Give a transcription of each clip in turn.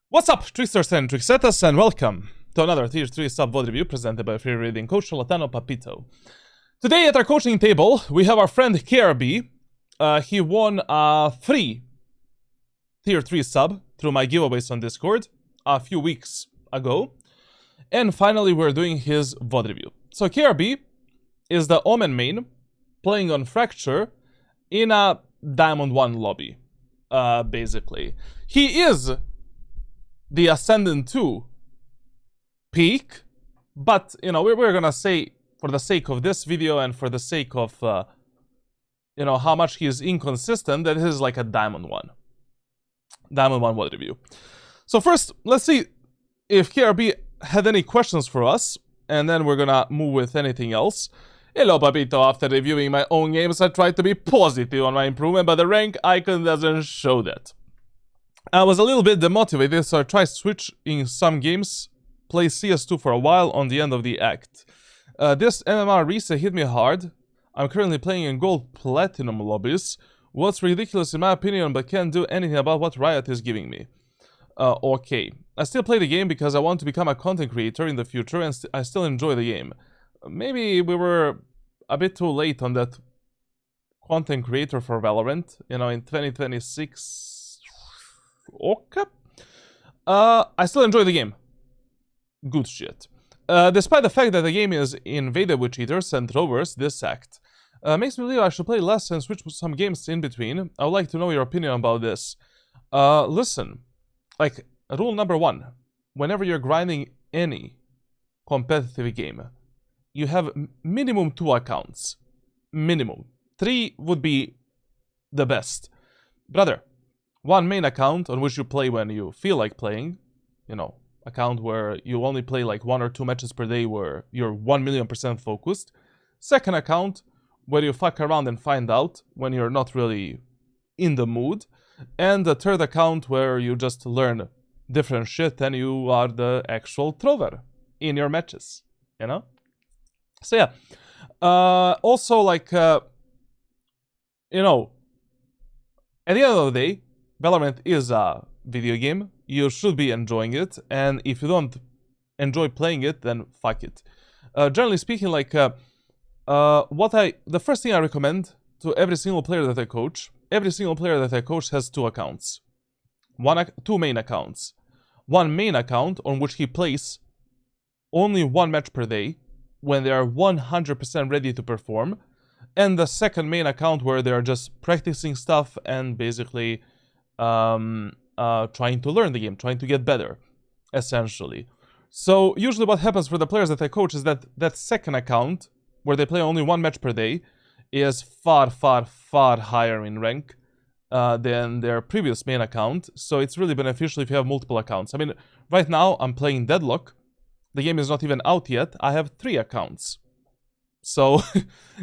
What's up, tricksters and tricksetas, and welcome to another Tier 3 sub VOD review presented by free reading coach CHARLATAN Papito. Today at our coaching table, we have our friend KRB. He won a free Tier 3 sub through my giveaways on Discord a few weeks ago. And finally, we're doing his VOD review. So KRB is the Omen main, playing on Fracture in a Diamond 1 lobby, basically. He is the Ascendant 2 peak, but, you know, we're gonna say, for the sake of this video and for the sake of, you know, how much he is inconsistent, that this is like a Diamond 1. Diamond 1 VOD review. So first, let's see if KRB had any questions for us, and then we're gonna move with anything else. Hello, Papito. After reviewing my own games, I tried to be positive on my improvement, but the rank icon doesn't show that. I was a little bit demotivated, so I tried switching some games, play CS2 for a while on the end of the act. This MMR reset hit me hard. I'm currently playing in gold platinum lobbies. What's ridiculous in my opinion, but can't do anything about what Riot is giving me. Okay. I still play the game because I want to become a content creator in the future, and I still enjoy the game. Maybe we were a bit too late on that content creator for Valorant, you know, in 2026. Okay. I still enjoy the game. Good shit. Despite the fact that the game is invaded with cheaters and throwers, this act makes me believe I should play less and switch some games in between. I would like to know your opinion about this. Listen, like, rule number 1. Whenever you're grinding any competitive game, you have minimum 2 accounts. Minimum. 3 would be the best. Brother, 1 main account on which you play when you feel like playing, you know, account where you only play like 1 or 2 matches per day where you're 1,000,000% focused. Second account where you fuck around and find out when you're not really in the mood. And the third account where you just learn different shit and you are the actual thrower in your matches, you know? So yeah. Also, like, you know, at the end of the day, Valorant is a video game. You should be enjoying it, and if you don't enjoy playing it, then fuck it. Generally speaking, like, the first thing I recommend to every single player that I coach, every single player that I coach has 2 accounts. 2 main accounts. 1 main account on which he plays only 1 match per day, when they are 100% ready to perform, and the second main account where they are just practicing stuff and basically trying to learn the game, trying to get better, essentially. So usually what happens for the players that I coach is that that second account, where they play only 1 match per day, is far higher in rank than their previous main account. So it's really beneficial if you have multiple accounts. I mean, right now I'm playing Deadlock. The game is not even out yet. I have 3 accounts. So,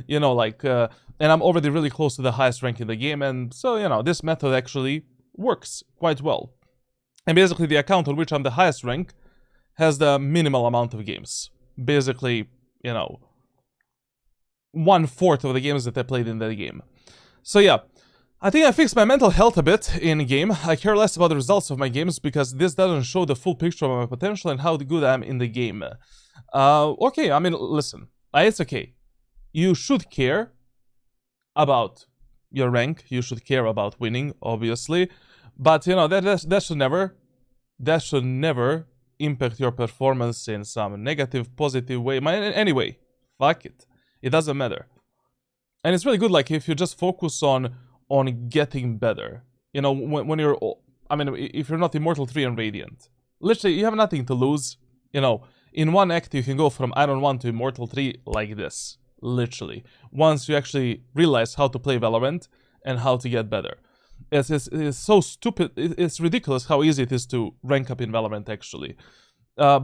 you know, like, and I'm already really close to the highest rank in the game. And so, you know, this method actually works quite well. And basically the account on which I'm the highest rank has the minimal amount of games. Basically, you know, 1/4 of the games that I played in the game. So yeah, I think I fixed my mental health a bit in game. I care less about the results of my games because this doesn't show the full picture of my potential and how good I am in the game. Okay, I mean, listen, it's okay. You should care about your rank. You should care about winning, obviously. But, you know, that should never impact your performance in some negative, positive way. Anyway, fuck it. It doesn't matter. And it's really good, like, if you just focus on getting better. You know, when you're, I mean, if you're not Immortal 3 and Radiant, literally, you have nothing to lose. You know, in 1 act, you can go from Iron 1 to Immortal 3 like this. Literally. Once you actually realize how to play Valorant and how to get better. It's so stupid. It's ridiculous how easy it is to rank up in Valorant, actually. Yeah,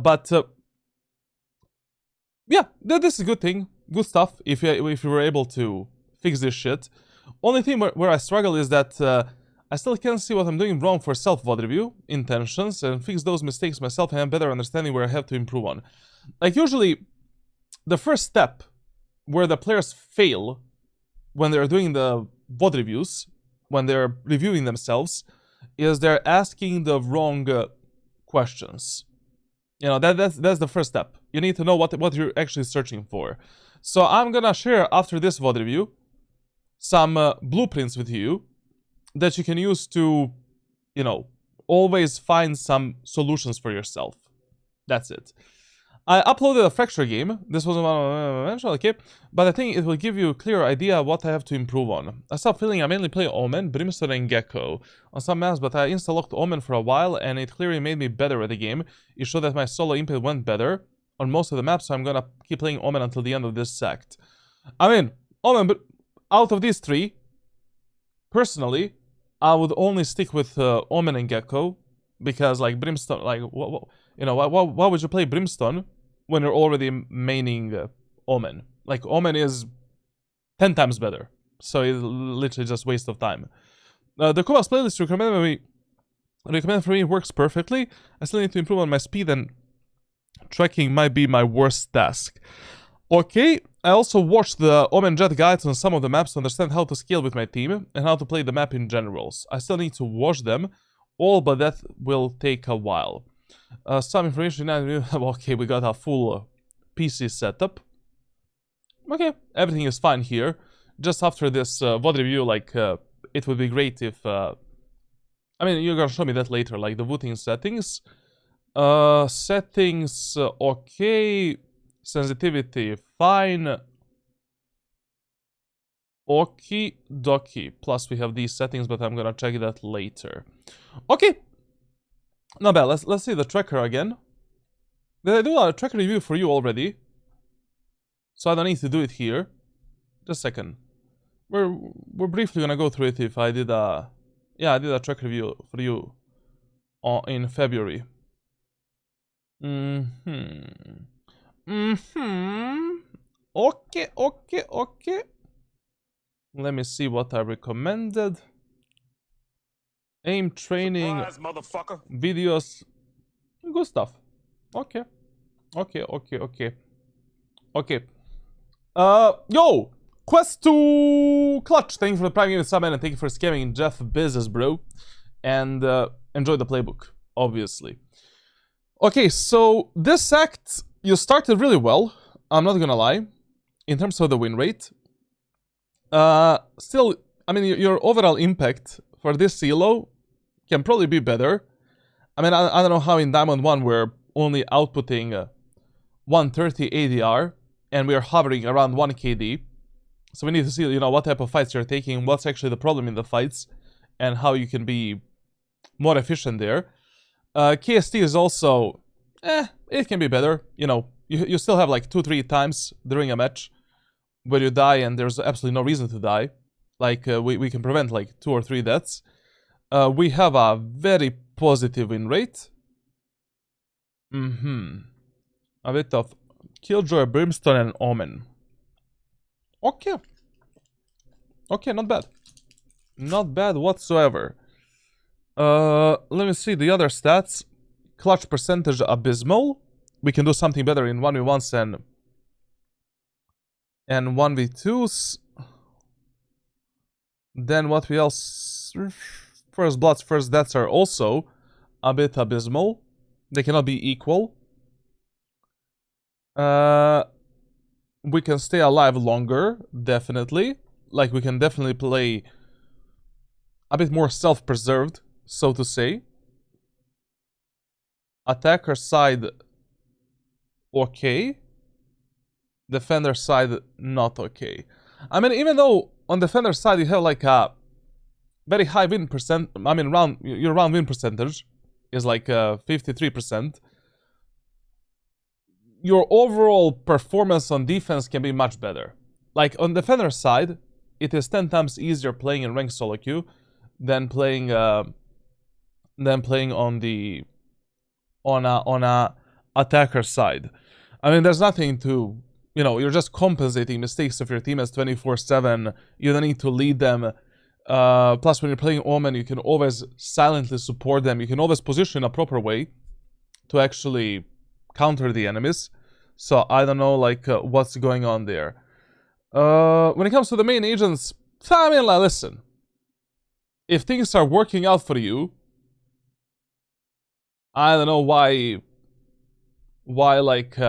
this is a good thing. Good stuff if you were able to fix this shit. Only thing where I struggle is that I still can't see what I'm doing wrong for self-VOD review intentions and fix those mistakes myself and have better understanding where I have to improve on. Like, usually, the first step where the players fail when they're doing the VOD reviews, when they're reviewing themselves, is they're asking the wrong questions. You know, that's the first step. You need to know what you're actually searching for. So I'm gonna share after this VOD review some blueprints with you that you can use to, you know, always find some solutions for yourself. That's it. I uploaded a fracture game. This was eventually, okay, but I think it will give you a clear idea what I have to improve on. I stopped feeling I mainly play Omen, Brimstone, and Gecko on some maps, but I insta-locked Omen for a while, and it clearly made me better at the game. It showed that my solo input went better on most of the maps, so I'm gonna keep playing Omen until the end of this sect. I mean, Omen, but out of these three, personally, I would only stick with Omen and Gecko, because like Brimstone, like you know, why would you play Brimstone when you're already maining Omen? Like, Omen is 10 times better, so it's literally just waste of time. The Kuma's playlist recommended for me works perfectly. I still need to improve on my speed, and tracking might be my worst task. Okay, I also watched the Omen Jet guides on some of the maps to understand how to scale with my team and how to play the map in general. I still need to watch them all, but that will take a while. Some information. Okay, we got a full PC setup. Okay, everything is fine here. Just after this VOD review, like, it would be great if... I mean, you're gonna show me that later, like the voting settings. Settings, okay. Sensitivity, fine. Okie dokie. Plus, we have these settings, but I'm gonna check that later. Okay. Not bad. Let's see the tracker again. Did I do a tracker review for you already? So I don't need to do it here. Just a second. We're briefly gonna go through it. If I did a... Yeah, I did a tracker review for you in February. Okay. Let me see what I recommended. Aim training. Surprise, videos. Good stuff. Okay. Yo! Quest to Clutch. Thank you for the Prime Game sub, and thank you for scamming Jeff Bezos, bro. And enjoy the playbook, obviously. Okay, so this act, you started really well. I'm not gonna lie. In terms of the win rate. Still, I mean, your overall impact for this elo can probably be better. I mean, I don't know how in Diamond 1 we're only outputting 130 ADR, and we're hovering around 1 KD. So we need to see, you know, what type of fights you're taking, what's actually the problem in the fights, and how you can be more efficient there. KST is also, it can be better. You know, you still have like 2-3 times during a match where you die and there's absolutely no reason to die. Like, we can prevent like 2 or 3 deaths. We have a very positive win rate. A bit of Killjoy, Brimstone, and Omen. Okay. Okay, not bad. Not bad whatsoever. Let me see the other stats. Clutch percentage abysmal. We can do something better in 1v1s and 1v2s. Then what we else... First bloods, first deaths are also a bit abysmal. They cannot be equal. We can stay alive longer, definitely. Like, we can definitely play a bit more self-preserved, so to say. Attacker side, okay. Defender side, not okay. I mean, even though on defender side you have like a very high win percent, I mean, your round win percentage is like 53%. Your overall performance on defense can be much better. Like, on defender side, it is 10 times easier playing in ranked solo queue than playing on a attacker side. I mean, there's nothing to, you know, you're just compensating mistakes of your teammates 24/7. You don't need to lead them. Plus, when you're playing Omen, you can always silently support them. You can always position in a proper way to actually counter the enemies. So I don't know, like, what's going on there. When it comes to the main agents, I mean, like, listen. If things are working out for you, I don't know why like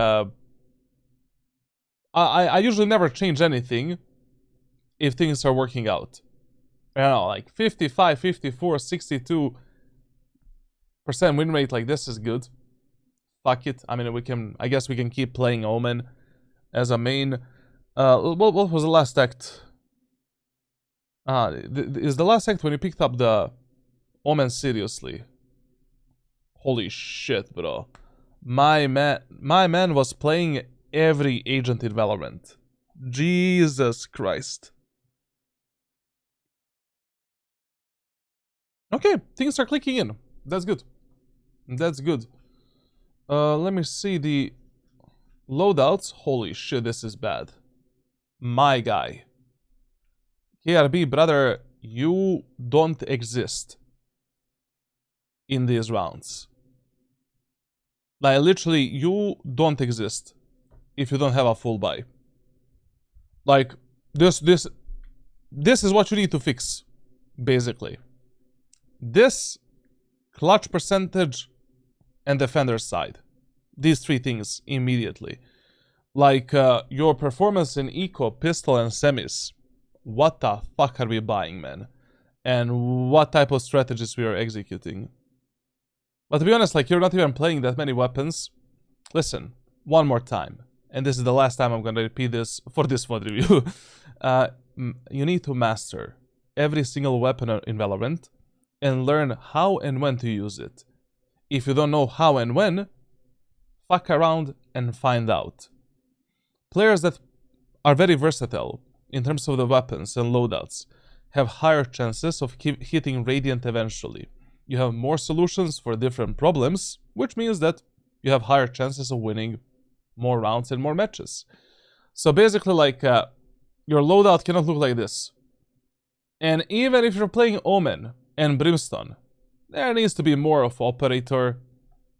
I usually never change anything if things are working out. I don't know, like 55, 54, 62% win rate like this is good. Fuck it. I mean, I guess we can keep playing Omen as a main. What was the last act? Is the last act when you picked up the Omen seriously? Holy shit, bro. My man was playing every agent in Valorant. Jesus Christ. Okay, things are clicking in. That's good. That's good. Let me see the loadouts. Holy shit, this is bad. My guy. KRB, brother, you don't exist in these rounds. Like, literally, you don't exist if you don't have a full buy. Like, this is what you need to fix, basically. This, clutch percentage, and defender side. These three things immediately. Like, your performance in eco, pistol, and semis. What the fuck are we buying, man? And what type of strategies we are executing? But to be honest, like, you're not even playing that many weapons. Listen, one more time. And this is the last time I'm gonna repeat this for this VOD review. You need to master every single weapon in Valorant and learn how and when to use it. If you don't know how and when, fuck around and find out. Players that are very versatile in terms of the weapons and loadouts have higher chances of hitting Radiant eventually. You have more solutions for different problems, which means that you have higher chances of winning more rounds and more matches. So basically, like, your loadout cannot look like this. And even if you're playing Omen and Brimstone, there needs to be more of Operator,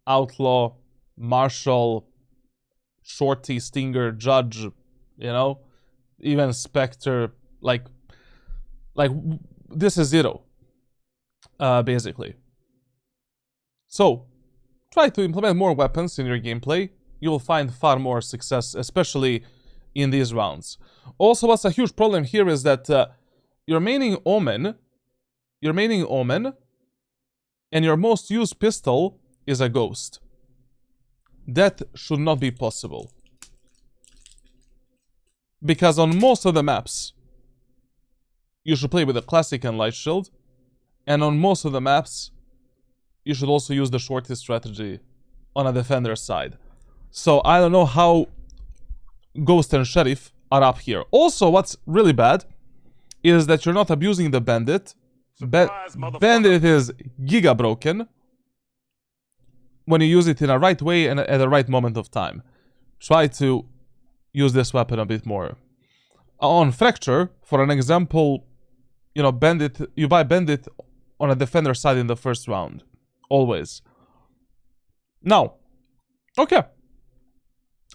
Outlaw, Marshal, Shorty, Stinger, Judge, you know? Even Spectre, like this is zero, basically. So, try to implement more weapons in your gameplay. You will find far more success, especially in these rounds. Also, what's a huge problem here is that you're maining Omen, and your most used pistol is a Ghost. That should not be possible. Because on most of the maps, you should play with a Classic and Light Shield. And on most of the maps, you should also use the Shorty strategy on a defender side. So I don't know how Ghost and Sheriff are up here. Also, what's really bad is that you're not abusing the Bandit. Bandit is giga broken when you use it in a right way and at the right moment of time. Try to use this weapon a bit more. On Fracture, for an example, you know, Bandit, you buy Bandit on a defender side in the first round. Always. Now, okay.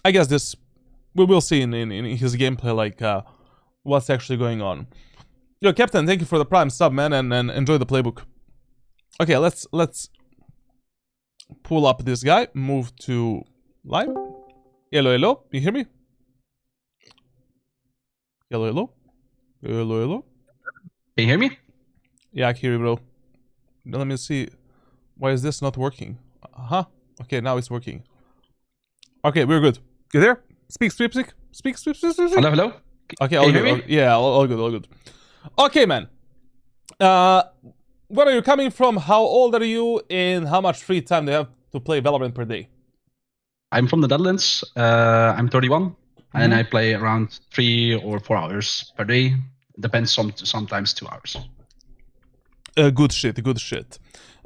I guess this, we will see in his gameplay, like, what's actually going on. Yo, Captain, thank you for the Prime sub, man, and enjoy the playbook. Okay, let's pull up this guy, move to live. Hello, hello, you hear me? Hello, hello? Hello, hello? Can you hear me? Yeah, I can hear you, bro. Let me see. Why is this not working? Okay, now it's working. Okay, we're good. You there? Speak. Hello, hello? Okay, all good. Yeah, all good. Okay, man. Where are you coming from? How old are you? And how much free time do you have to play Valorant per day? I'm from the Netherlands. I'm 31. And I play around 3 or 4 hours per day. Depends sometimes 2 hours. Good shit.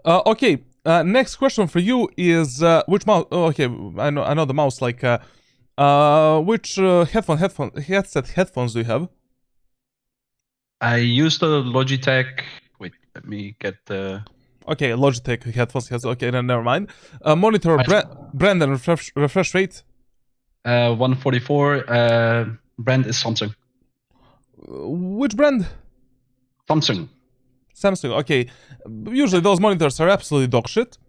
Okay, next question for you is which mouse? Oh, okay, I know the mouse. Like, which headphones do you have? I use the Logitech. Wait, let me get the. Okay, Logitech headphones. Okay, then never mind. Monitor brand and refresh rate. 144. Brand is Samsung. Which brand? Samsung. Okay. Usually those monitors are absolutely dog shit.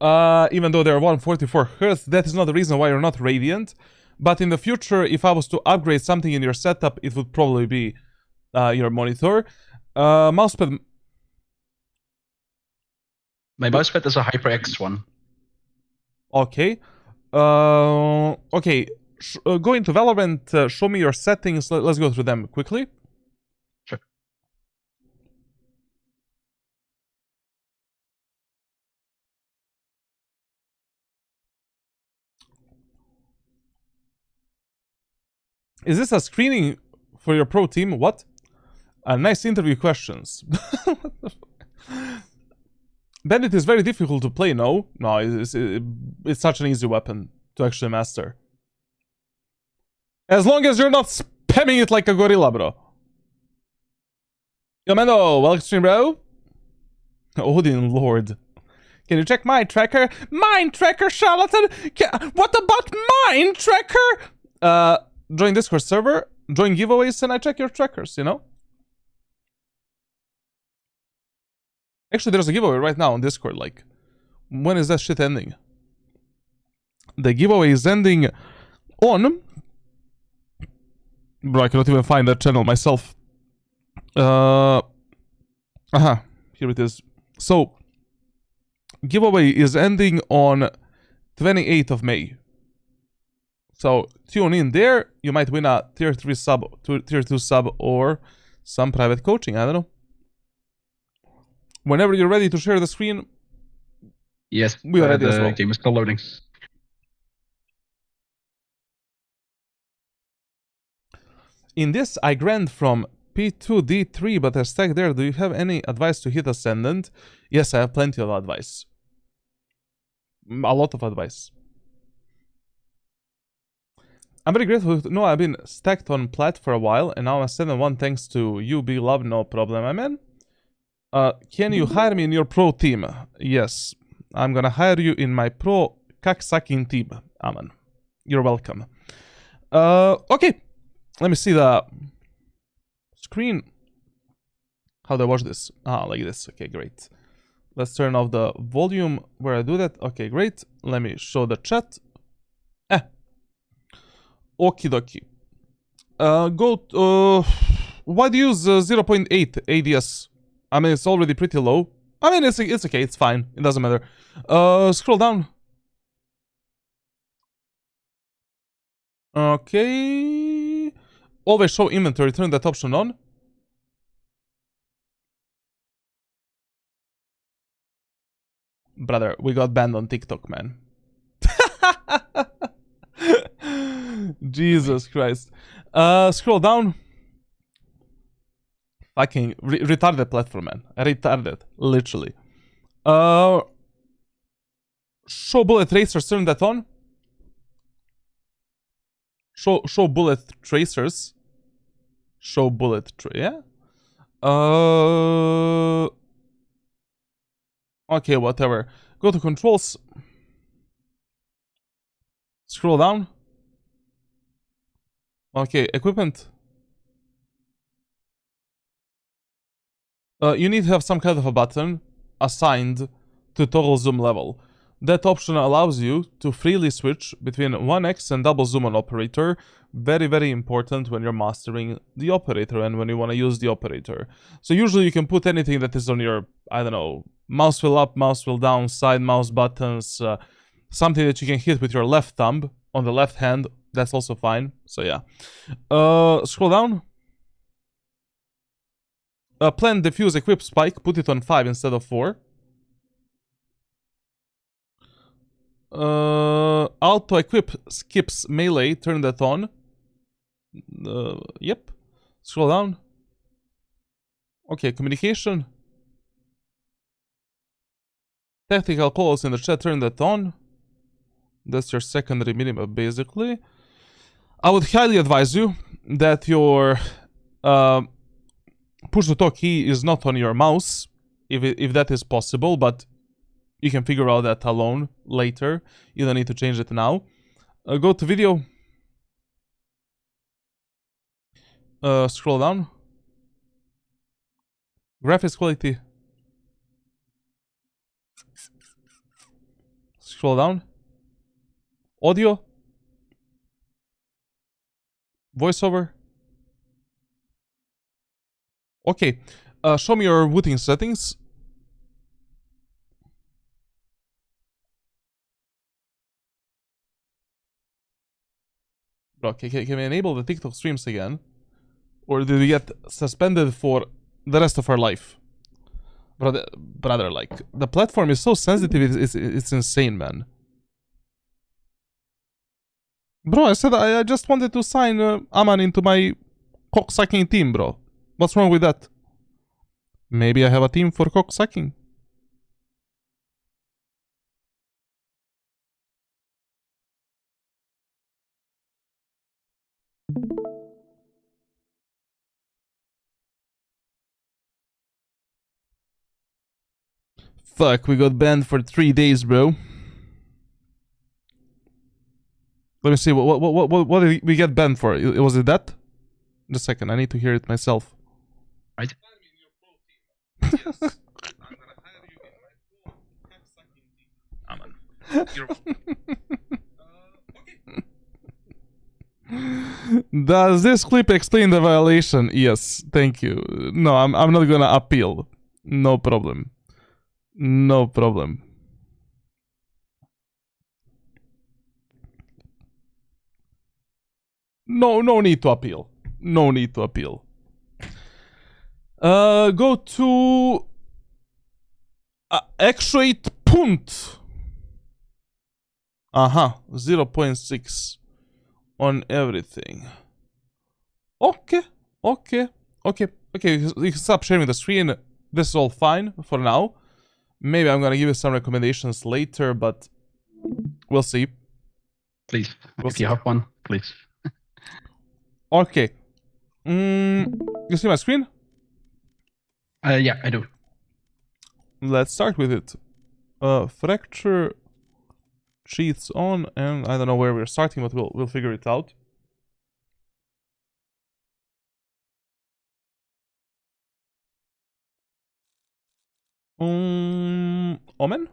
even though they're 144 Hz, that is not the reason why you're not radiant. But in the future, if I was to upgrade something in your setup, it would probably be your monitor. Mousepad. My mousepad is a HyperX one. Okay. Okay. Go into Valorant, show me your settings. Let's go through them quickly. Sure. Is this a screening for your pro team? What? Nice interview questions. Bandit is very difficult to play, no? No, it's such an easy weapon to actually master. As long as you're not spamming it like a gorilla, bro. Yo, Mando, welcome stream, bro. Odin Lord. Can you check my tracker? Mine tracker, charlatan! What about mine tracker? Join Discord server, join giveaways, and I check your trackers, you know? Actually, there's a giveaway right now on Discord, like, when is that shit ending? The giveaway is ending on... Bro, I cannot even find that channel myself. Here it is. So, giveaway is ending on 28th of May. So, tune in there. You might win a tier 3 sub, tier 2 sub, or some private coaching. I don't know. Whenever you're ready to share the screen, yes, we are ready as well. The game is still loading. In this, I grant from P2D3, but I stack there. Do you have any advice to hit Ascendant? Yes, I have plenty of advice. A lot of advice. I'm very grateful to know I've been stacked on Plat for a while, and now I'm Ascendant 1 thanks to you, Big Love. No problem, my man. Can you hire me in your pro team? Yes. I'm gonna hire you in my pro cock-sucking team, Aman. You're welcome. Okay. Let me see the screen. How do I watch this? Like this. Okay, great. Let's turn off the volume where I do that. Okay, great. Let me show the chat. Okie dokie. Why do you use 0.8 ADS? I mean, it's already pretty low. I mean, it's okay. It's fine. It doesn't matter. Scroll down. Okay. Always show inventory. Turn that option on. Brother, we got banned on TikTok, man. Jesus Christ. Scroll down. Fucking retarded platform, man. Retarded. Literally. Show bullet tracers. Turn that on. Show bullet tracers. Show bullet yeah. Okay, whatever. Go to controls. Scroll down. Okay, equipment. You need to have some kind of a button assigned to toggle zoom level. That option allows you to freely switch between 1x and double zoom on operator. Very, very important when you're mastering the operator and when you want to use the operator. So usually you can put anything that is on your, I don't know, mouse wheel up, mouse wheel down, side mouse buttons, something that you can hit with your left thumb on the left hand. That's also fine. So yeah. Scroll down. Plan diffuse equip spike. Put it on 5 instead of 4. Auto equip skips melee. Turn that on. Yep. Scroll down. Okay, communication. Tactical calls in the chat. Turn that on. That's your secondary minimap, basically. I would highly advise you that your push to talk key is not on your mouse, if that is possible, but you can figure out that alone later. You don't need to change it now. Go to video. Scroll down. Graphics quality. Scroll down. Audio. Voiceover. Okay. Show me your routing settings. Okay, can we enable the TikTok streams again? Or did we get suspended for the rest of our life? Brother, like, the platform is so sensitive, it's insane, man. Bro, I said I just wanted to sign Omen into my cock-sucking team, bro. What's wrong with that? Maybe I have a team for cock-sucking. Fuck, we got banned for 3 days, bro. Let me see, what did we get banned for? Was it that? Just a second, I need to hear it myself. Right. Does this clip explain the violation? Yes, thank you. No, I'm not gonna appeal. No problem. No problem. No need to appeal. No need to appeal. Go to actuate punt. 0.6 on everything. Okay. You can stop sharing the screen. This is all fine for now. Maybe I'm gonna give you some recommendations later, but we'll see. Please, if you have one, please. Okay. You see my screen? Yeah, I do. Let's start with it. Fracture cheats on, and I don't know where we're starting, but we'll figure it out. Omen?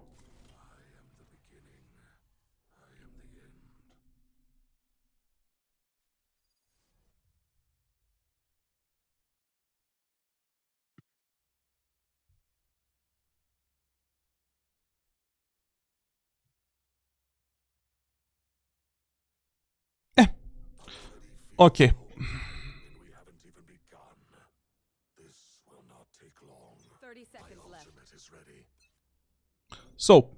Okay. So,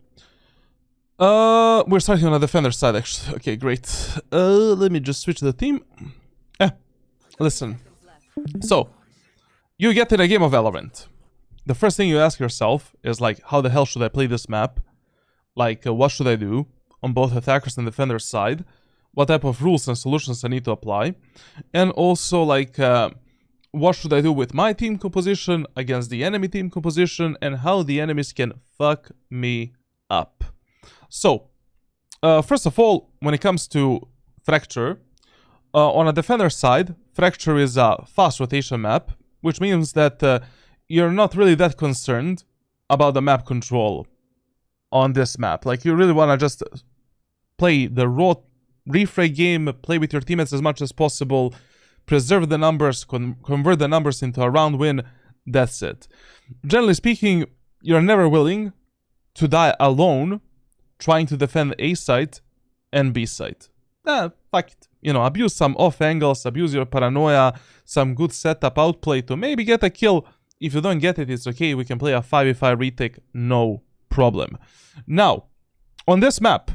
we're starting on the defender side, actually. Okay, great. Let me just switch the team. Listen. So, you get in a game of Valorant. The first thing you ask yourself is like, how the hell should I play this map? Like, what should I do on both attackers and defenders side? What type of rules and solutions I need to apply? And also, like, what should I do with my team composition against the enemy team composition, and how the enemies can fuck me up. So, first of all, when it comes to Fracture, on a defender side, Fracture is a fast rotation map, which means that you're not really that concerned about the map control on this map. Like, you really want to just play the raw refrag game, play with your teammates as much as possible, preserve the numbers, convert the numbers into a round win. That's it. Generally speaking, you're never willing to die alone trying to defend A site and B site. Fuck it. You know, abuse some off angles, abuse your paranoia, some good setup outplay to maybe get a kill. If you don't get it, it's okay. We can play a 5v5 retake, no problem. Now, on this map,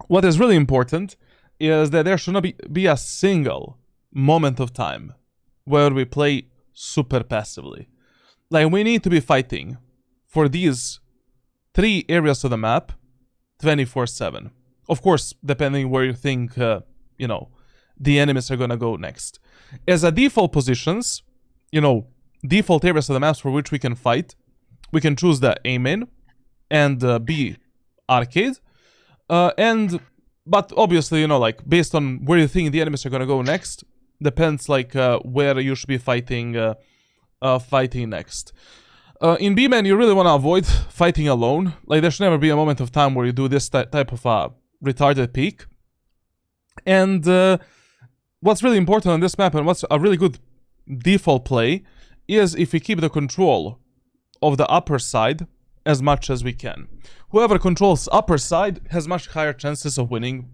what is really important is that there should not be a single moment of time where we play super passively. Like, we need to be fighting for these 3 areas of the map 24/7. Of course, depending where you think, you know, the enemies are gonna go next. As a default positions, you know, default areas of the maps for which we can fight, we can choose the A main and B arcade. But obviously, you know, like, based on where you think the enemies are gonna go next, depends, like, where you should be fighting next. In B-Man, you really want to avoid fighting alone. Like, there should never be a moment of time where you do this type of retarded peek. And what's really important on this map, and what's a really good default play, is if we keep the control of the upper side as much as we can. Whoever controls upper side has much higher chances of winning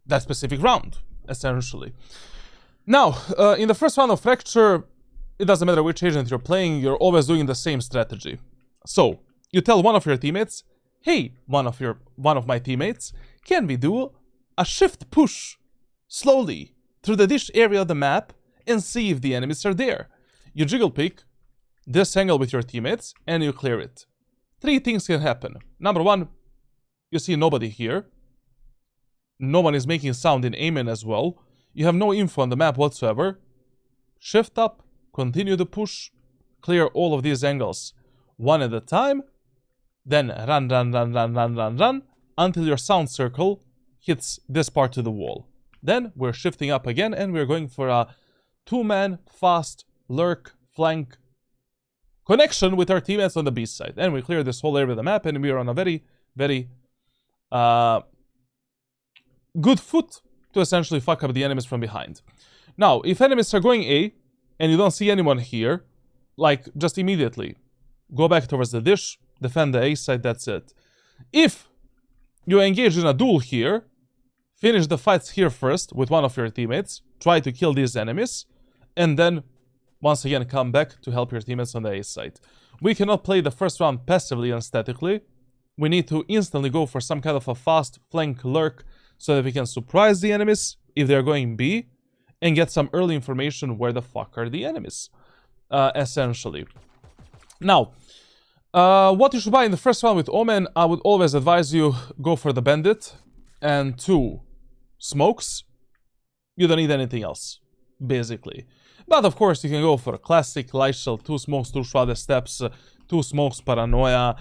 that specific round, essentially. Now, in the first round of Fracture, it doesn't matter which agent you're playing, you're always doing the same strategy. So, you tell one of your teammates, hey, one of my teammates, can we do a shift push slowly through the dish area of the map and see if the enemies are there. You jiggle pick this angle with your teammates and you clear it. 3 things can happen. Number 1, you see nobody here. No one is making sound in Omen as well. You have no info on the map whatsoever. Shift up, continue the push, clear all of these angles one at a time, then run until your sound circle hits this part of the wall. Then we're shifting up again and we're going for a 2-man fast lurk flank connection with our teammates on the B side. And we clear this whole area of the map and we are on a very, very good foot to essentially fuck up the enemies from behind. Now, if enemies are going A and you don't see anyone here, like, just immediately go back towards the dish, defend the A side, that's it. If you engage in a duel here, finish the fights here first with one of your teammates, try to kill these enemies, and then once again come back to help your teammates on the A side. We cannot play the first round passively and statically. We need to instantly go for some kind of a fast flank lurk so that we can surprise the enemies if they're going B and get some early information where the fuck are the enemies, essentially. Now, what you should buy in the first round with Omen, I would always advise you go for the Bandit and 2 smokes. You don't need anything else, basically. But of course, you can go for a classic light shell, 2 smokes, 2 shrouded steps, 2 smokes, paranoia.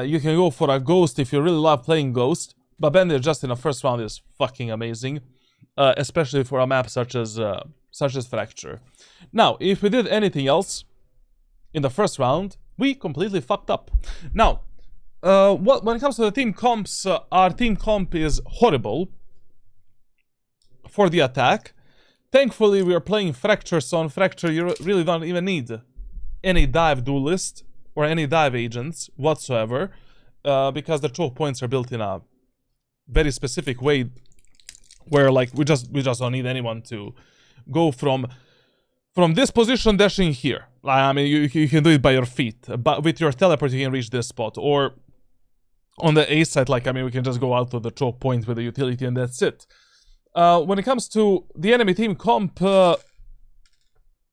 You can go for a ghost if you really love playing ghost. But Bandit just in the first round is fucking amazing, especially for a map such as Fracture. Now, if we did anything else in the first round, we completely fucked up. Now, when it comes to the team comps, our team comp is horrible for the attack. Thankfully, we are playing Fracture, so on Fracture you really don't even need any dive duelist or any dive agents whatsoever, because the choke points are built in a very specific way where, like, we just don't need anyone to go from this position dashing here. I mean, you can do it by your feet, but with your teleport you can reach this spot. Or on the A side, like, I mean, we can just go out to the choke point with the utility and that's it. When it comes to the enemy team comp, I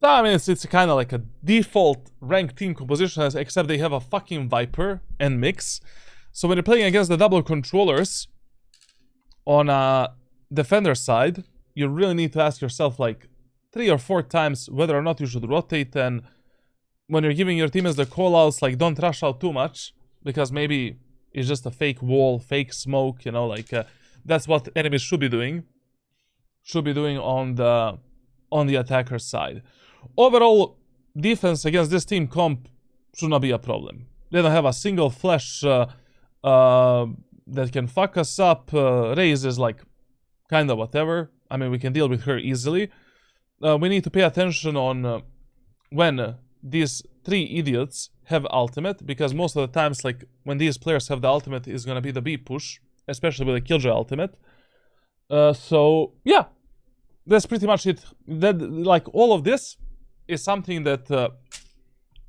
mean, it's kind of like a default ranked team composition, except they have a fucking Viper and Mix. So when you're playing against the double controllers on a defender side, you really need to ask yourself like 3 or 4 times whether or not you should rotate. And when you're giving your teammates the callouts, like, don't rush out too much, because maybe it's just a fake wall, fake smoke, you know, like that's what enemies should be doing on the attacker side. Overall, defense against this team comp should not be a problem. They don't have a single flash that can fuck us up. Raze is like kind of whatever. I mean, we can deal with her easily. We need to pay attention on when these 3 idiots have ultimate, because most of the times, like, when these players have the ultimate, is gonna be the B push, especially with the Killjoy ultimate. So yeah, that's pretty much it. That, like, all of this is something that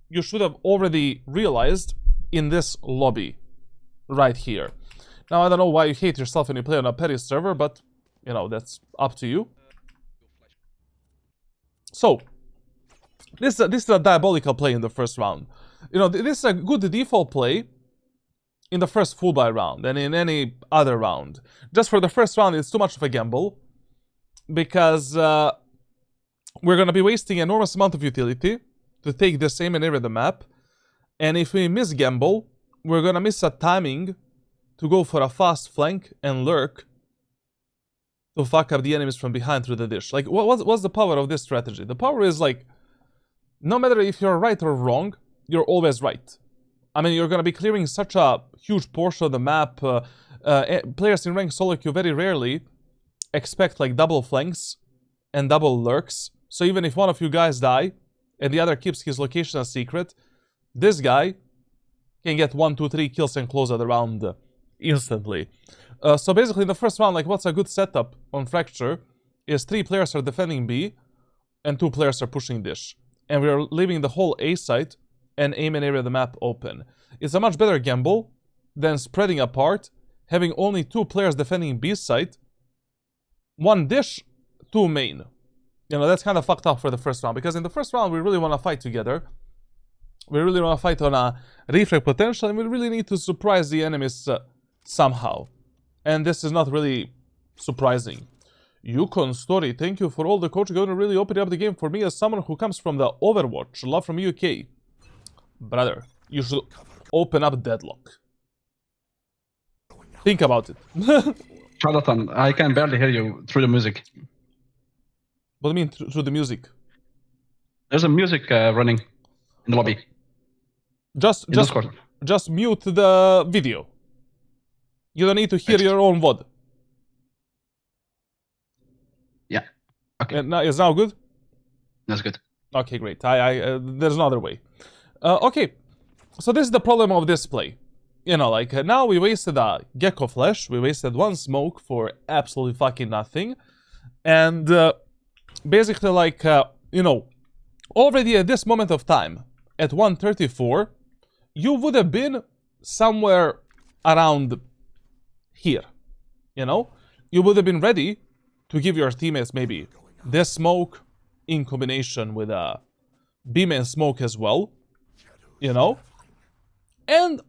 you should have already realized in this lobby right here. Now, I don't know why you hate yourself when you play on a petty server, but, you know, that's up to you. So, this is a diabolical play in the first round. You know, this is a good default play in the first full buy round and in any other round. Just for the first round, it's too much of a gamble, because we're going to be wasting an enormous amount of utility to take the same area of the map. And if we miss gamble, we're going to miss a timing to go for a fast flank and lurk to fuck up the enemies from behind through the dish. Like, what's the power of this strategy? The power is, like, no matter if you're right or wrong, you're always right. I mean, you're gonna be clearing such a huge portion of the map. Players in ranked solo queue very rarely expect like double flanks and double lurks. So even if one of you guys die and the other keeps his location a secret, this guy can get 1, 2, 3 kills and close out the round instantly. So basically in the first round, like what's a good setup on Fracture is 3 players are defending B and 2 players are pushing Dish. And we are leaving the whole A site and aim and area of the map open. It's a much better gamble than spreading apart, having only 2 players defending B site, 1 Dish, 2 main. You know, that's kind of fucked up for the first round, because in the first round we really want to fight together. We really want to fight on a refrag potential, and we really need to surprise the enemies somehow. And this is not really surprising. Yukon Story, thank you for all the coaching. Going to really open up the game for me as someone who comes from the Overwatch. Love from UK. Brother, you should open up Deadlock. Think about it. Charlatan, I can barely hear you through the music. What do you mean through the music? There's a music running in the lobby. Just mute the video. You don't need to hear your own VOD. Yeah. Okay. Is now good? That's good. Okay, great. There's another way. Okay. So this is the problem of this play. You know, like now we wasted a Gecko Flash. We wasted 1 smoke for absolutely fucking nothing. And basically, like, you know, already at this moment of time, at 1:34, you would have been somewhere around here. You know? You would have been ready to give your teammates maybe this smoke in combination with a B-man smoke as well. You know? And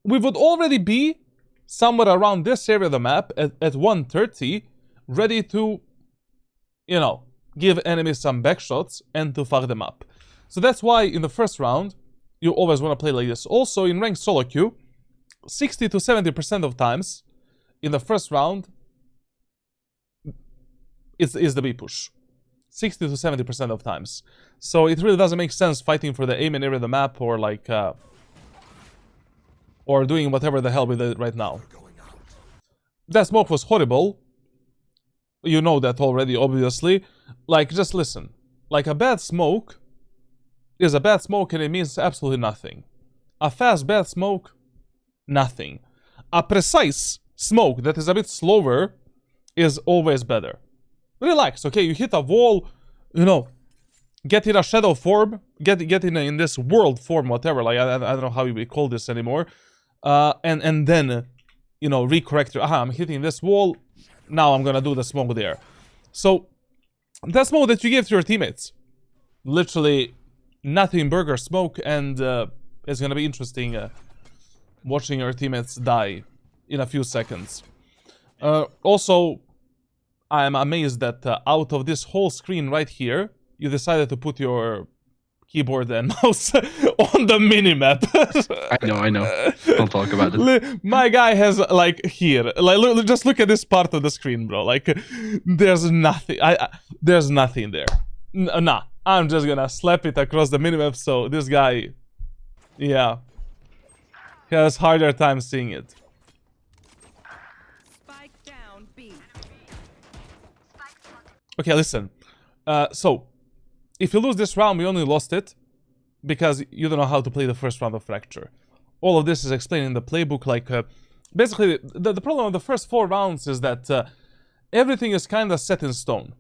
we would already be somewhere around this area of the map at 1:30, ready to, you know, give enemies some backshots and to fuck them up. So that's why in the first round, you always want to play like this. Also, in ranked solo queue, 60 to 70% of times, in the first round, is the B push. 60 to 70% of times. So it really doesn't make sense fighting for the aim and area of the map, or like, or doing whatever the hell with it right now. That smoke was horrible. You know that already, obviously. Like, just listen. Like, a bad smoke is a bad smoke and it means absolutely nothing. A fast bad smoke, nothing. A precise smoke that is a bit slower is always better. Relax, okay? You hit a wall, you know, get in a shadow form, get in this world form, whatever. Like, I don't know how we call this anymore. And then, you know, recorrect your, I'm hitting this wall, now I'm gonna do the smoke there. So, that smoke that you give to your teammates, literally nothing burger smoke, and it's gonna be interesting watching your teammates die in a few seconds. Also, I'm amazed that out of this whole screen right here, you decided to put your keyboard and mouse on the minimap. I know. Don't talk about it. My guy has, like, here. Like, just look at this part of the screen, bro. Like, there's nothing. There's nothing there. Nah. I'm just gonna slap it across the minimap, so this guy... Yeah. He has harder time seeing it. Spike down, B. Okay, listen. So, if you lose this round, we only lost it because you don't know how to play the first round of Fracture. All of this is explained in the playbook. Like, basically, the problem of the first 4 rounds is that everything is kind of set in stone.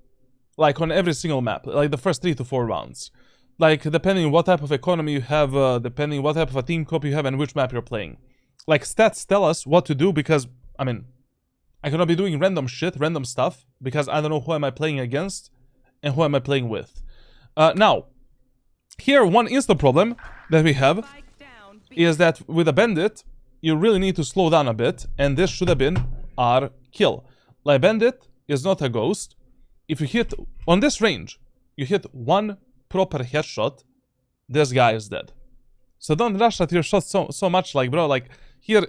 Like, on every single map. Like, the first 3 to 4 rounds. Like, depending what type of economy you have, depending what type of a team copy you have, and which map you're playing. Like, stats tell us what to do because, I mean, I cannot be doing random shit, random stuff, because I don't know who am I playing against and who am I playing with. Now, here one is the problem that we have, is that with a bandit, you really need to slow down a bit, and this should have been our kill. Like, bandit is not a ghost. If you hit, on this range, you hit 1 proper headshot, this guy is dead. So don't rush at your shots so much, like, bro, like, here,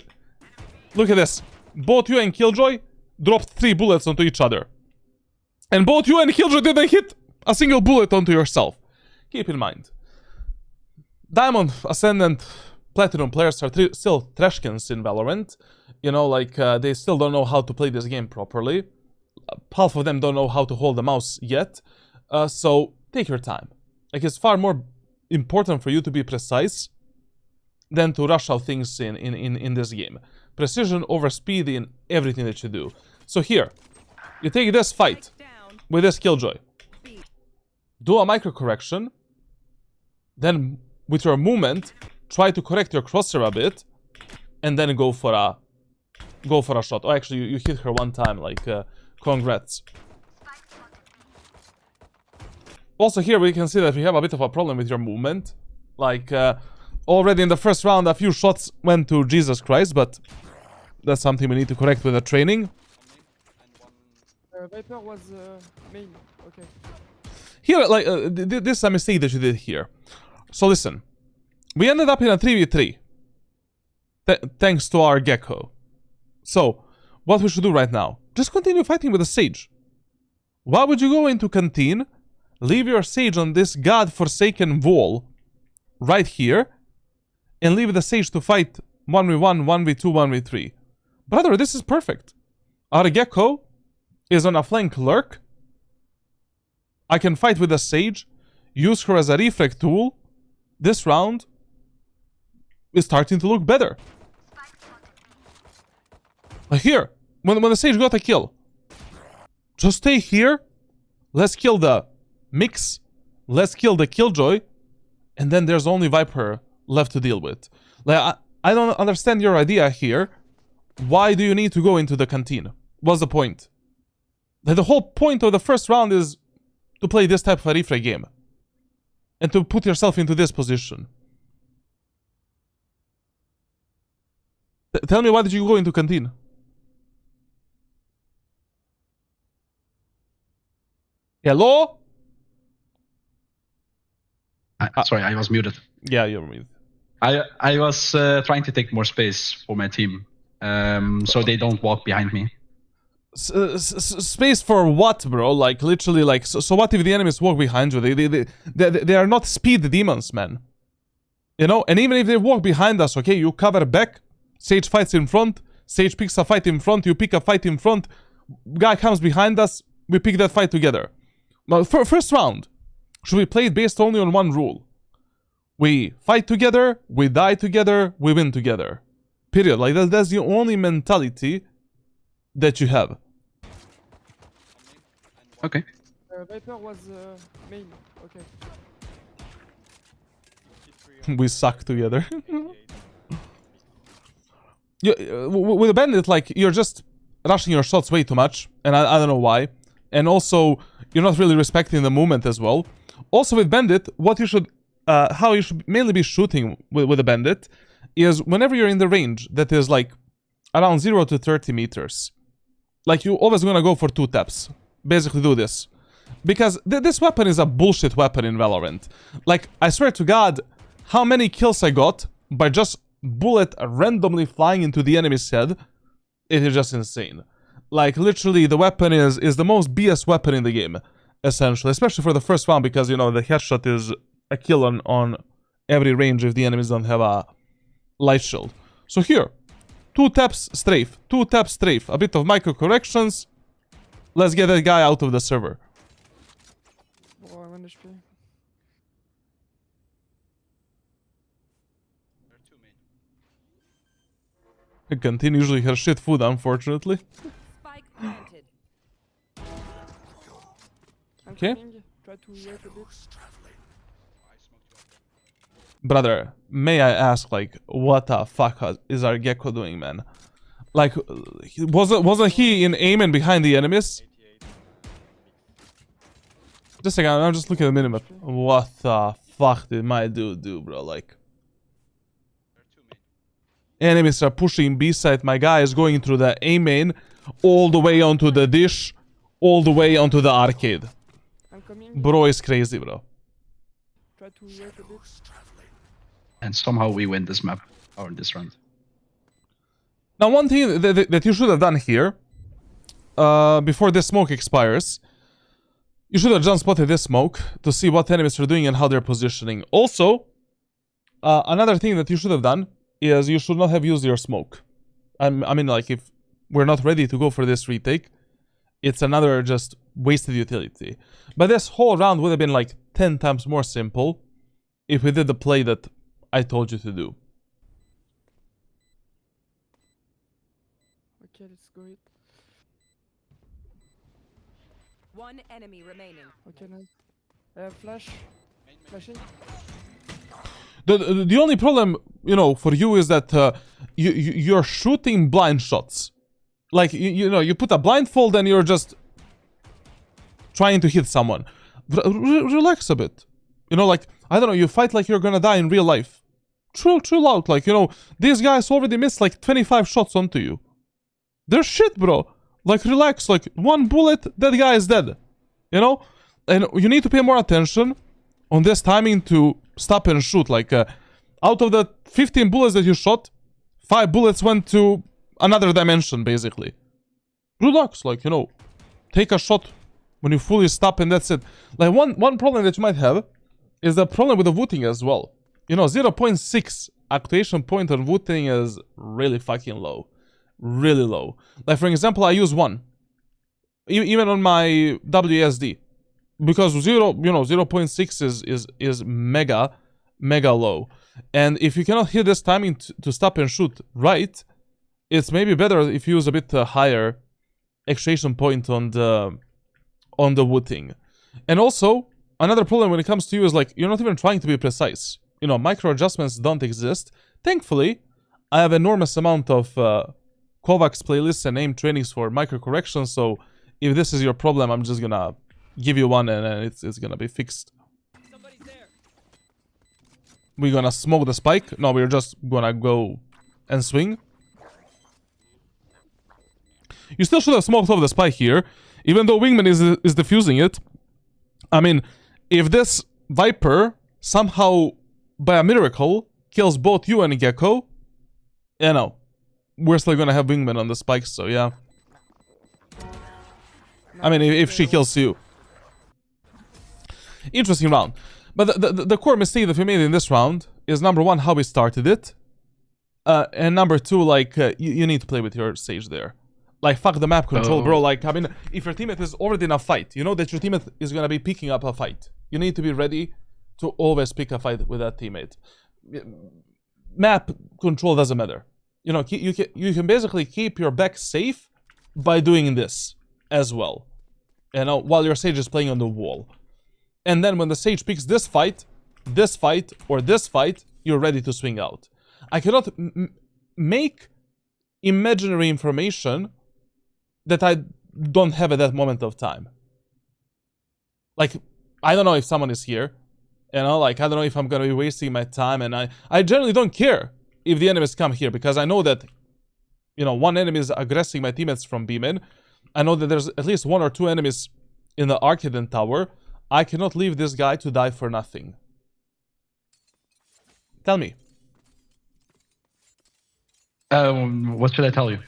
look at this. Both you and Killjoy dropped 3 bullets onto each other. And both you and Killjoy didn't hit a single bullet onto yourself. Keep in mind. Diamond, Ascendant, Platinum players are still trashkins in Valorant. You know, like, they still don't know how to play this game properly. Half of them don't know how to hold the mouse yet. So, take your time. Like, it's far more important for you to be precise than to rush out things in this game. Precision over speed in everything that you do. So here, you take this fight with this Killjoy. Do a micro correction. Then, with your movement, try to correct your crosshair a bit. And then go for a shot. Oh, actually, you hit her one time, like, congrats. Also here, we can see that we have a bit of a problem with your movement. Like, already in the first round, a few shots went to Jesus Christ, but that's something we need to correct with the training. Viper was main. Okay. Here, like, this is a mistake that you did here. So listen, we ended up in a 3v3. Thanks to our Gecko. So, what we should do right now? Just continue fighting with the Sage. Why would you go into Canteen, leave your Sage on this godforsaken wall right here, and leave the Sage to fight 1v1, 1v2, 1v3? Brother, this is perfect. Our Gecko is on a flank lurk. I can fight with the Sage, use her as a reflect tool. This round is starting to look better. Here, when the Sage got a kill, just stay here. Let's kill the Mix. Let's kill the Killjoy. And then there's only Viper left to deal with. Like, I don't understand your idea here. Why do you need to go into the Canteen? What's the point? Like, the whole point of the first round is to play this type of a refrag game. And to put yourself into this position. Tell me, why did you go into Canteen? Hello? Sorry, I was muted. Yeah, you're muted. I was trying to take more space for my team, so they don't walk behind me. Space for what, bro? Like, literally, like, so what if the enemies walk behind you? They are not speed demons, man. You know? And even if they walk behind us, okay, you cover back, Sage fights in front, Sage picks a fight in front, you pick a fight in front, guy comes behind us, we pick that fight together. Now, first round, should we play it based only on one rule? We fight together, we die together, we win together. Period. Like, that's the only mentality that you have. Okay. Viper was main. Okay. We suck together. With a bandit, like, you're just rushing your shots way too much, and I don't know why. And also, you're not really respecting the movement as well. Also with bandit, what you should, how you should mainly be shooting with a bandit is whenever you're in the range that is like around 0 to 30 meters. Like, you're always gonna go for 2 taps. Basically do this. Because this weapon is a bullshit weapon in Valorant. Like, I swear to God, how many kills I got by just bullet randomly flying into the enemy's head, it is just insane. Like, literally, the weapon is the most BS weapon in the game, essentially. Especially for the first round, because, you know, the headshot is a kill on every range if the enemies don't have a light shield. So here, 2 taps strafe, 2 taps strafe, a bit of micro corrections. Let's get that guy out of the server. Oh, I'm on HP. Continue usually her shit food, unfortunately. Spike planted. Okay. Try to wait a bit. Brother, may I ask, like, what the fuck is our Gecko doing, man? Like, wasn't he in Omen behind the enemies? Just a second, I'm just looking at the minimap. What the fuck did my dude do, bro? Like, enemies are pushing B side. My guy is going through the A main, all the way onto the dish, all the way onto the arcade. I'm coming. Bro is crazy, bro. Try to wait a bit. And somehow we win this map, or this round. Now, one thing that you should have done here, before this smoke expires, you should have just spotted this smoke to see what enemies are doing and how they're positioning. Also, Another thing that you should have done is you should not have used your smoke. I mean, like, if we're not ready to go for this retake, it's another just wasted utility. But this whole round would have been like 10 times more simple if we did the play that I told you to do. Okay, let's go it. One enemy remaining. Okay, nice. Flash. Flashing. The only problem, you know, for you is that you're shooting blind shots. Like, you know, you put a blindfold and you're just trying to hit someone. Relax a bit. You know, like, I don't know, you fight like you're gonna die in real life. Chill out. Like, you know, these guys already missed like 25 shots onto you. They're shit, bro. Like, relax. Like, one bullet, that guy is dead. You know? And you need to pay more attention on this timing to stop and shoot. Like, out of the 15 bullets that you shot, 5 bullets went to another dimension, basically. Relax, like, you know, take a shot when you fully stop and that's it. Like, one problem that you might have is the problem with the voting as well. You know, 0.6 actuation point on voting is really fucking low. Really low. Like, for example, I use 1. Even on my WSD. Because 0.6 is mega low. And if you cannot hit this timing to stop and shoot right, it's maybe better if you use a bit higher extraction point on the wooding. And also, another problem when it comes to you is like, you're not even trying to be precise. You know, micro adjustments don't exist. Thankfully, I have enormous amount of Kovacs playlists and aim trainings for micro corrections, so if this is your problem, I'm just gonna give you one and it's gonna be fixed. We're gonna smoke the spike. No, we're just gonna go and swing. You still should have smoked off the spike here, even though Wingman is defusing it. I mean, if this Viper somehow, by a miracle, kills both you and Gecko, you know, we're still gonna have Wingman on the spikes, so yeah. I mean, if she kills you. Interesting round. But the core mistake that we made in this round is, number one, how we started it. And number two, like, you need to play with your Sage there. Like, fuck the map control, bro. Like, I mean, if your teammate is already in a fight, you know that your teammate is gonna be picking up a fight. You need to be ready to always pick a fight with that teammate. Map control doesn't matter. You know, you can basically keep your back safe by doing this as well. You know, while your Sage is playing on the wall. And then when the Sage picks this fight, or this fight, you're ready to swing out. I cannot make imaginary information that I don't have at that moment of time. Like, I don't know if someone is here. You know, like, I don't know if I'm gonna be wasting my time, and I generally don't care if the enemies come here, because I know that, you know, one enemy is aggressing my teammates from B-main. I know that there's at least 1 or 2 enemies in the arcade and tower. I cannot leave this guy to die for nothing. Tell me. What should I tell you?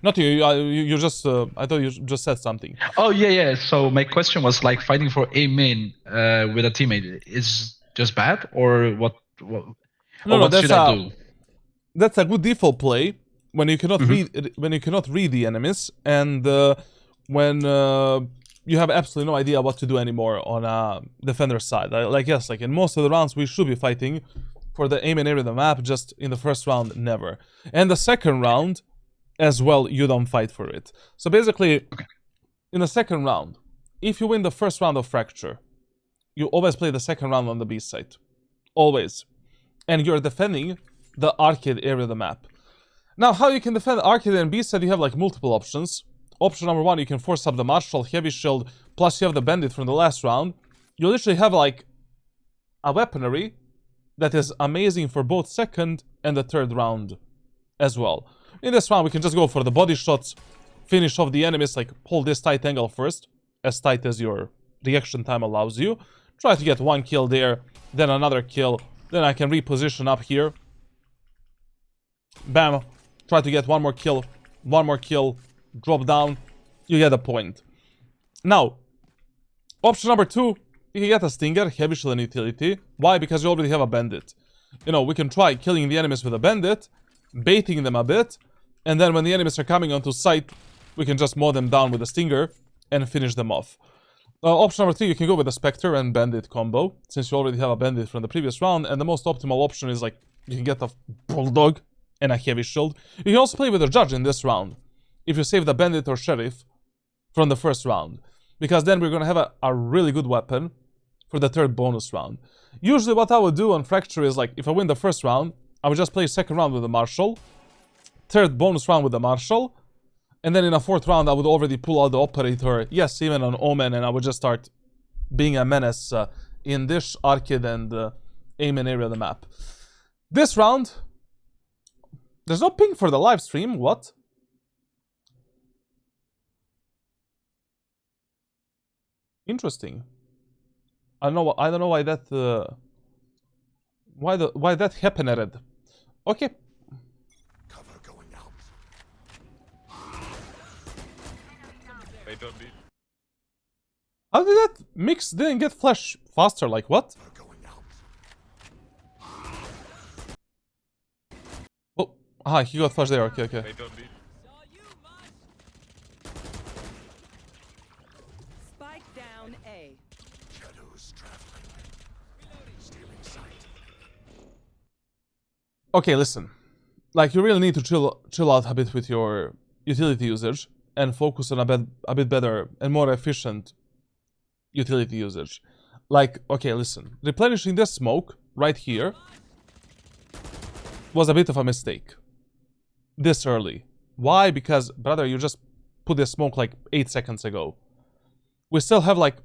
Not you. You just. I thought you just said something. Oh yeah. So my question was like, fighting for a main with a teammate is just bad, or what? What should I do? That's a good default play when you cannot read the enemies, and when you have absolutely no idea what to do anymore on a defender's side. Like, yes, like in most of the rounds we should be fighting for the aim and area of the map. Just in the first round, never. And the second round as well, you don't fight for it. So basically, in the second round, if you win the first round of Fracture, you always play the second round on the B side. Always. And you're defending the arcade area of the map. Now, how you can defend arcade and B side, you have like multiple options. Option number one, you can force up the Marshall, Heavy Shield, plus you have the Bandit from the last round. You literally have like a weaponry that is amazing for both second and the third round as well. In this round, we can just go for the body shots, finish off the enemies, like hold this tight angle first, as tight as your reaction time allows you. Try to get one kill there, then another kill, then I can reposition up here. Bam. Try to get one more kill, drop down, you get a point. Now, option number two, you can get a Stinger, Heavy Shield and Utility. Why? Because you already have a Bandit. you know, we can try killing the enemies with a bandit, baiting them a bit, and then when the enemies are coming onto sight, we can just mow them down with a stinger and finish them off. Option number 3, you can go with a Spectre and Bandit combo, since you already have a Bandit from the previous round, and the most optimal option is like, you can get a Bulldog and a Heavy Shield. You can also play with a Judge in this round, if you save the Bandit or Sheriff from the first round, because then we're gonna have a really good weapon for the third bonus round. Usually what I would do on Fracture is like, if I win the first round, I would just play second round with the Marshal, third bonus round with the Marshal, and then in a fourth round, I would already pull out the Operator, yes, even on Omen, and I would just start being a menace in this arcade and Amen area of the map. This round, there's no ping for the live stream, what? Interesting. I don't know why that why that happened. Okay. How did that mix didn't get flash faster? Like what? Oh, he got flash there. Okay, okay. Spike down A. Okay, listen. Like you really need to chill out a bit with your utility usage and focus on a bit better and more efficient utility usage. Like, okay, listen. Replenishing this smoke right here was a bit of a mistake. This early. Why? Because, brother, you just put this smoke like 8 seconds ago. We still have like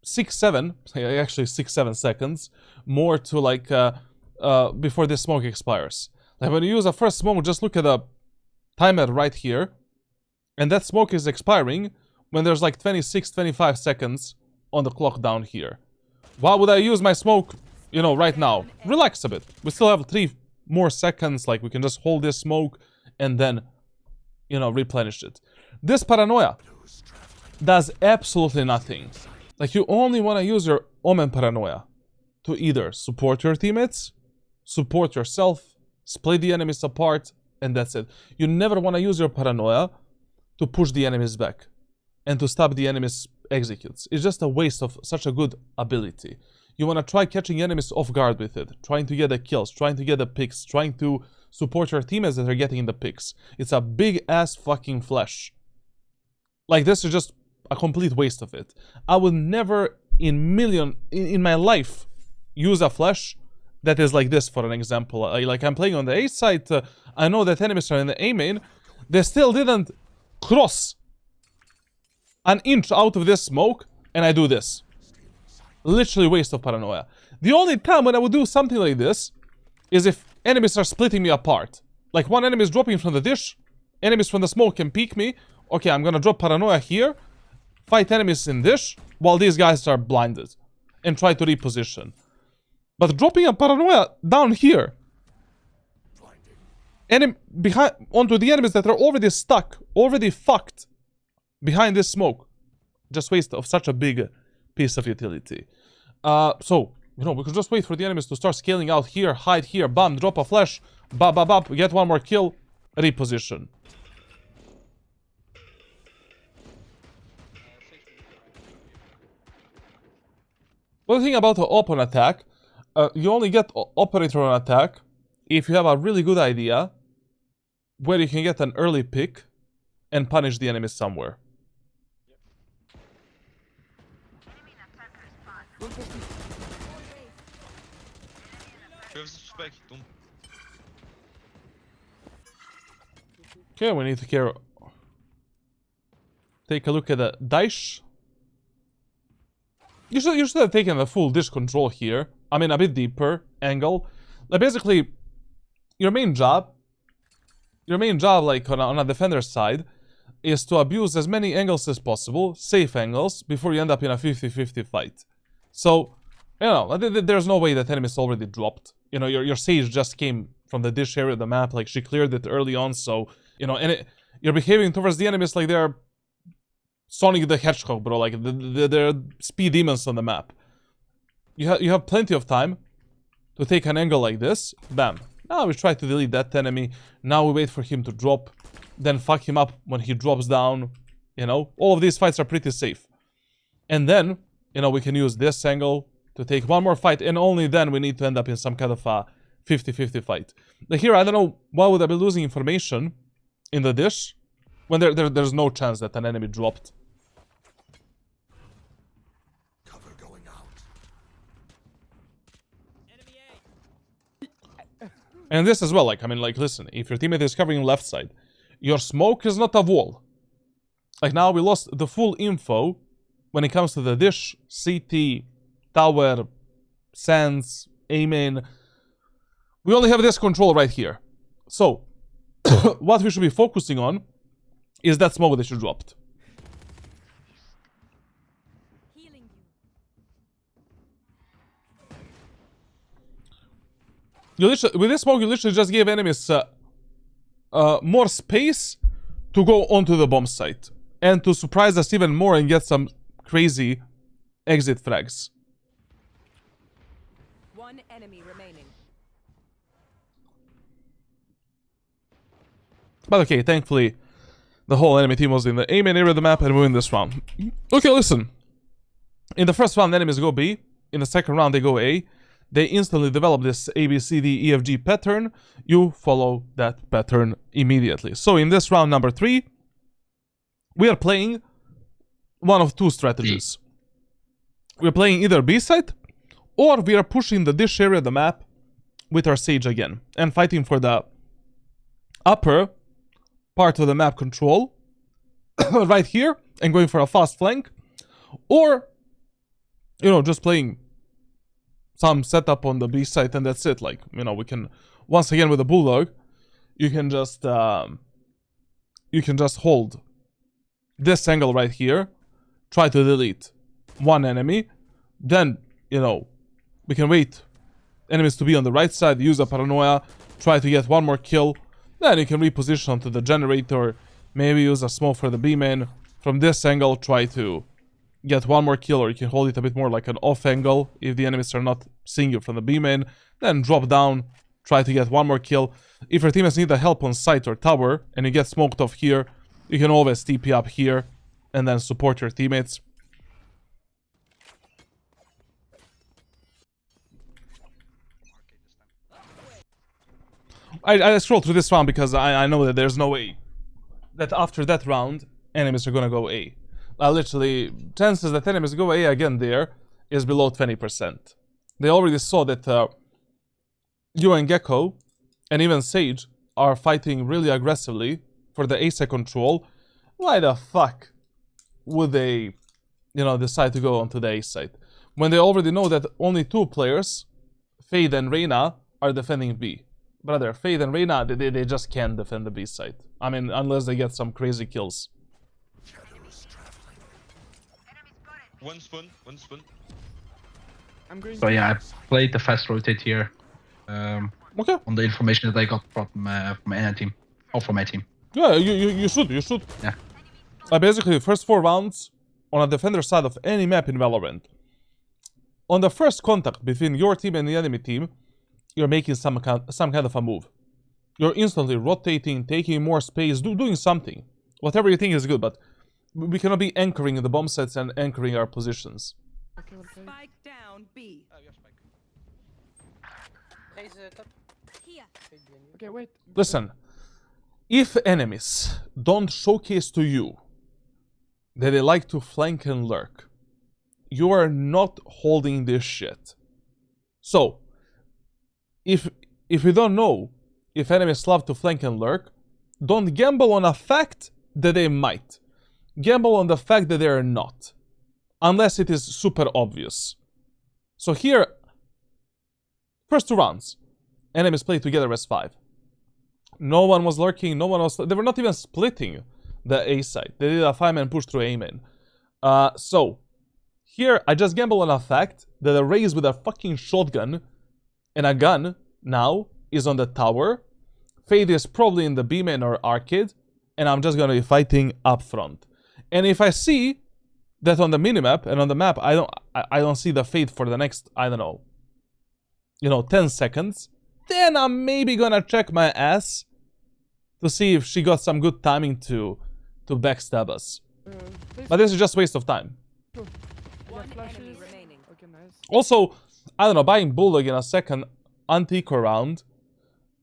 6-7 seconds more to like before this smoke expires. Like when you use a first smoke, just look at the timer right here, and that smoke is expiring when there's like 26-25 seconds on the clock down here. Why would I use my smoke, you know, right now? Relax a bit. We still have 3 more seconds, like we can just hold this smoke and then, you know, replenish it. This Paranoia does absolutely nothing. Like you only want to use your Omen Paranoia to either support your teammates, support yourself, split the enemies apart, and that's it. You never want to use your Paranoia to push the enemies back and to stop the enemies' executes. It's just a waste of such a good ability. You want to try catching enemies off guard with it, trying to get the kills, trying to get the picks, trying to support your teammates that are getting the picks. It's a big ass fucking flash. Like this is just a complete waste of it. I would never in my life use a flash that is like this, for an example. Like I'm playing on the A side, I know that enemies are in the A main, they still didn't cross an inch out of this smoke, and I do this. Literally waste of Paranoia. The only time when I would do something like this is if enemies are splitting me apart. Like one enemy is dropping from the dish, enemies from the smoke can peek me. Okay, I'm gonna drop Paranoia here, fight enemies in dish, while these guys are blinded, and try to reposition. But dropping a Paranoia down here, onto the enemies that are already stuck, already fucked behind this smoke, just waste of such a big piece of utility. So, you know, we could just wait for the enemies to start scaling out here, hide here, bam, drop a flash, bap, bap, bap, get one more kill, reposition. One thing about the open attack, you only get operator on attack if you have a really good idea where you can get an early pick and punish the enemies somewhere. Okay, we need to take a look at the dice. You should have taken the full dish control here. I mean, a bit deeper angle. Like basically, your main job, like on a defender's side, is to abuse as many angles as possible, safe angles, before you end up in a 50-50 fight. So, you know, there's no way that enemy is already dropped. You know, your Sage just came from the dish area of the map, like she cleared it early on, so, you know, and you're behaving towards the enemies like they're Sonic the Hedgehog, bro, like they're speed demons on the map. You have plenty of time to take an angle like this. Bam. Now we try to delete that enemy. Now we wait for him to drop. Then fuck him up when he drops down. You know, all of these fights are pretty safe. And then, you know, we can use this angle to take one more fight. And only then we need to end up in some kind of a 50-50 fight. Like here, I don't know, why would I be losing information in the dish when there's no chance that an enemy dropped. Cover going out. And this as well, like, I mean, like, listen, if your teammate is covering left side, your smoke is not a wall. Like, now we lost the full info when it comes to the dish, CT, tower, sands, Omen. We only have this control right here. So, what we should be focusing on is that smoke that you dropped. Healing You literally, with this smoke, you literally just gave enemies more space to go onto the bomb site. And to surprise us even more and get some crazy exit frags. One enemy remaining. But okay, thankfully, the whole enemy team was in the Omen area of the map and we win this round. Okay, listen. In the first round, enemies go B. In the second round, they go A. They instantly develop this A, B, C, D, E, F, G pattern. You follow that pattern immediately. So in this round number 3, we are playing one of two strategies. We're playing either B side, or we are pushing the dish area of the map with our Sage again, and fighting for the upper part of the map control, right here, and going for a fast flank, or, you know, just playing some setup on the B side, and that's it. Like, you know, we can, once again with the Bulldog, you can just hold this angle right here, try to delete one enemy, then, you know, we can wait enemies to be on the right side, use a paranoia, try to get one more kill, then you can reposition onto the generator, maybe use a smoke for the B-main, from this angle try to get one more kill, or you can hold it a bit more like an off angle if the enemies are not seeing you from the B-main, then drop down, try to get one more kill. If your teammates need the help on site or tower, and you get smoked off here, you can always TP up here, and then support your teammates. I scroll through this round because I know that there's no way that after that round, enemies are gonna go A. Literally, chances that enemies go A again there is below 20%. They already saw that you and Gecko, and even Sage, are fighting really aggressively for the A side control. Why the fuck would they, you know, decide to go onto the A side when they already know that only two players, Fade and Reyna, are defending B? Brother, Fade and Reyna, they just can't defend the B side. I mean, unless they get some crazy kills. One spoon, one spoon. I'm going. So yeah, I played the fast rotate here. Okay. On the information that I got from my team. Or from my team. Yeah, you should. Yeah. Basically, the first 4 rounds on a defender side of any map in Valorant. On the first contact between your team and the enemy team, you're making some kind of a move. You're instantly rotating, taking more space, doing something. Whatever you think is good, but we cannot be anchoring the bomb sets and anchoring our positions. Okay, okay. Spike down B. Okay, wait. Listen, if enemies don't showcase to you that they like to flank and lurk, you are not holding this shit. So, if you don't know if enemies love to flank and lurk, don't gamble on a fact that they might. Gamble on the fact that they are not. Unless it is super obvious. So here, first 2 rounds, enemies played together as 5. No one was lurking, no one was... They were not even splitting the A side. They did a 5-man push through Omen. So, here, I just gamble on a fact that a Raze with a fucking shotgun and a gun now is on the tower. Fade is probably in the B-main or arcade, and I'm just gonna be fighting up front. And if I see that on the minimap and on the map, I don't see the Fade for the next, I don't know, you know, 10 seconds, then I'm maybe gonna check my ass to see if she got some good timing to backstab us. Please. But this is just waste of time. Yeah, One flashes. enemy remaining. Okay, nice. Also, I don't know, buying Bulldog in a second anti-eco round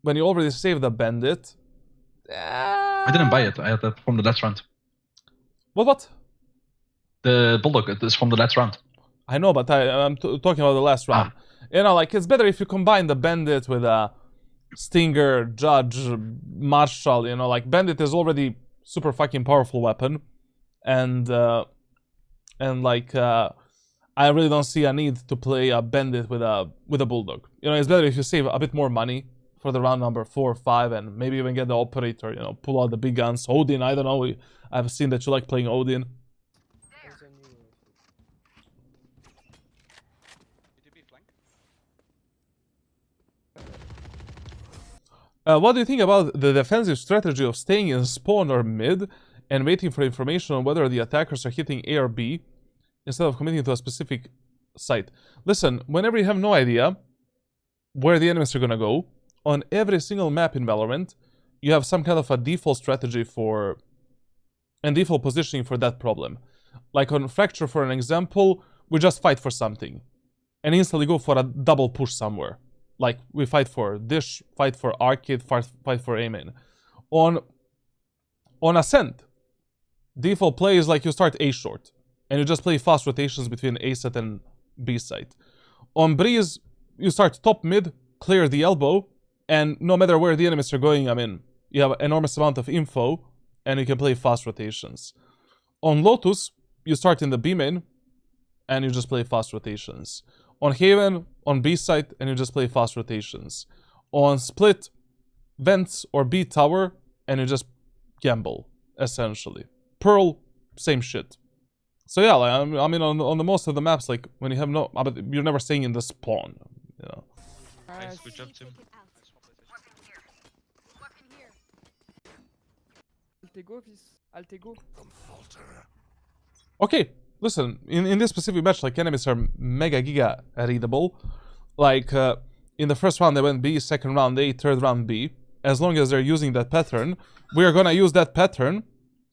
when you already saved the bandit. I didn't buy it. I had that from the last round. What? The Bulldog is from the last round. I know, but I'm talking about the last round. You know, like, it's better if you combine the bandit with a Stinger, Judge, Marshall, you know, like, bandit is already super fucking powerful weapon. And like, I really don't see a need to play a bandit with a Bulldog. You know, it's better if you save a bit more money for the round number 4 or 5 and maybe even get the operator, you know, pull out the big guns. Odin, I don't know, I've seen that you like playing Odin. What do you think about the defensive strategy of staying in spawn or mid and waiting for information on whether the attackers are hitting A or B instead of committing to a specific site? Listen, whenever you have no idea where the enemies are gonna go, on every single map in Valorant, you have some kind of a default strategy for and default positioning for that problem. Like on Fracture, for an example, we just fight for something and instantly go for a double push somewhere. Like, we fight for Dish, fight for Arcade, fight for Omen. On Ascent, default play is like you start A short, and you just play fast rotations between A site and B site. On Breeze, you start top mid, clear the elbow, and no matter where the enemies are going, I mean, you have an enormous amount of info, and you can play fast rotations. On Lotus, you start in the B main, and you just play fast rotations. On Haven, on B site, and you just play fast rotations. On Split, Vents or B tower, and you just gamble, essentially. Pearl, same shit. So yeah, like, I mean, on the most of the maps, like, when you have no... but you're never staying in the spawn, you know. Nice, good job, Tim. Altego, vis. Altego. Don't falter. Okay, listen, in this specific match, like, enemies are mega giga readable. Like, in the first round they went B, second round A, third round B. As long as they're using that pattern, we are gonna use that pattern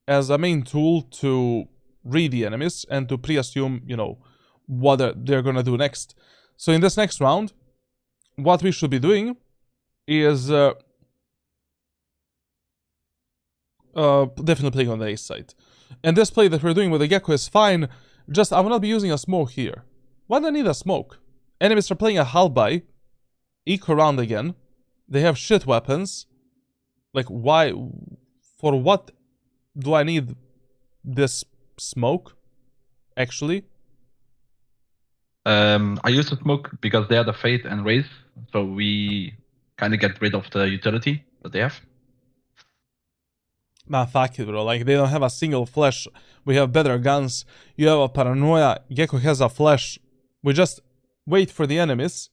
as a main tool to read the enemies and to pre-assume, you know, what they're gonna do next. So in this next round, what we should be doing is definitely playing on the A side. And this play that we're doing with the Gecko is fine, just I will not be using a smoke here. Why do I need a smoke? Enemies are playing a Halby, eco round again, they have shit weapons. Like, why, for what do I need this smoke, actually? I use the smoke because they are the Fate and Wraith, so we kind of get rid of the utility that they have. Nah, fuck it, bro. Like, they don't have a single flash. We have better guns. You have a paranoia. Gecko has a flash. We just wait for the enemies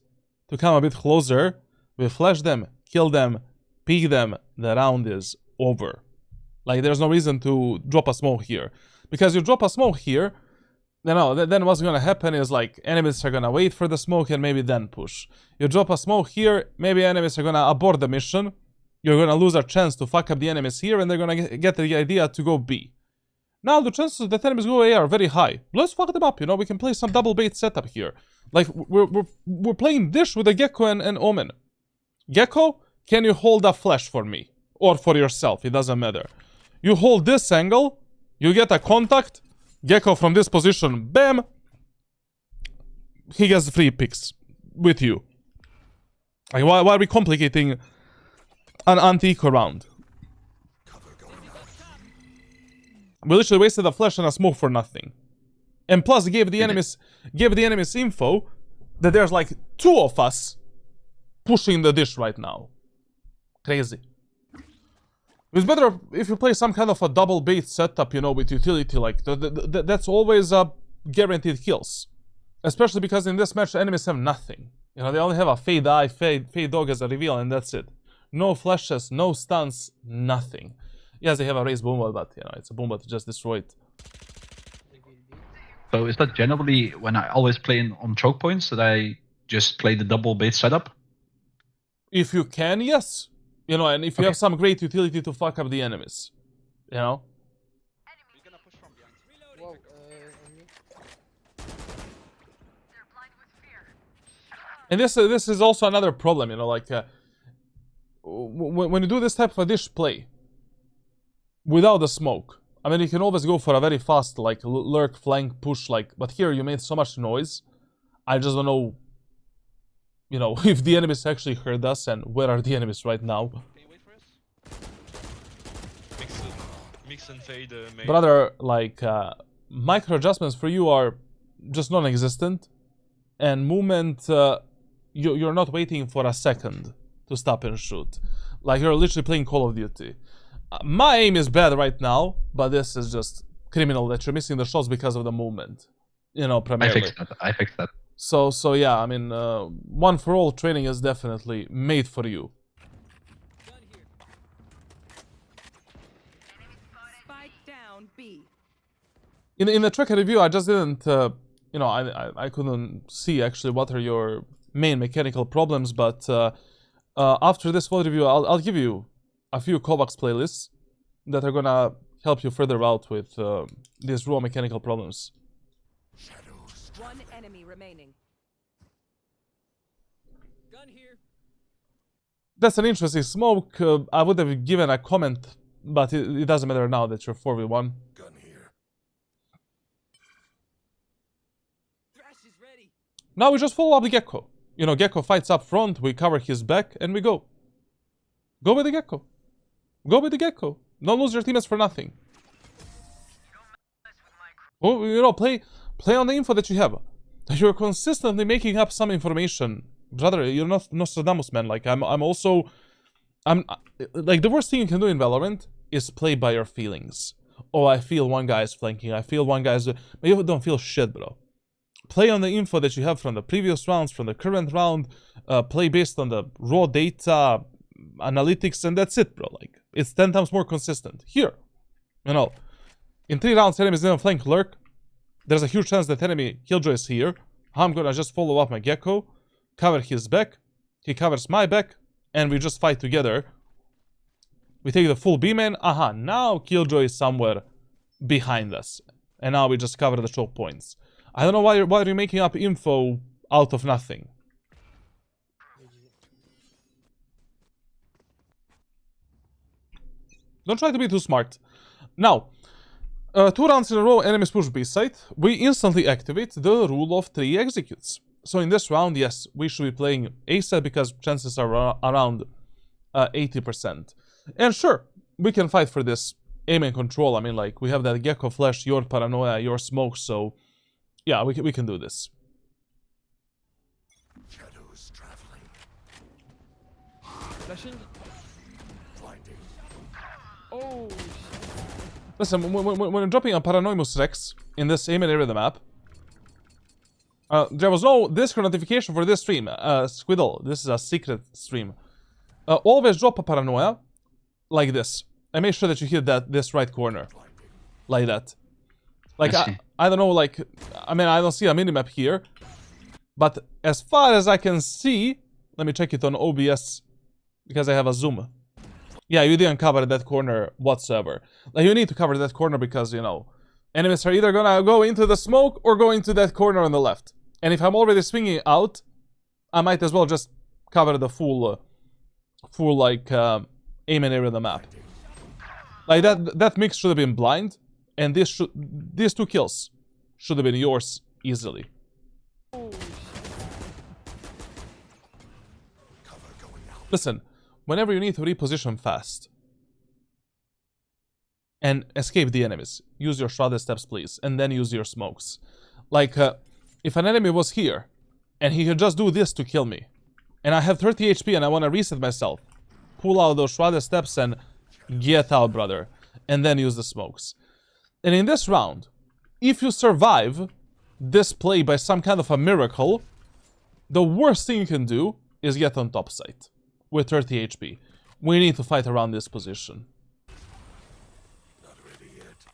to come a bit closer. We flash them, kill them, peek them. The round is over. Like, there's no reason to drop a smoke here. Because you drop a smoke here, you know, then what's gonna happen is, like, enemies are gonna wait for the smoke and maybe then push. You drop a smoke here, maybe enemies are gonna abort the mission. You're gonna lose a chance to fuck up the enemies here, and they're gonna get the idea to go B. Now, the chances that enemies go A are very high. Let's fuck them up, you know, we can play some double bait setup here. Like, we're playing Dish with a Gecko and Omen. Gecko, can you hold a flash for me? Or for yourself, it doesn't matter. You hold this angle, you get a contact, Gecko from this position, bam! He gets 3 picks with you. Like, why are we complicating an anti-eco round? Cover going out. We literally wasted a flash and a smoke for nothing. And plus gave the enemies info that there's like 2 of us pushing the Dish right now. Crazy. It's better if you play some kind of a double bait setup, you know, with utility, like that's always guaranteed kills. Especially because in this match enemies have nothing. You know, they only have a Fade Eye, Fade Dog as a reveal, and that's it. No flashes, no stuns, nothing. Yes, they have a raised Boombot, but, you know, it's a Boombot to just destroy it. So is that generally when I always play on choke points that I just play the double bait setup? If you can, yes. You know, and if you Okay. have some great utility to fuck up the enemies. You know? Wow, on me. And this is also another problem, you know, like when you do this type of a dish play without the smoke, I mean, you can always go for a very fast, like, lurk, flank, push, like, but here you made so much noise, I just don't know, you know, if the enemies actually heard us and where are the enemies right now. Mix and fade main. Brother, like, micro adjustments for you are just non-existent, and movement, you're not waiting for a second to stop and shoot. Like, you're literally playing Call of Duty. My aim is bad right now, but this is just criminal that you're missing the shots because of the movement. You know, primarily. I fixed that. So yeah, I mean, one for all training is definitely made for you. Spike down B. In the tracker review, I just didn't, you know, I couldn't see actually what are your main mechanical problems, but after this VOD review, I'll give you a few Kovacs playlists that are gonna help you further out with these raw mechanical problems. Shadows. One enemy remaining. That's an interesting smoke. I would have given a comment, but it doesn't matter now that you're 4v1. Gun here. Now we just follow up the Gecko. You know, Gecko fights up front, we cover his back, and we go. Go with the Gecko. Go with the Gecko. Don't lose your teammates for nothing. Oh, you know, play on the info that you have. You're consistently making up some information. Brother, you're not Nostradamus, man. Like, I'm like, the worst thing you can do in Valorant is play by your feelings. Oh, I feel one guy is flanking, I feel one guy is... But you don't feel shit, bro. Play on the info that you have from the previous rounds, from the current round. Play based on the raw data, analytics, and that's it, bro. Like, it's 10 times more consistent. Here, you know, in 3 rounds, enemies didn't flank lurk. There's a huge chance that enemy Killjoy is here. I'm gonna just follow up my Gecko, cover his back, he covers my back, and we just fight together. We take the full B-man. Aha, now Killjoy is somewhere behind us. And now we just cover the choke points. I don't know why you're making up info out of nothing. Don't try to be too smart. Now, 2 rounds in a row, enemies push B site. We instantly activate the rule of 3 executes. So in this round, yes, we should be playing A site because chances are around 80%. And sure, we can fight for this aim and control. I mean, like, we have that Gecko flash, your paranoia, your smoke, so yeah, we can do this. Shadows traveling. Flashing. Blinding. Oh, shit. Listen, when you're dropping a Paranoimus Rex in this aim and area of the map, there was no Discord notification for this stream. Squiddle, this is a secret stream. Always drop a Paranoia like this. And make sure that you hit this right corner. Like that. Like, I don't know, like, I mean, I don't see a minimap here. But as far as I can see, let me check it on OBS, because I have a zoom. Yeah, you didn't cover that corner whatsoever. Like, you need to cover that corner because, you know, enemies are either gonna go into the smoke or go into that corner on the left. And if I'm already swinging out, I might as well just cover the full like, aim and area of the map. Like, that mix should have been blind, and these 2 kills should have been yours easily. Oh, shit. Cover going out. Listen, whenever you need to reposition fast and escape the enemies, use your shrouded steps, please, and then use your smokes. Like, if an enemy was here, and he could just do this to kill me, and I have 30 HP and I want to reset myself, pull out those shrouded steps and get out, brother, and then use the smokes. And in this round, if you survive this play by some kind of a miracle, the worst thing you can do is get on top site with 30 HP. We need to fight around this position. Not ready yet.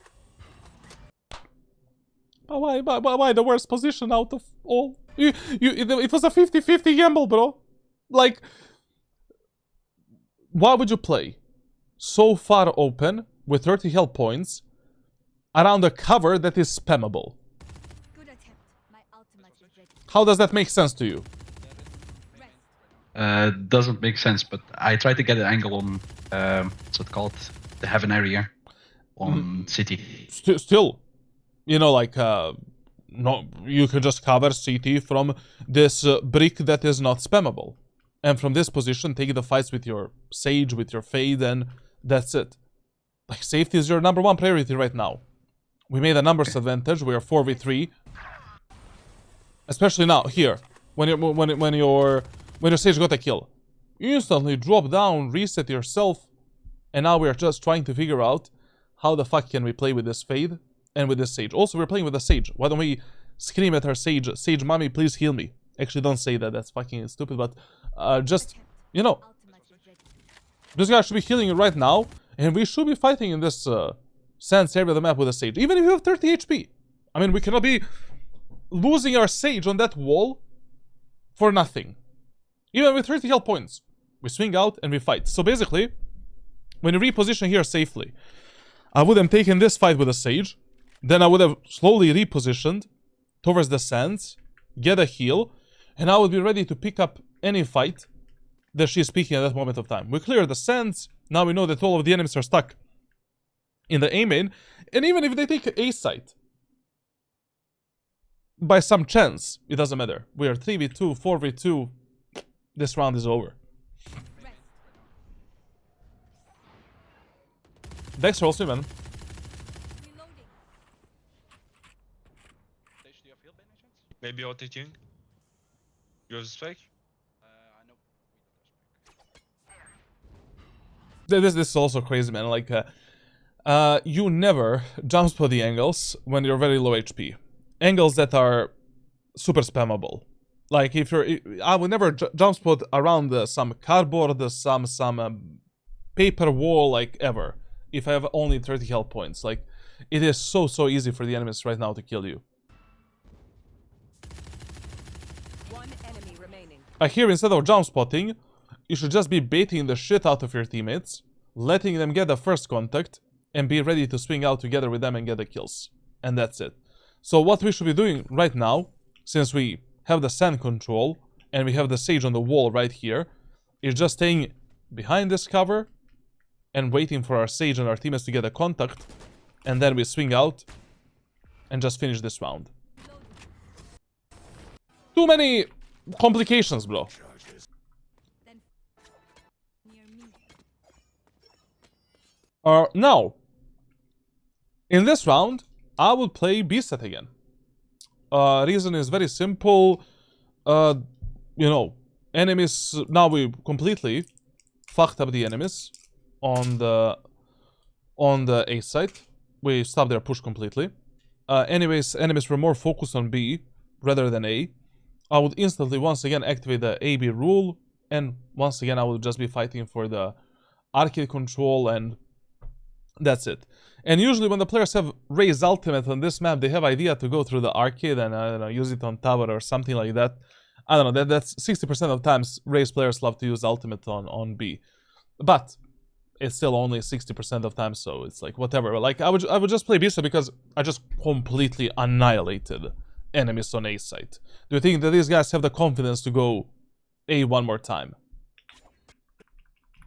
But why the worst position out of all? It was a 50-50 gamble, bro. Like, why would you play so far open with 30 health points around a cover that is spammable? Good attempt. My ultimate is ready. How does that make sense to you? Doesn't make sense, but I tried to get an angle on what's it called, the heaven area on city. Still, you know, like, no, you could just cover CT from this brick that is not spammable. And from this position, take the fights with your Sage, with your Fade, and that's it. Like, safety is your number one priority right now. We made a numbers advantage. We are 4v3. Especially now, here. When your Sage got a kill. You instantly drop down, reset yourself. And now we are just trying to figure out how the fuck can we play with this Fade and with this Sage. Also, we're playing with a Sage. Why don't we scream at our Sage, Sage, mommy, please heal me. Actually, don't say that. That's fucking stupid, but just, you know, this guy should be healing right now, and we should be fighting in this Sands area of the map with a Sage. Even if you have 30 HP. I mean, we cannot be losing our Sage on that wall for nothing. Even with 30 health points. We swing out and we fight. So basically, when you reposition here safely, I would have taken this fight with a Sage, then I would have slowly repositioned towards the Sands, get a heal, and I would be ready to pick up any fight that she's picking at that moment of time. We clear the Sands, now we know that all of the enemies are stuck in the A main, and even if they take A site, by some chance, it doesn't matter. We are 3v2, 4v2, this round is over. Dexter also, man. Maybe auto-tune. You have a spike? This is also crazy, man. Like, you never jump spot the angles when you're very low HP. Angles that are super spammable. Like, if you're... I would never jump spot around some cardboard, some paper wall, like, ever. If I have only 30 health points. Like, it is so easy for the enemies right now to kill you. One enemy remaining. Here, instead of jump spotting, you should just be baiting the shit out of your teammates, letting them get the first contact, and be ready to swing out together with them and get the kills. And that's it. So what we should be doing right now, since we have the sand control, and we have the Sage on the wall right here, is just staying behind this cover, and waiting for our Sage and our teammates to get a contact, and then we swing out, and just finish this round. Too many complications, bro. Now, in this round, I will play B set again. Reason is very simple. You know, enemies, now we completely fucked up the enemies on the A site. We stopped their push completely. Anyways, enemies were more focused on B rather than A. I would instantly once again activate the AB rule, and once again I would just be fighting for the arcade control, and that's it. And usually when the players have Raze ultimate on this map, they have idea to go through the arcade and, I don't know, use it on tower or something like that. I don't know, that's 60% of times Raze players love to use ultimate on B. But it's still only 60% of times, so it's like whatever. Like, I would just play B set because I just completely annihilated enemies on A site. Do you think that these guys have the confidence to go A one more time?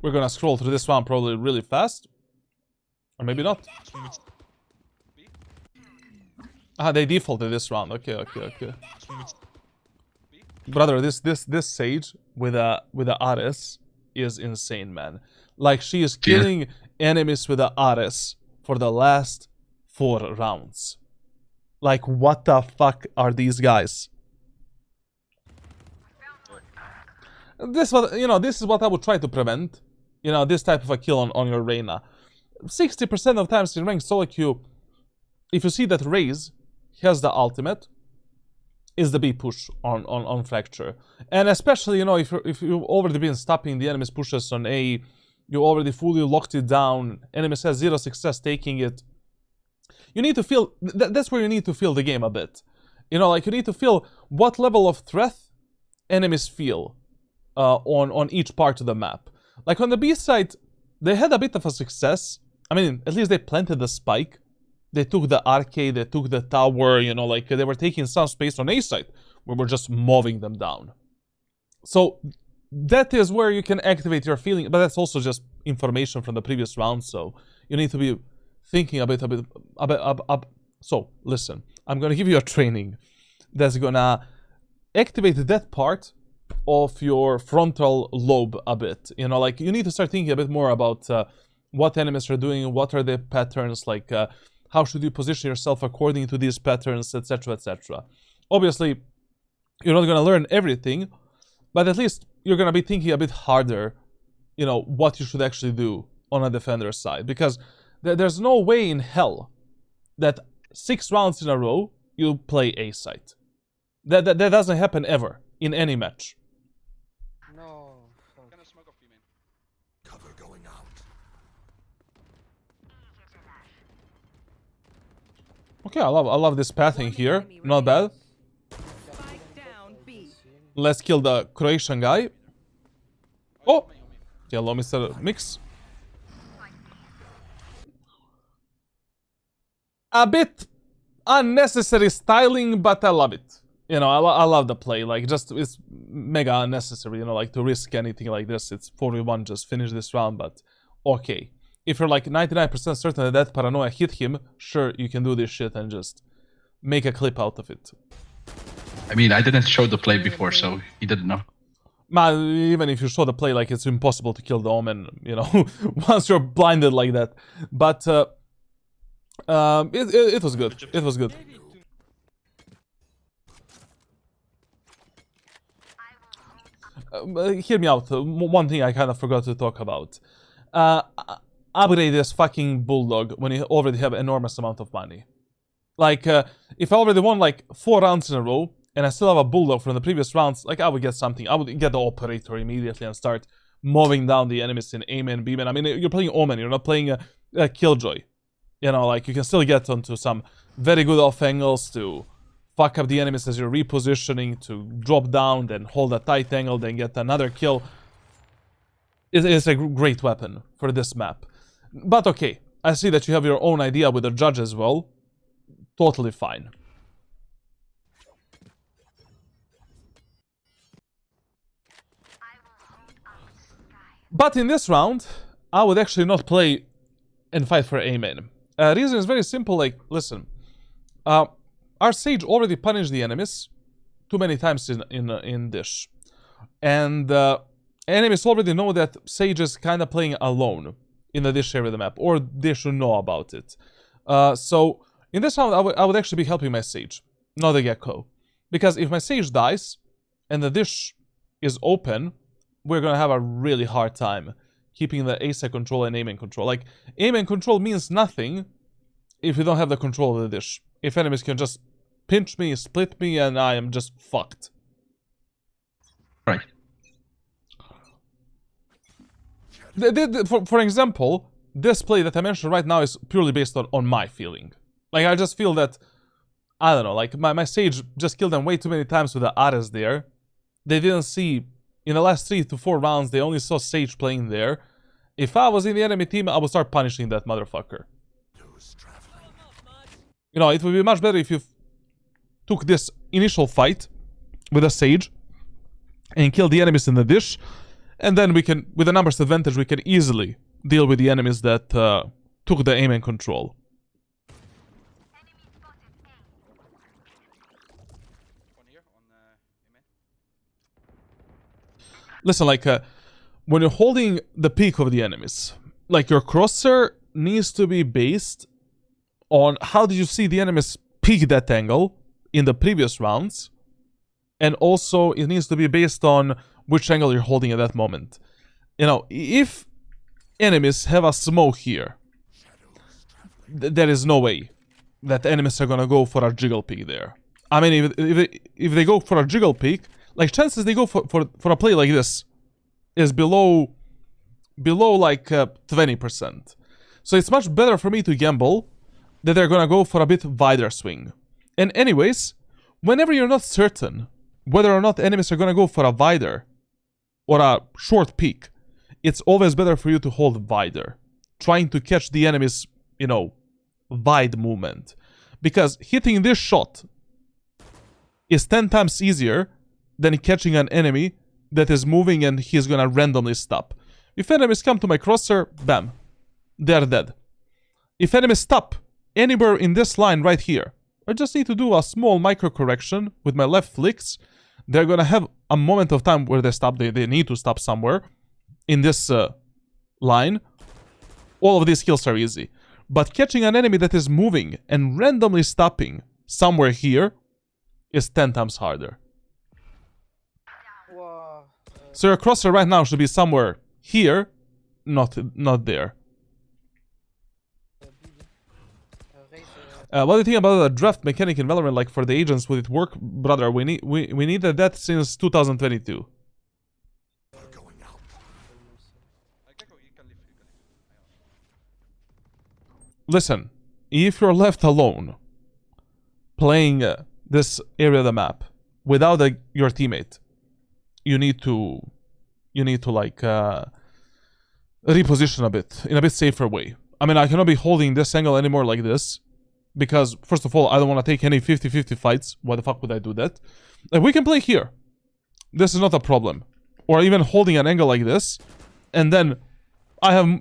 We're gonna scroll through this one probably really fast. Or maybe not. Ah, they defaulted this round. Okay. Brother, this Sage with a Ares is insane, man. Like, she is killing enemies with a Ares for the last 4 rounds. Like, what the fuck are these guys? This is what I would try to prevent. You know, this type of a kill on your Reyna. 60% of times in ranked solo queue, if you see that Raze has the ultimate, is the B push on Fracture. And especially, you know, if you've already been stopping the enemy's pushes on A, you already fully locked it down, enemies has 0 success taking it, you need to feel, that's where you need to feel the game a bit. You know, like you need to feel what level of threat enemies feel on each part of the map. Like on the B side, they had a bit of a success. I mean, at least they planted the spike. They took the arcade, they took the tower, you know, like they were taking some space on A side. We were just mowing them down. So that is where you can activate your feeling, but that's also just information from the previous round, so you need to be thinking a bit. So, listen, I'm gonna give you a training that's gonna activate that part of your frontal lobe a bit. You know, like you need to start thinking a bit more about what enemies are doing, what are their patterns, like how should you position yourself according to these patterns, etc., etc. Obviously, you're not gonna learn everything, but at least you're gonna be thinking a bit harder, you know, what you should actually do on a defender's side. Because there's no way in hell that 6 rounds in a row you play A side. That doesn't happen ever in any match. No. Gonna smoke off you, man. Cover going out. Okay, I love this pathing here. Not bad. Spike down B. Let's kill the Croatian guy. Oh! Hello, Mr. Mix. A bit unnecessary styling, but I love it. You know, I love the play. Like, just, it's mega unnecessary, you know, like, to risk anything like this. It's 4v1, just finish this round, but okay. If you're, like, 99% certain that paranoia hit him, sure, you can do this shit and just make a clip out of it. I mean, I didn't show the play before, so he didn't know. Man, even if you show the play, like, it's impossible to kill the Omen, you know, once you're blinded like that. But, it was good. It was good. Hear me out. One thing I kind of forgot to talk about. Upgrade this fucking Bulldog when you already have enormous amount of money. Like, if I already won, like, 4 rounds in a row, and I still have a Bulldog from the previous rounds, like, I would get something. I would get the Operator immediately and start mowing down the enemies in Amen, Beeman. I mean, you're playing Omen, you're not playing Killjoy. You know, like, you can still get onto some very good off angles to fuck up the enemies as you're repositioning, to drop down, then hold a tight angle, then get another kill. It's a great weapon for this map. But okay, I see that you have your own idea with the judge as well. Totally fine. But in this round, I would actually not play and fight for Amen. Reason is very simple, like, listen. Our Sage already punished the enemies too many times in Dish. And enemies already know that Sage is kind of playing alone in the Dish area of the map, or they should know about it. So, in this round, I would actually be helping my Sage, not the Gecko. Because if my Sage dies, and the Dish is open, we're gonna have a really hard time keeping the ASAC control and aim and control. Like, aim and control means nothing if you don't have the control of the Dish. If enemies can just pinch me, split me, and I am just fucked. Right. For example, this play that I mentioned right now is purely based on my feeling. Like, I just feel that, I don't know, like, my Sage just killed them way too many times with the Ares there. They didn't see, in the last 3 to 4 rounds, they only saw Sage playing there. If I was in the enemy team, I would start punishing that motherfucker. You know, it would be much better if you took this initial fight with a Sage and killed the enemies in the Dish, and then we can, with a numbers advantage, we can easily deal with the enemies that took the aim and control. Listen, like, when you're holding the peak of the enemies, like, your crosshair needs to be based on how did you see the enemies peak that angle in the previous rounds, and also it needs to be based on which angle you're holding at that moment. You know, if enemies have a smoke here, there is no way that enemies are gonna go for a jiggle peek there. I mean, if they go for a jiggle peek, like, chances they go for a play like this is below like 20%. So it's much better for me to gamble that they're gonna go for a bit wider swing. And anyways, Whenever you're not certain whether or not enemies are gonna go for a wider or a short peek, it's always better for you to hold wider, trying to catch the enemy's, you know, wide movement. Because hitting this shot is 10 times easier than catching an enemy that is moving and he's gonna randomly stop. If enemies come to my crosshair, bam, they're dead. If enemies stop anywhere in this line right here, I just need to do a small micro correction with my left flicks. They're gonna have a moment of time where they stop. They need to stop somewhere in this line. All of these kills are easy. But catching an enemy that is moving and randomly stopping somewhere here is 10 times harder. Wow. So your crosshair right now should be somewhere here, not there. What do you think about the draft mechanic in Valorant? Like for the agents, would it work, brother? We needed that since 2022. Going out. Listen, if you're left alone playing this area of the map without your teammate, you need to like reposition a bit in a bit safer way. I mean, I cannot be holding this angle anymore like this. Because, first of all, I don't want to take any 50-50 fights. Why the fuck would I do that? Like, we can play here. This is not a problem. Or even holding an angle like this. And then I have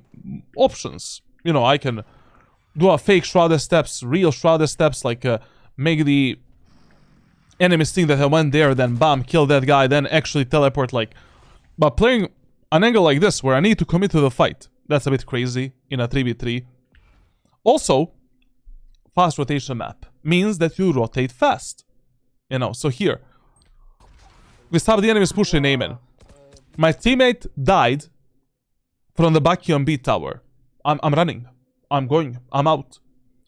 options. You know, I can do a fake shrouded steps, real shrouded steps. Like, make the enemies think that I went there, then bam, kill that guy, then actually teleport. Like, but playing an angle like this, where I need to commit to the fight, that's a bit crazy in a 3v3. Also, fast rotation map means that you rotate fast. You know, so here. We stop the enemies pushing Omen. My teammate died from the back on B tower. I'm running. I'm going. I'm out.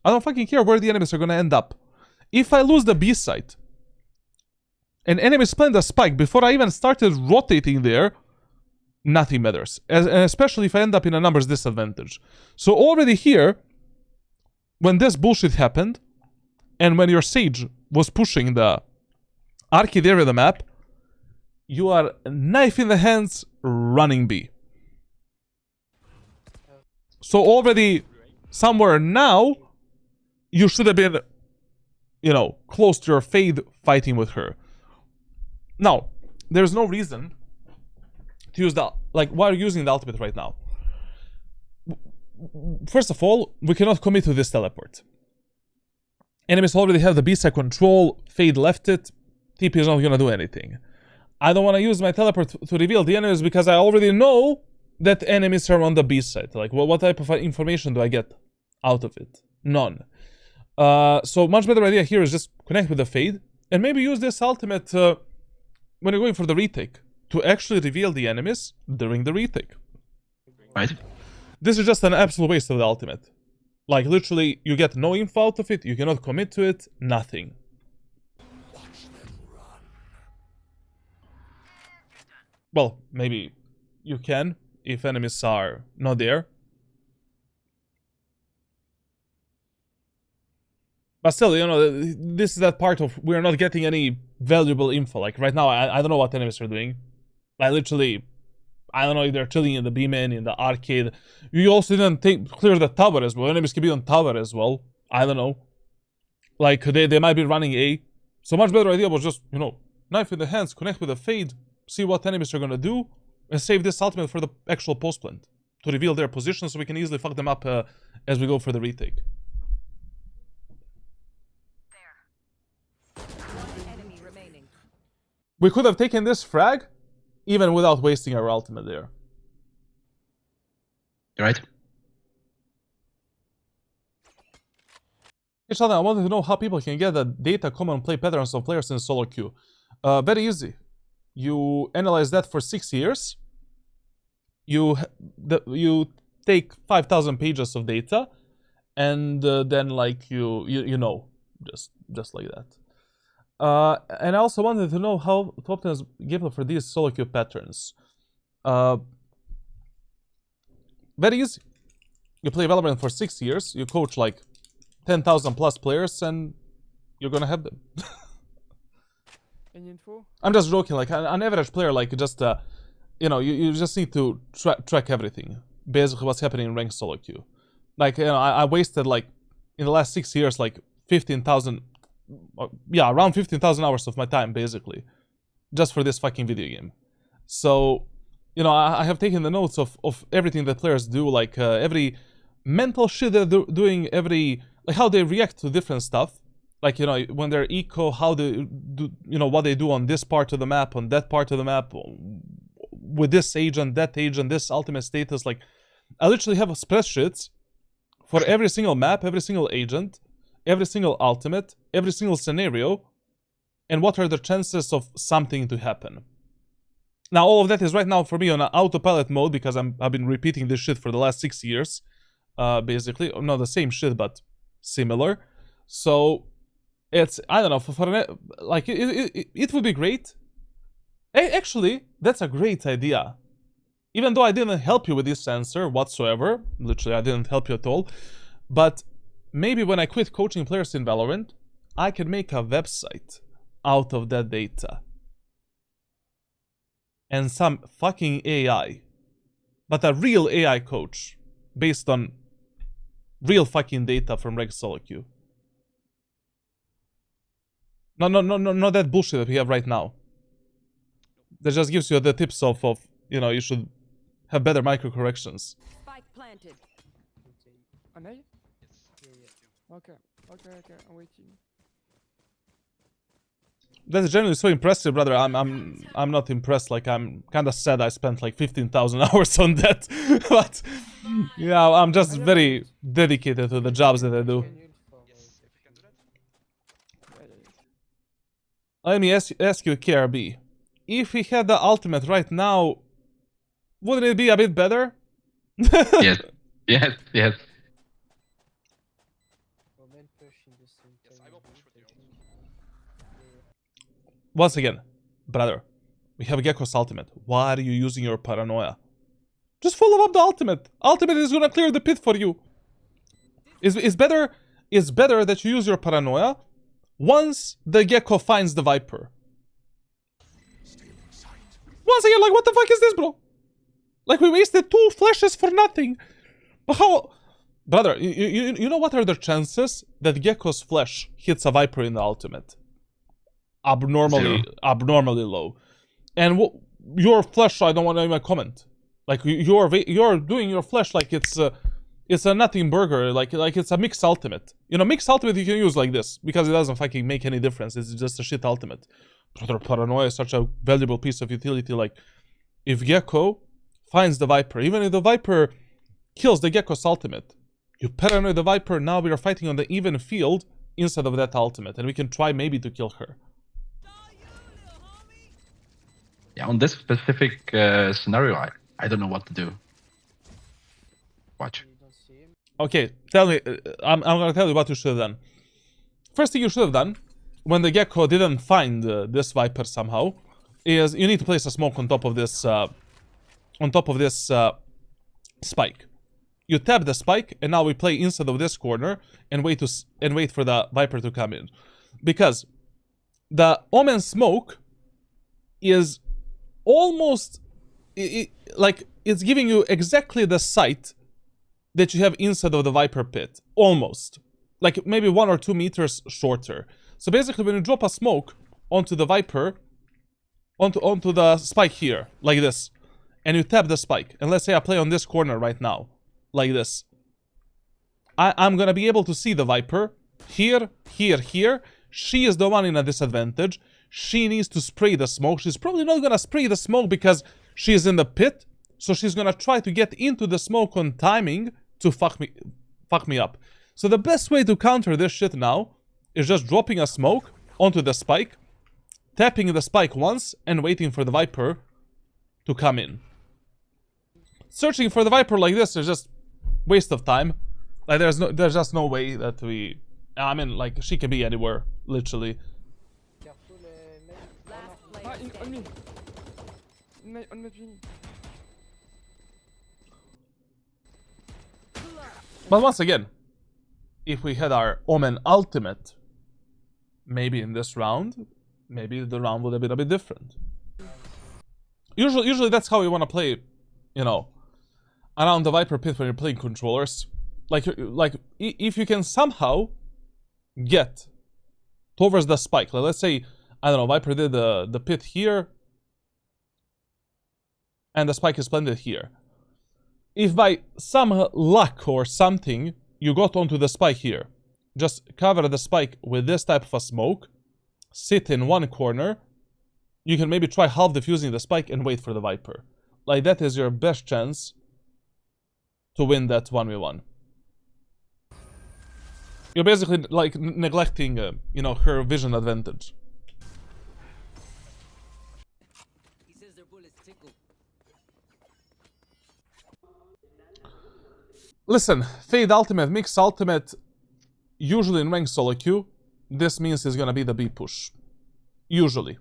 I don't fucking care where the enemies are gonna end up. If I lose the B site, and enemies plant a spike before I even started rotating there, nothing matters. And especially if I end up in a numbers disadvantage. So already here, when this bullshit happened, and when your Sage was pushing the arcade area of the map, you are knife in the hands running B. So already, somewhere now, you should have been, you know, close to your Fade fighting with her. Now, there's no reason to use the, like, why are you using the ultimate right now? First of all, we cannot commit to this teleport. Enemies already have the B-side control, Fade left it, TP is not gonna do anything. I don't want to use my teleport to reveal the enemies because I already know that enemies are on the B-side. Like, what type of information do I get out of it? None. So much better idea here is just connect with the Fade and maybe use this ultimate when you're going for the retake to actually reveal the enemies during the retake. Right. This is just an absolute waste of the ultimate. Like, literally, you get no info out of it, you cannot commit to it, nothing. Well, maybe you can, if enemies are not there. But still, you know, this is that part of we're not getting any valuable info. Like, right now, I don't know what enemies are doing. I literally... I don't know if they're chilling in the B-main, in the arcade. You also didn't clear the tower as well. Enemies can be on tower as well. I don't know. Like, they might be running A. So much better idea was just, you know, knife in the hands, connect with a Fade, see what enemies are gonna do, and save this ultimate for the actual post plant to reveal their position so we can easily fuck them up as we go for the retake. Enemy remaining. We could have taken this frag even without wasting our ultimate there. You're right. Hey, Sheldon, I wanted to know how people can get the data common play patterns of players in solo queue. Very easy. You analyze that for 6 years. You take 5,000 pages of data, and then like you know, just like that. And I also wanted to know how to optimize gameplay for these solo queue patterns. Very easy. You play Valorant for 6 years, you coach like 10,000 plus players, and you're gonna have them. Any info? I'm just joking. Like an average player, like just you know, you just need to track everything. Basically, what's happening in ranked solo queue. Like, you know, I wasted like in the last 6 years like 15,000, yeah, around 15,000 hours of my time basically, just for this fucking video game. So, you know, I have taken the notes of everything that players do, like every mental shit they're doing, every like how they react to different stuff. Like, you know, when they're eco, how they do, you know, what they do on this part of the map, on that part of the map, with this agent, that agent, this ultimate status. Like, I literally have spreadsheets for every single map, every single agent, every single ultimate, every single scenario, and what are the chances of something to happen. Now, all of that is right now for me on an autopilot mode because I've been repeating this shit for the last 6 years, basically. Not the same shit, but similar. So, it's, I don't know, like, it would be great. Actually, that's a great idea. Even though I didn't help you with this answer whatsoever, literally I didn't help you at all, but maybe when I quit coaching players in Valorant, I can make a website out of that data. And some fucking AI, but a real AI coach based on real fucking data from Reg Solo Queue. No, not that bullshit that we have right now. That just gives you the tips of you know, you should have better micro corrections. Spike planted. An A? Okay, I'm waiting. That's generally so impressive, brother. I'm not impressed. Like, I'm kind of sad I spent like 15,000 hours on that. But yeah, I'm just very dedicated to the jobs that I do. Let me ask you, KRB. If we had the ultimate right now, wouldn't it be a bit better? Yes. Once again, brother, we have Gecko's ultimate. Why are you using your paranoia? Just follow up the ultimate. Ultimate is gonna clear the pit for you. It's better that you use your paranoia once the Gecko finds the Viper. Once again, like, what the fuck is this, bro? Like, we wasted 2 flashes for nothing. But how... Brother, you know what are the chances that Gecko's flash hits a Viper in the ultimate? Abnormally low. And your flash, I don't want to even comment. Like, you're doing your flash like it's a nothing burger, like it's a mixed ultimate. You know, mixed ultimate you can use like this because it doesn't fucking make any difference. It's just a shit ultimate. Brother, paranoia is such a valuable piece of utility. Like, if Gecko finds the Viper, even if the Viper kills the Gecko's ultimate, you paranoid the Viper. Now we are fighting on the even field instead of that ultimate, and we can try maybe to kill her. Yeah, on this specific scenario, I don't know what to do. Watch. Okay, tell me. I'm gonna tell you what you should have done. First thing you should have done, when the Gecko didn't find this Viper somehow, is you need to place a smoke on top of this spike. You tap the spike, and now we play inside of this corner and wait for the Viper to come in, because the Omen smoke is almost like it's giving you exactly the sight that you have inside of the Viper pit, almost, like maybe 1 or 2 meters shorter. So basically, when you drop a smoke onto the Viper, onto the spike here, like this, and you tap the spike, and let's say I play on this corner right now, like this, I'm gonna be able to see the Viper here, here. She is the one in a disadvantage. She needs to spray the smoke. She's probably not gonna spray the smoke because she is in the pit, so she's gonna try to get into the smoke on timing to fuck me up. So the best way to counter this shit now is just dropping a smoke onto the spike, tapping the spike once, and waiting for the Viper to come in. Searching for the Viper like this is just waste of time. Like, there's just no way that we... I mean, like, she can be anywhere, literally. On me. On my ping. But once again, if we had our Omen ultimate, maybe in this round, maybe the round would have been a bit different. Usually that's how you want to play, you know, around the Viper pit when you're playing controllers. Like if you can somehow get towards the spike. Like, let's say, I don't know, Viper did the pit here, and the spike is planted here. If by some luck or something you got onto the spike here, just cover the spike with this type of a smoke, sit in one corner, you can maybe try half defusing the spike and wait for the Viper. Like, that is your best chance to win that 1v1. You're basically like neglecting, you know, her vision advantage. He says their bullets tickle. Listen, Fade Ultimate, Mix Ultimate, usually in ranked solo queue, this means it's gonna be the B push. Usually.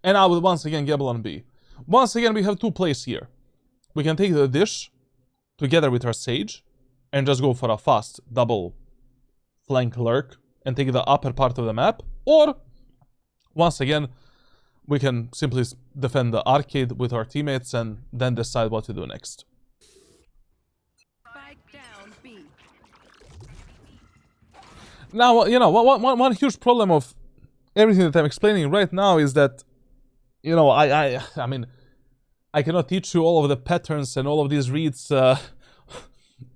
And I will once again gamble on B. Once again, we have two plays here. We can take the dish together with our Sage and just go for a fast double flank lurk and take the upper part of the map. Or, once again, we can simply defend the arcade with our teammates and then decide what to do next. Spike down B. Now, you know, one huge problem of everything that I'm explaining right now is that, you know, I mean, I cannot teach you all of the patterns and all of these reads, you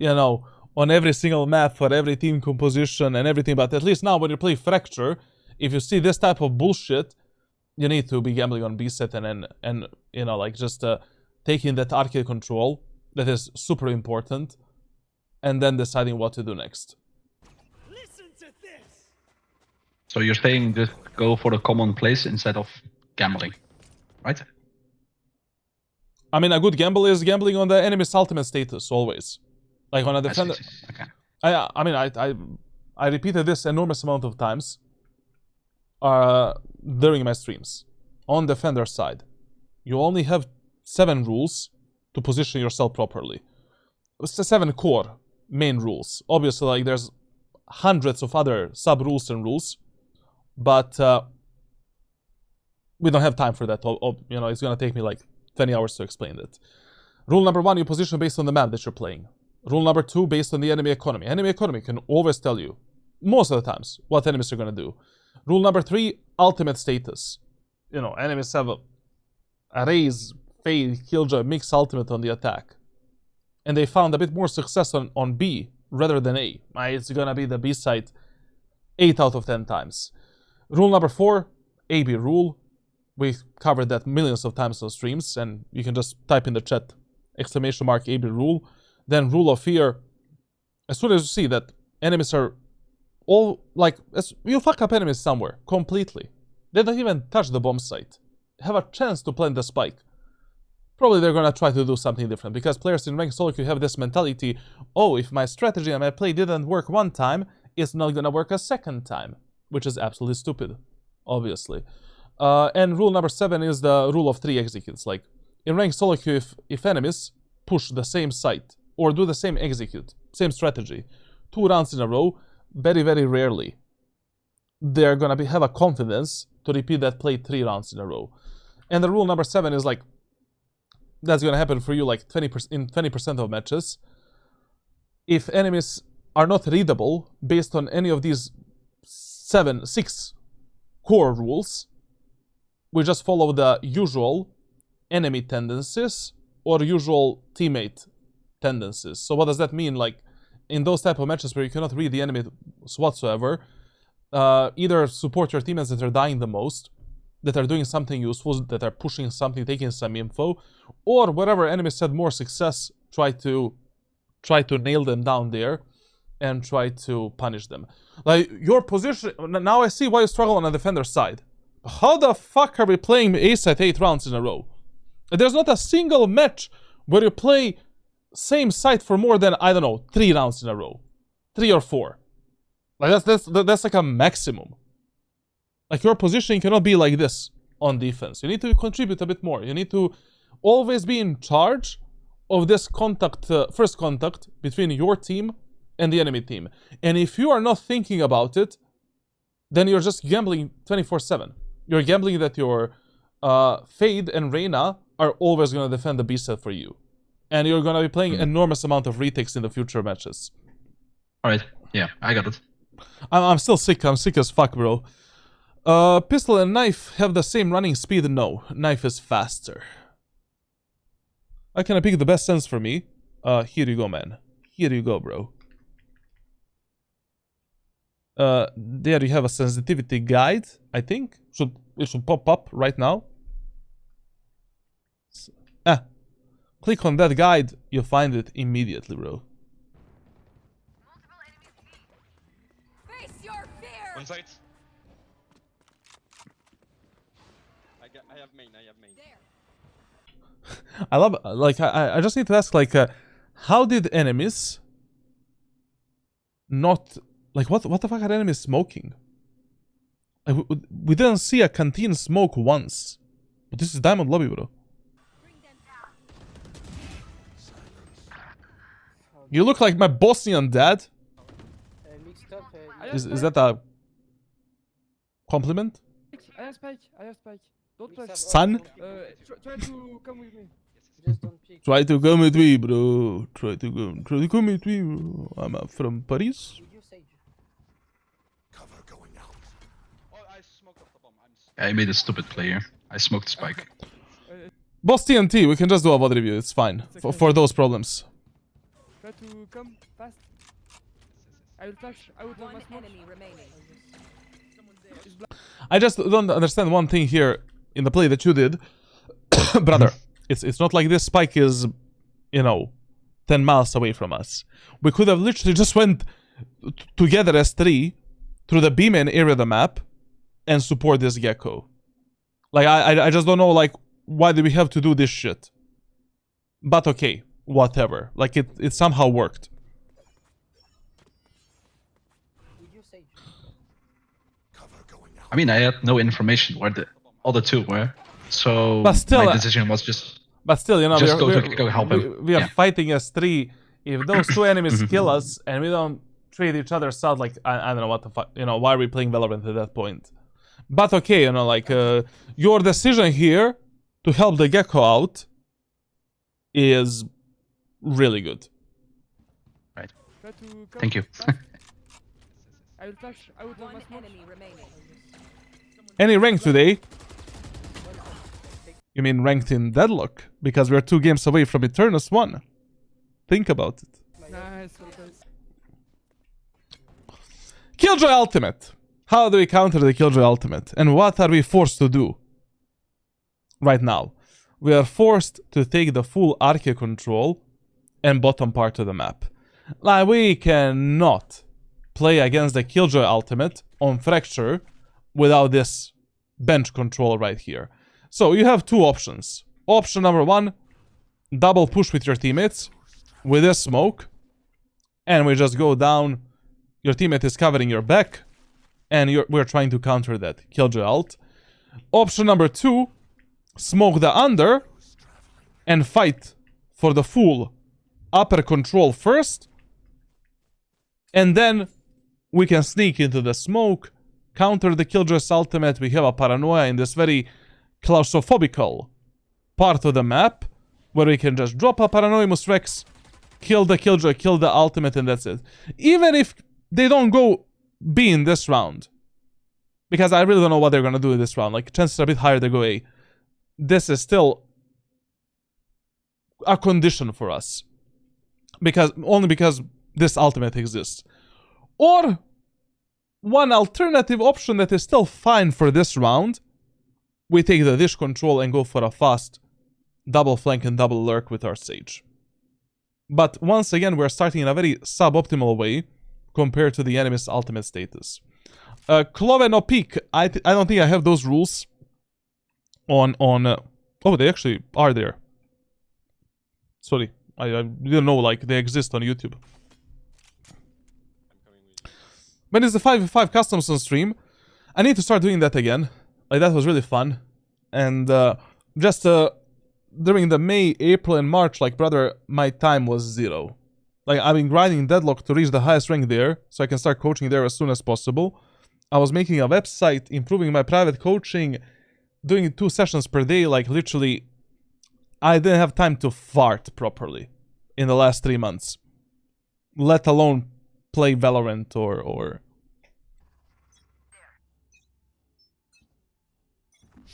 know, on every single map for every team composition and everything, but at least now when you play Fracture, if you see this type of bullshit, you need to be gambling on B set and you know, like just taking that arcade control, that is super important, and then deciding what to do next. So you're saying just go for the common place instead of gambling, right? I mean, a good gamble is gambling on the enemy's ultimate status, always. Like on a defender... Okay. I mean, I repeated this enormous amount of times during my streams. On defender side, you only have 7 rules to position yourself properly. It's the 7 core main rules. Obviously, like, there's hundreds of other sub-rules and rules, but we don't have time for that. You know, it's gonna take me like 20 hours to explain that. Rule number 1, you position based on the map that you're playing. Rule number 2, based on the enemy economy. Enemy economy can always tell you, most of the times, what enemies are gonna do. Rule number 3, ultimate status. You know, enemies have a raise, fade, killjoy, mix ultimate on the attack. And they found a bit more success on B rather than A. It's gonna be the B side 8 out of 10 times. Rule number 4, AB rule. We covered that millions of times on streams, and you can just type in the chat exclamation mark AB rule. Then rule of fear. As soon as you see that enemies are all like, you fuck up enemies somewhere completely, they don't even touch the bomb site, have a chance to plant the spike, probably they're gonna try to do something different, because players in ranked solo queue have this mentality: oh, if my strategy and my play didn't work one time, it's not gonna work a second time, which is absolutely stupid, obviously. And rule number 7 is the rule of 3 executes. Like, in ranked solo queue, if enemies push the same site or do the same execute, same strategy, 2 rounds in a row, very, very rarely they're gonna have a confidence to repeat that play 3 rounds in a row. And the rule number 7 is like, that's gonna happen for you like 20% in 20% of matches. If enemies are not readable based on any of these 6 core rules, we just follow the usual enemy tendencies or usual teammate tendencies. So what does that mean? Like, in those type of matches where you cannot read the enemy whatsoever, either support your teammates that are dying the most, that are doing something useful, that are pushing something, taking some info, or wherever enemies had more success, try to nail them down there and try to punish them. Like, your position, now I see why you struggle on the defender side. How the fuck are we playing ace at 8 rounds in a row? There's not a single match where you play same site for more than, I don't know, 3 rounds in a row. 3 or 4. Like, that's like a maximum. Like, your positioning cannot be like this on defense. You need to contribute a bit more. You need to always be in charge of this contact, first contact between your team and the enemy team. And if you are not thinking about it, then you're just gambling 24/7. you're gambling that your Fade and Reyna are always going to defend the B set for you. And you're going to be playing enormous amount of retakes in the future matches. Alright, yeah, I got it. I'm still sick. I'm sick as fuck, bro. Pistol and knife have the same running speed? No. Knife is faster. I can pick the best sense for me. Here you go, man. Here you go, bro. There you have a sensitivity guide, I think. It should pop up right now. Click on that guide, you'll find it immediately, bro. Face your fear! One side. I have main. I love, like, I just need to ask, like, how did enemies not, like, what the fuck are enemies smoking? Like, we didn't see a canteen smoke once. But this is Diamond Lobby, bro. You look like my Bosnian dad. Is that a compliment? I have spike. Don't touch. Son? Try to come with me. Just don't peek. Try to come with me, bro. Try to come with me, bro. I'm from Paris. Would you sage? Cover going out. Oh, I smoked off the bomb. I made a stupid play here. I smoked spike. Boss TNT, we can just do a VOD review. It's fine. For those problems. Try to come fast. I will flash out of my One smoke. enemy remaining. I just don't understand one thing here in the play that you did. Brother, it's not like this spike is, you know, 10 miles away from us. We could have literally just went together as 3 through the B-main area of the map and support this gecko. Like, I just don't know, like, why do we have to do this shit? But okay, whatever. Like, it somehow worked. Would you sage? Cover going out. I mean, I had no information where the other two were. So But still, my decision was just you know, Just go help him. we are Yeah. fighting as 3. If those 2 enemies kill us and we don't treat each other out, like, I don't know what the fuck, you know, why are we playing Valorant at that point? But okay, you know, like, your decision here to help the gecko out is really good. Try to come Thank you. fast. I will flash out of One my smoke. enemy remaining. Any rank today? You mean ranked in Deadlock? Because we're 2 games away from Eternus 1. Think about it. Nice, well done. Killjoy Ultimate. How do we counter the Killjoy Ultimate? And what are we forced to do? Right now. We are forced to take the full arcade control and bottom part of the map. Like, we cannot play against the Killjoy Ultimate on Fracture without this bench control right here. So you have 2 options. Option number 1, double push with your teammates with a smoke, and we just go down. Your teammate is covering your back, and we're trying to counter that Killjoy ult. Option number 2, smoke the under and fight for the full upper control first, and then we can sneak into the smoke, counter the Killjoy's ultimate. We have a paranoia in this very claustrophobical part of the map where we can just drop a Paranoimus Rex, kill the Killjoy, kill the ultimate, and that's it. Even if they don't go B in this round, because I really don't know what they're gonna do in this round. Like, chances are a bit higher they go A. This is still a condition for us, only because this ultimate exists. Or one alternative option that is still fine for this round, we take the dish control and go for a fast double flank and double lurk with our Sage. But once again, we're starting in a very suboptimal way compared to the enemy's ultimate status. Clove no peek. I don't think I have those rules on oh, they actually are there. Sorry, I didn't know, like, they exist on YouTube. When is the 5v5 customs on stream? I need to start doing that again. Like, that was really fun. And just during the May, April, and March, like, brother, my time was 0. Like, I've been grinding Deadlock to reach the highest rank there, so I can start coaching there as soon as possible. I was making a website, improving my private coaching, doing 2 sessions per day. Like, literally, I didn't have time to fart properly in the last 3 months. Let alone play Valorant or...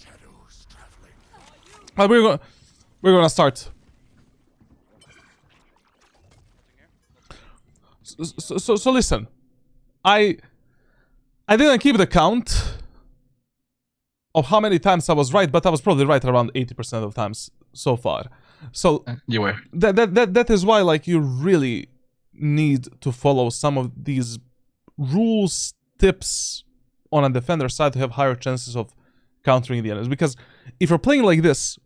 Shadows traveling. But we're gonna start. So listen, I didn't keep the count of how many times I was right, but I was probably right around 80% of times so far. So You were. that is why, like, you really need to follow some of these rules, tips on a defender side to have higher chances of countering the enemies. Because if you're playing like this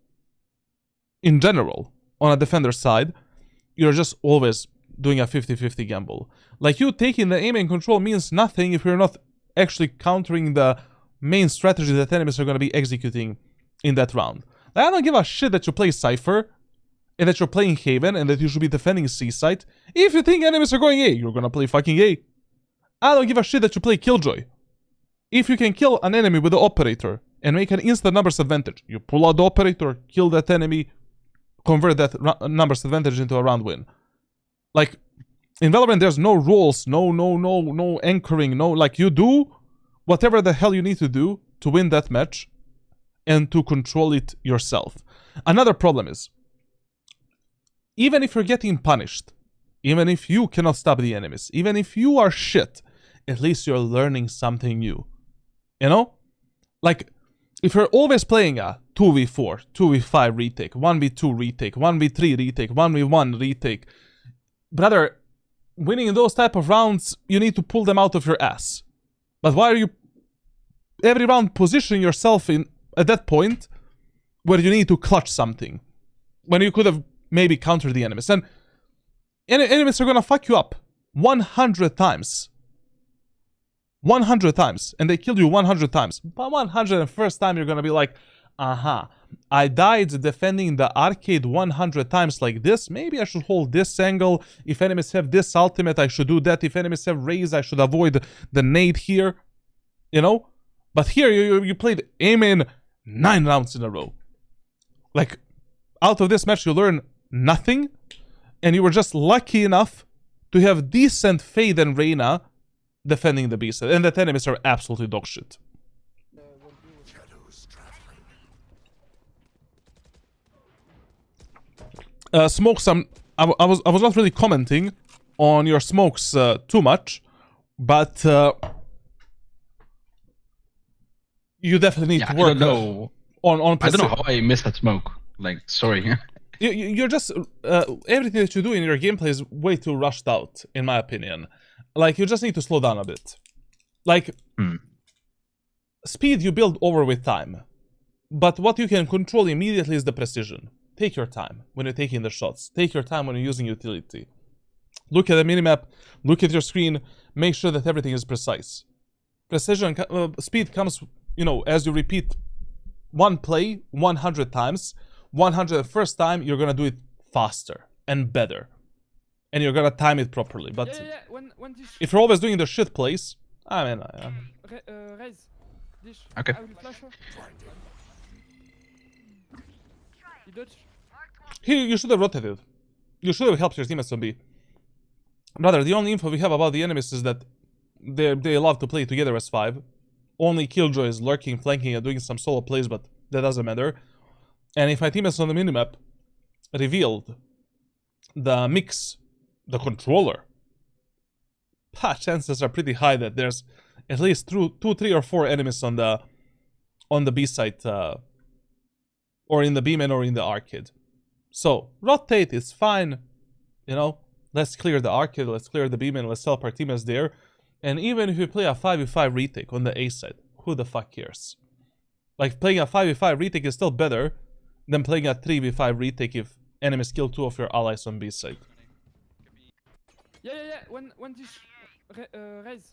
in general on a defender side, you're just always doing a 50-50 gamble. Like, you taking the aim and control means nothing if you're not actually countering the main strategy that enemies are going to be executing in that round. Like, I don't give a shit that you play Cypher and that you're playing Haven and that you should be defending C-site. If you think enemies are going A, you're going to play fucking A. I don't give a shit that you play Killjoy. If you can kill an enemy with the operator and make an instant numbers advantage, you pull out the operator, kill that enemy, convert that numbers advantage into a round win. Like, in Valorant, there's no rules, no anchoring, no, like, you do whatever the hell you need to do to win that match and to control it yourself. Another problem is, even if you're getting punished, even if you cannot stop the enemies, even if you are shit, at least you're learning something new. You know? Like, if you're always playing a 2v4, 2v5 retake, 1v2 retake, 1v3 retake, 1v1 retake, brother, winning those type of rounds, you need to pull them out of your ass. But why are you every round positioning yourself in at that point where you need to clutch something when you could have maybe countered the enemies? And enemies are gonna fuck you up 100 times. 100 times. And they killed you 100 times. But 101st time you're gonna be like, aha, I died defending the arcade 100 times like this. Maybe I should hold this angle. If enemies have this ultimate, I should do that. If enemies have raise, I should avoid the nade here. You know? But here, you played Omen 9 rounds in a row. Like, out of this match, you learn nothing. And you were just lucky enough to have decent Fade and Reyna defending the beast. And that enemies are absolutely dog shit. Shadows traveling. Smokes, I was not really commenting on your smokes too much, but you definitely need to work I don't know. on I don't know how I missed that smoke. Like, sorry. You're just everything that you do in your gameplay is way too rushed out, in my opinion. Like, you just need to slow down a bit. Like, speed you build over with time, but what you can control immediately is the precision. Take your time when you're taking the shots. Take your time when you're using utility. Look at the minimap, look at your screen, make sure that everything is precise. Precision, speed comes, you know, as you repeat one play 100 times. 101st time, you're gonna do it faster and better. And you're gonna time it properly. But One dish. if you're always doing the shit plays, I mean... Raise. Dish. Okay. I will flash her. You dodge. You should have rotated. You should have helped your teammates on B. Brother, the only info we have about the enemies is that they love to play together as 5. Only Killjoy is lurking, flanking, and doing some solo plays, but that doesn't matter. And if my teammates on the minimap revealed the mix, the controller, chances are pretty high that there's at least 2, 3, or 4 enemies on the B site, or in the B-man or in the arcade. So, rotate is fine, you know, let's clear the arcade, let's clear the B-man, let's help our teammates there. And even if you play a 5v5 retake on the A side, who the fuck cares? Like, playing a 5v5 retake is still better than playing a 3v5 retake if enemies kill 2 of your allies on B side. Yeah. One dish. Raise.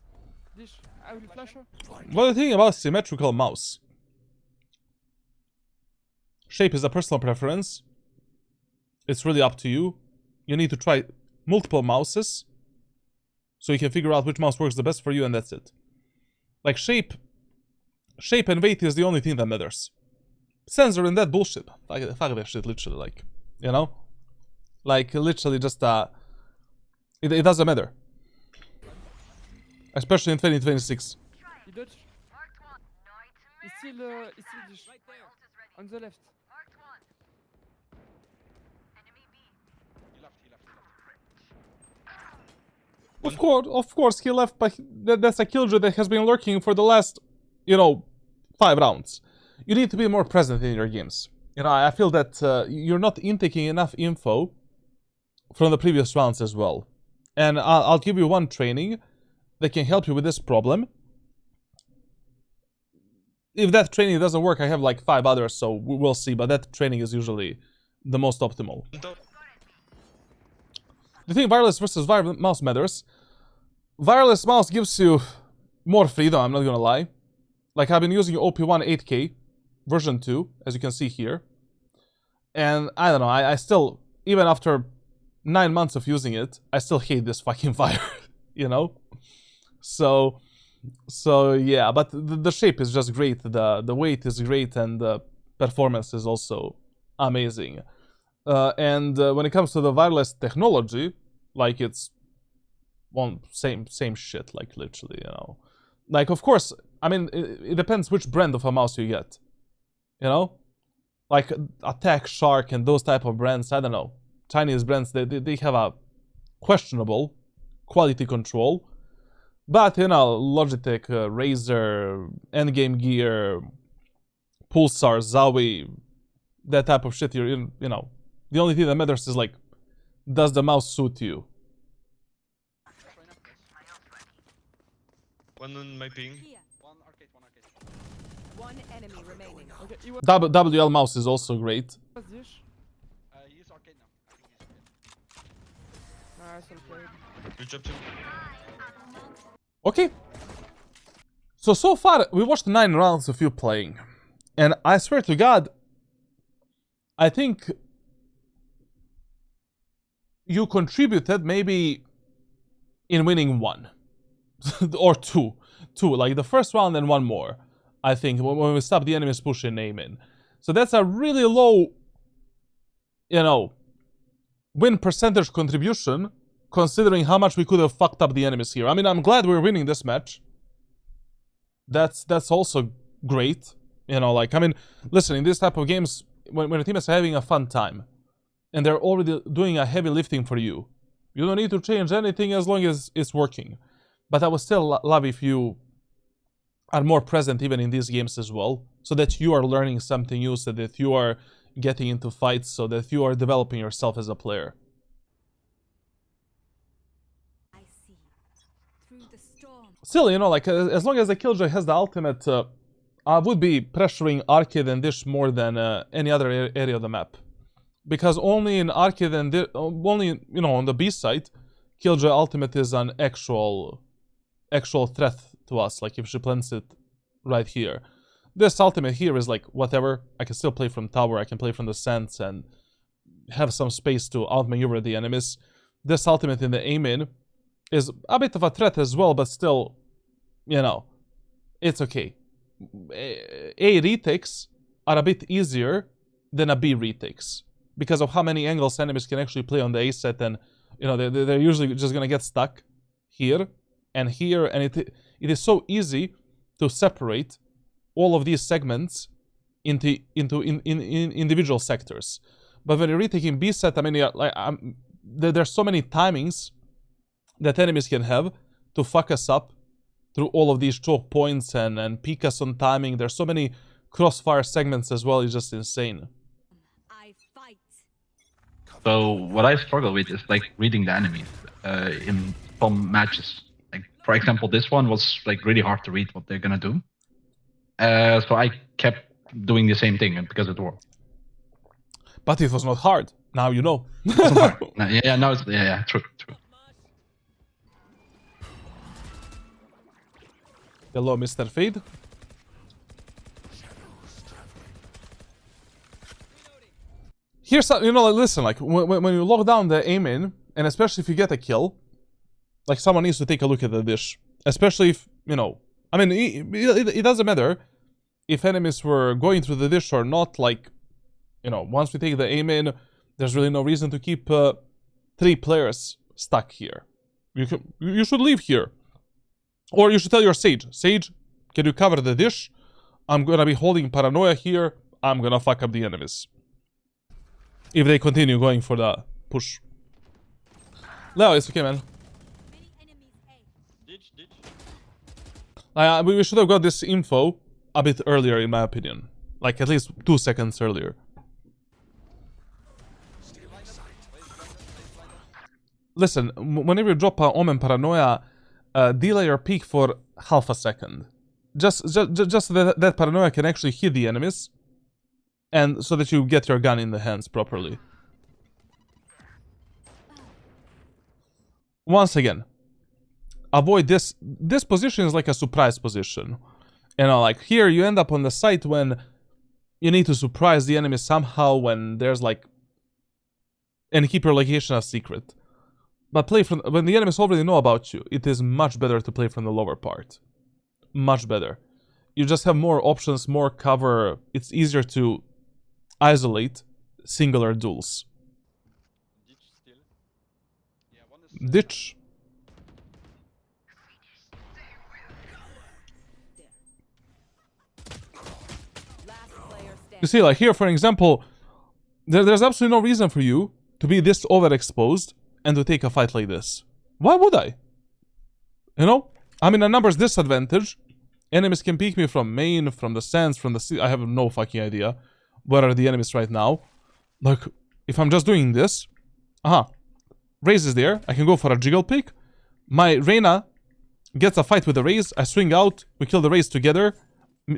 Dish. I will flash her. What do you think about symmetrical mouse? Shape is a personal preference. It's really up to you. You need to try multiple mouses so you can figure out which mouse works the best for you, and that's it. Like shape and weight is the only thing that matters. Sensor and that bullshit. Fuck that shit, literally, like, you know? Like, literally just, it doesn't matter. Especially in 2026. He dodge. He's still dish. On the left. Of course, he left, but that's a killjoy that has been lurking for the last, you know, 5 rounds. You need to be more present in your games. You know, I feel that you're not intaking enough info from the previous rounds as well. And I'll give you one training that can help you with this problem. If that training doesn't work, I have like 5 others, so we'll see. But that training is usually the most optimal. The thing wireless versus wireless mouse matters. Wireless mouse gives you more freedom, I'm not gonna lie. Like, I've been using OP1 8K version 2, as you can see here. And I don't know, I still, even after 9 months of using it, I still hate this fucking fire, you know? So yeah, but the shape is just great, the weight is great, and the performance is also amazing. And when it comes to the wireless technology, like, it's same shit, like, literally, you know. Like, of course, I mean, it depends which brand of a mouse you get, you know. Like Attack, Shark, and those type of brands, I don't know, Chinese brands, they have a questionable quality control. But, you know, Logitech, Razer, Endgame Gear, Pulsar, Zowie, that type of shit, you know, the only thing that matters is, like, does the mouse suit you? One on my ping. One arcade. One enemy remaining. Okay, he was WL mouse is also great. dish. He's arcade now. I think he's arcade. Nice, okay. Good job, team. Okay. So far, we watched 9 rounds of you playing. And I swear to God, I think you contributed maybe in winning 1. Or 2. Like the first round and 1 more. I think, when we stopped the enemies pushing Omen. So that's a really low, you know, win percentage contribution, considering how much we could have fucked up the enemies here. I mean, I'm glad we're winning this match. That's also great. You know, like, I mean, listen, in this type of games, when a team is having a fun time, and they're already doing a heavy lifting for you, you don't need to change anything as long as it's working. But I would still love if you are more present even in these games as well, so that you are learning something new, so that you are getting into fights, so that you are developing yourself as a player. I see. Through the storm. Still, you know, like, as long as the Killjoy has the ultimate, I would be pressuring Arcade and Dish more than any other area of the map. Because only in Arcade and only, you know, on the B side, Killjoy ultimate is an actual threat to us, like if she plants it right here. This ultimate here is like, whatever, I can still play from tower, I can play from the sense and have some space to outmaneuver the enemies. This ultimate in the Omen is a bit of a threat as well, but still, you know, it's okay. A retakes are a bit easier than a B retakes, because of how many angles enemies can actually play on the A set, and, you know, they're usually just gonna get stuck here, and it is so easy to separate all of these segments into individual sectors. But when you're retaking B set, I mean, like, there's so many timings that enemies can have to fuck us up through all of these choke points and peek us on timing. There's so many crossfire segments as well, it's just insane. I fight. So what I struggle with is like reading the enemies in some matches. Like, for example, this one was like really hard to read what they're gonna do. So I kept doing the same thing because it worked. But it was not hard. Now you know. It wasn't hard. No, it's true. Hello, Mr. Fade. Here's some, you know, like, listen, like, when you lock down the Omen, and especially if you get a kill, like, someone needs to take a look at the dish. Especially if, you know, I mean, it doesn't matter if enemies were going through the dish or not. Like, you know, once we take the aim in, there's really no reason to keep 3 players stuck here. You should leave here. Or you should tell your Sage, Sage, can you cover the dish? I'm gonna be holding paranoia here. I'm gonna fuck up the enemies. If they continue going for the push. No, it's okay, man. Ditch, ditch. We should have got this info a bit earlier, in my opinion. Like, at least 2 seconds earlier. Listen, whenever you drop a Omen Paranoia, delay your peak for half a second. Just so that Paranoia can actually hit the enemies. And so that you get your gun in the hands properly. Once again, avoid this. This position is like a surprise position. You know, like here you end up on the site when you need to surprise the enemy somehow when there's like... And keep your location a secret. But play from... When the enemies already know about you, it is much better to play from the lower part. Much better. You just have more options, more cover. It's easier to isolate singular duels. Ditch still. Yeah, one is Ditch. Last player standing. You see, like here, for example, there's absolutely no reason for you to be this overexposed and to take a fight like this. Why would I? You know? I'm in a numbers disadvantage. Enemies can peek me from main, from the sands, from the sea. I have no fucking idea where are the enemies right now. Like, if I'm just doing this... Raze is there. I can go for a jiggle pick. My Reyna gets a fight with the Raze. I swing out. We kill the Raze together.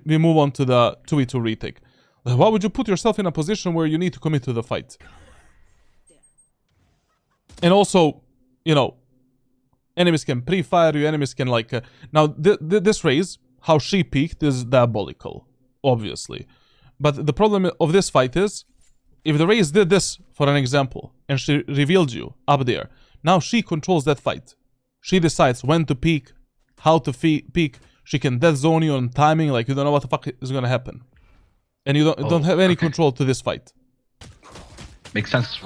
We move on to the 2v2 retake. Like, why would you put yourself in a position where you need to commit to the fight? And also, you know, enemies can pre-fire you. Enemies can like... Now, this Raze, how she peeked is diabolical. Obviously. But the problem of this fight is, if the Raze did this, for an example, and she revealed you up there, now she controls that fight. She decides when to peek, how to peek. She can dead zone you on timing, like you don't know what the fuck is gonna happen. And you don't have any control to this fight. Makes sense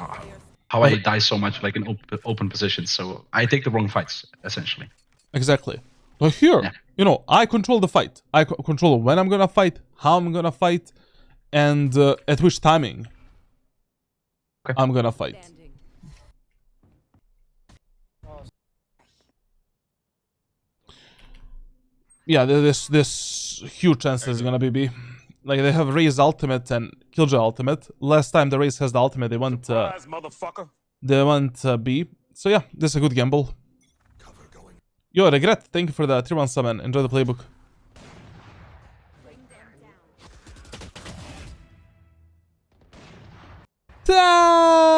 how I die so much like in open positions. So I take the wrong fights, essentially. Exactly. But here, Yeah. you know, I control the fight. I control when I'm gonna fight, how I'm gonna fight, and at which timing I'm gonna fight. Standing. Yeah, this huge chance is gonna be B. Like, they have Raze ultimate and Killjoy ultimate. Last time the Raze has the ultimate, they went B. So yeah, this is a good gamble. Cover going. Yo, Regret, thank you for the 3-1 summon. Enjoy the playbook. Bring them down.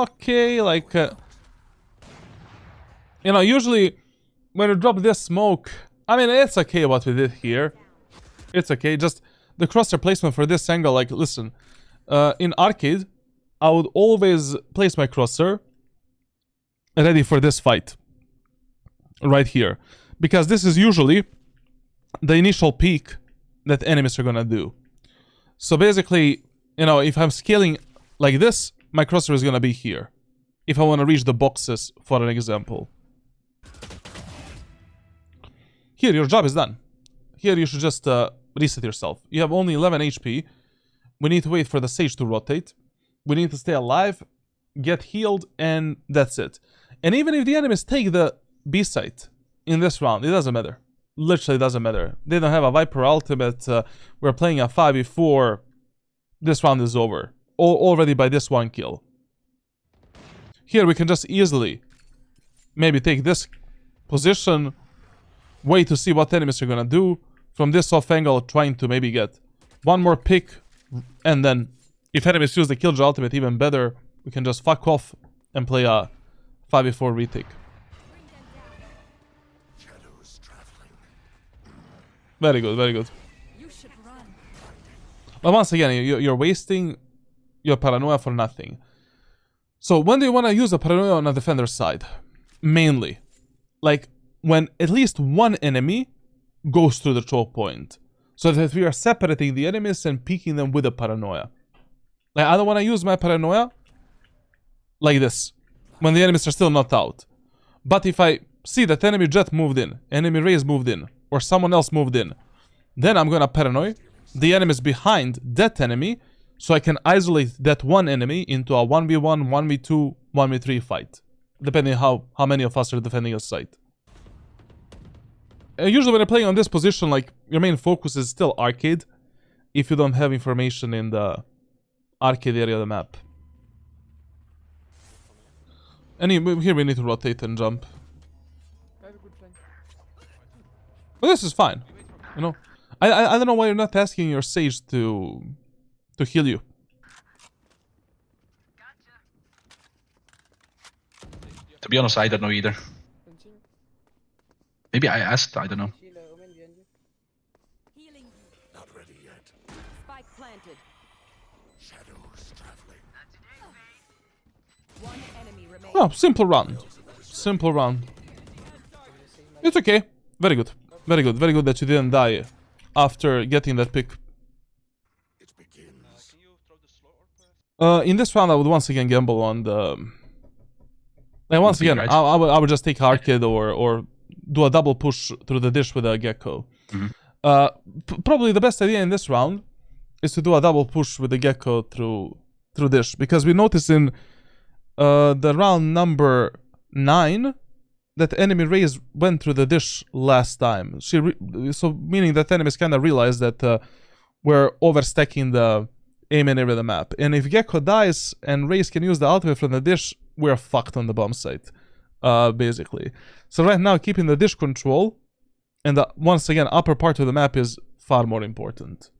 Okay, like... you know, usually when you drop this smoke... I mean, it's okay what we did here. It's okay, just the crosshair placement for this angle, like, listen. In arcade, I would always place my crosshair ready for this fight. Right here. Because this is usually the initial peak that enemies are gonna do. So basically, you know, if I'm scaling like this, my crosshair is gonna be here. If I want to reach the boxes, for an example. Here, your job is done. Here, you should just reset yourself. You have only 11 HP. We need to wait for the Sage to rotate. We need to stay alive, get healed, and that's it. And even if the enemies take the B site in this round, it doesn't matter. Literally doesn't matter. They don't have a Viper ultimate. We're playing a 5v4. This round is over. Already by this one kill. Here we can just easily maybe take this position, wait to see what enemies are gonna do. From this off angle, trying to maybe get one more pick, and then if enemies use the Killjoy ultimate even better, we can just fuck off and play a 5v4 retake. Shadows traveling. Very good, very good. You should run. But once again, you're wasting your paranoia for nothing. So when do you want to use a paranoia on a defender's side? Mainly. Like, when at least one enemy goes through the choke point, so that we are separating the enemies and peeking them with a paranoia. Like, I don't want to use my paranoia like this, when the enemies are still not out. But if I see that enemy jet moved in, enemy raise moved in, or someone else moved in, then I'm gonna paranoid the enemies behind that enemy, so I can isolate that one enemy into a 1v1, 1v2, 1v3 fight, depending how many of us are defending a site. Usually when you're playing on this position, like, your main focus is still arcade, if you don't have information in the arcade area of the map. And here we need to rotate and jump. I have a good plan. But this is fine, you know. I don't know why you're not asking your Sage to heal you. To be honest, I don't know either. Punching. Maybe I asked, I don't know. Healing. Not ready yet. Spike planted. Shadows traveling. One enemy remaining. Oh, simple round. Simple round. It's okay. Very good. Very good. Very good that you didn't die after getting that pick. It begins. Can you throw the slow orb? In this round, I would once again gamble on the... Like, once again, Right. I would just take arcade or do a double push through the dish with a gecko. Probably the best idea in this round is to do a double push with the gecko through dish, because we noticed in the round number 9 that enemy raise went through the dish last time. So meaning that enemies kind of realized that we're overstacking the aim area of the map. And if Gecko dies and Raze can use the ultimate from the dish, we're fucked on the bomb site, basically. So right now, keeping the dish control and the, once again, upper part of the map is far more important.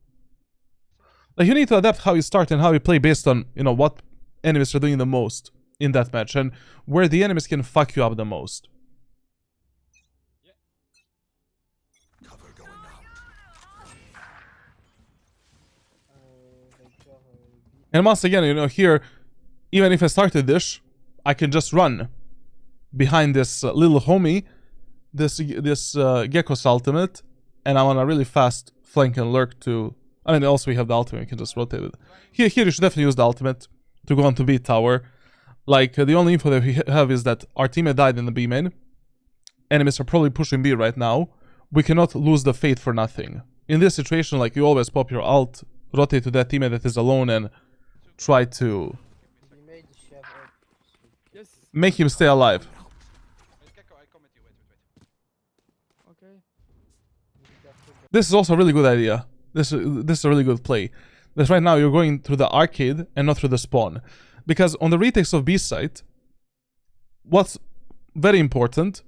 Like, you need to adapt how you start and how you play based on, you know, what enemies are doing the most in that match and where the enemies can fuck you up the most. Cover going out. And once again, you know, here, even if I started dish, I can just run behind this little homie, this Gecko's ultimate, and I'm on a really fast flank and lurk to... I mean, also we have the ultimate, we can just rotate it. Here you should definitely use the ultimate to go on to B tower. Like, the only info that we have is that our teammate died in the B main. Enemies are probably pushing B right now. We cannot lose the fate for nothing. In this situation, like, you always pop your ult, rotate to that teammate that is alone and try to Yes. make him stay alive. Wait, Gecko, I come with you. Wait. Okay. This is also a really good idea. This is a really good play. That right now you're going through the arcade and not through the spawn. Because on the retakes of B site, what's very important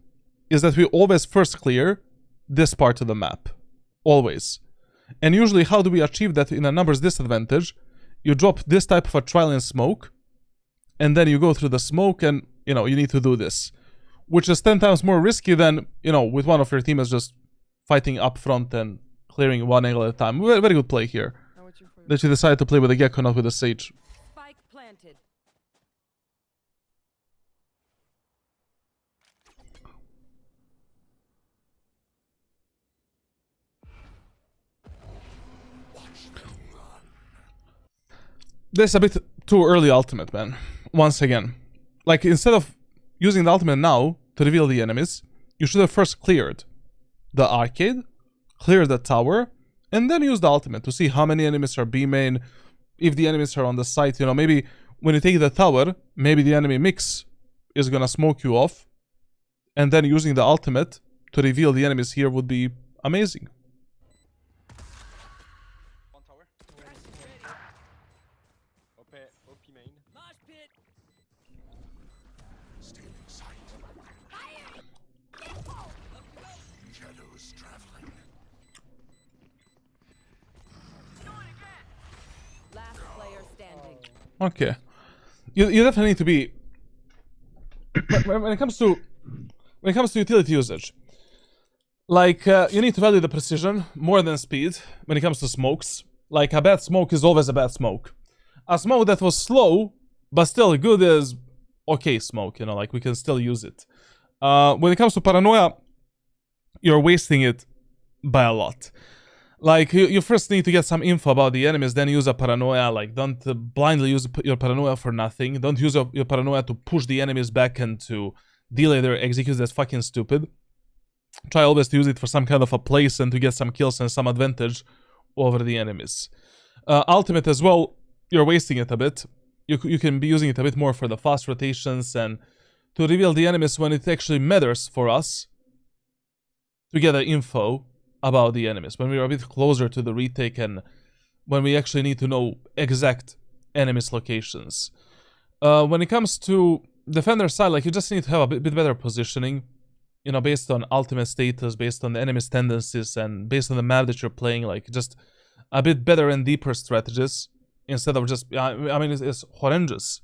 is that we always first clear this part of the map. Always. And usually how do we achieve that in a numbers disadvantage? You drop this type of a trial in smoke, and then you go through the smoke and, you know, you need to do this. Which is 10 times more risky than, you know, with one of your teammates just fighting up front and clearing one angle at a time. Very, very good play here. I'm waiting for you. That you decided to play with a Gecko, not with a Sage. Spike planted. This is a bit too early ultimate, man. Once again. Like, instead of using the ultimate now to reveal the enemies, you should have first cleared the arcade, cleared the tower, and then use the ultimate to see how many enemies are B main, if the enemies are on the site. You know, maybe when you take the tower, maybe the enemy mix is gonna smoke you off, and then using the ultimate to reveal the enemies here would be amazing. One tower. OP main. Stealing sight. Shadows traveling. Last player standing. Okay. You definitely need to be... when it comes to utility usage, like, you need to value the precision more than speed when it comes to smokes. Like, a bad smoke is always a bad smoke. A smoke that was slow, but still good is okay smoke, you know, like, we can still use it. When it comes to paranoia, you're wasting it by a lot. Like, you first need to get some info about the enemies, then use a paranoia. Like, don't blindly use your paranoia for nothing. Don't use your paranoia to push the enemies back and to delay their executes. That's fucking stupid. Try always to use it for some kind of a place and to get some kills and some advantage over the enemies. Ultimate as well, you're wasting it a bit. You can be using it a bit more for the fast rotations and to reveal the enemies when it actually matters for us to get the info about the enemies. When we're a bit closer to the retake and when we actually need to know exact enemies' locations. When it comes to defender side, like, you just need to have a bit better positioning. You know, based on ultimate status, based on the enemy's tendencies, and based on the map that you're playing, like, just a bit better and deeper strategies instead of just, I mean, it's horrendous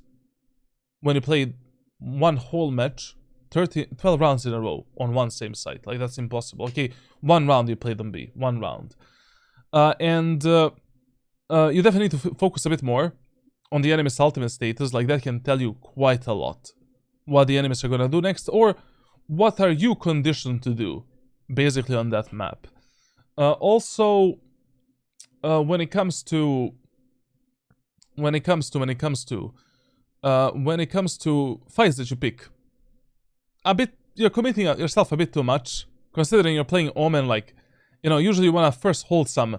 when you play one whole match, 12 rounds in a row on one same site. Like, that's impossible. Okay, one round you play them B, one round. You definitely need to focus a bit more on the enemy's ultimate status. Like, that can tell you quite a lot what the enemies are gonna do next, or what are you conditioned to do, basically, on that map. Also, when it comes to fights that you pick, you're committing yourself a bit too much, considering you're playing Omen. Like, you know, usually you wanna first hold some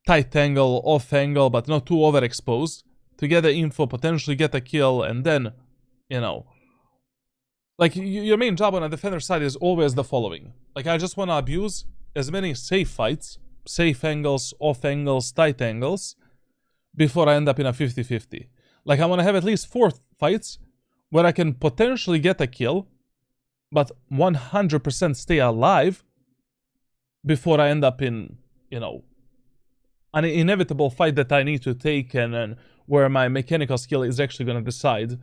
tight angle, off angle, but not too overexposed, to get the info, potentially get a kill, and then, you know, like, your main job on a defender side is always the following. Like, I just want to abuse as many safe fights, safe angles, off angles, tight angles, before I end up in a 50-50. Like, I want to have at least 4 fights where I can potentially get a kill, but 100% stay alive before I end up in, you know, an inevitable fight that I need to take, and where my mechanical skill is actually going to decide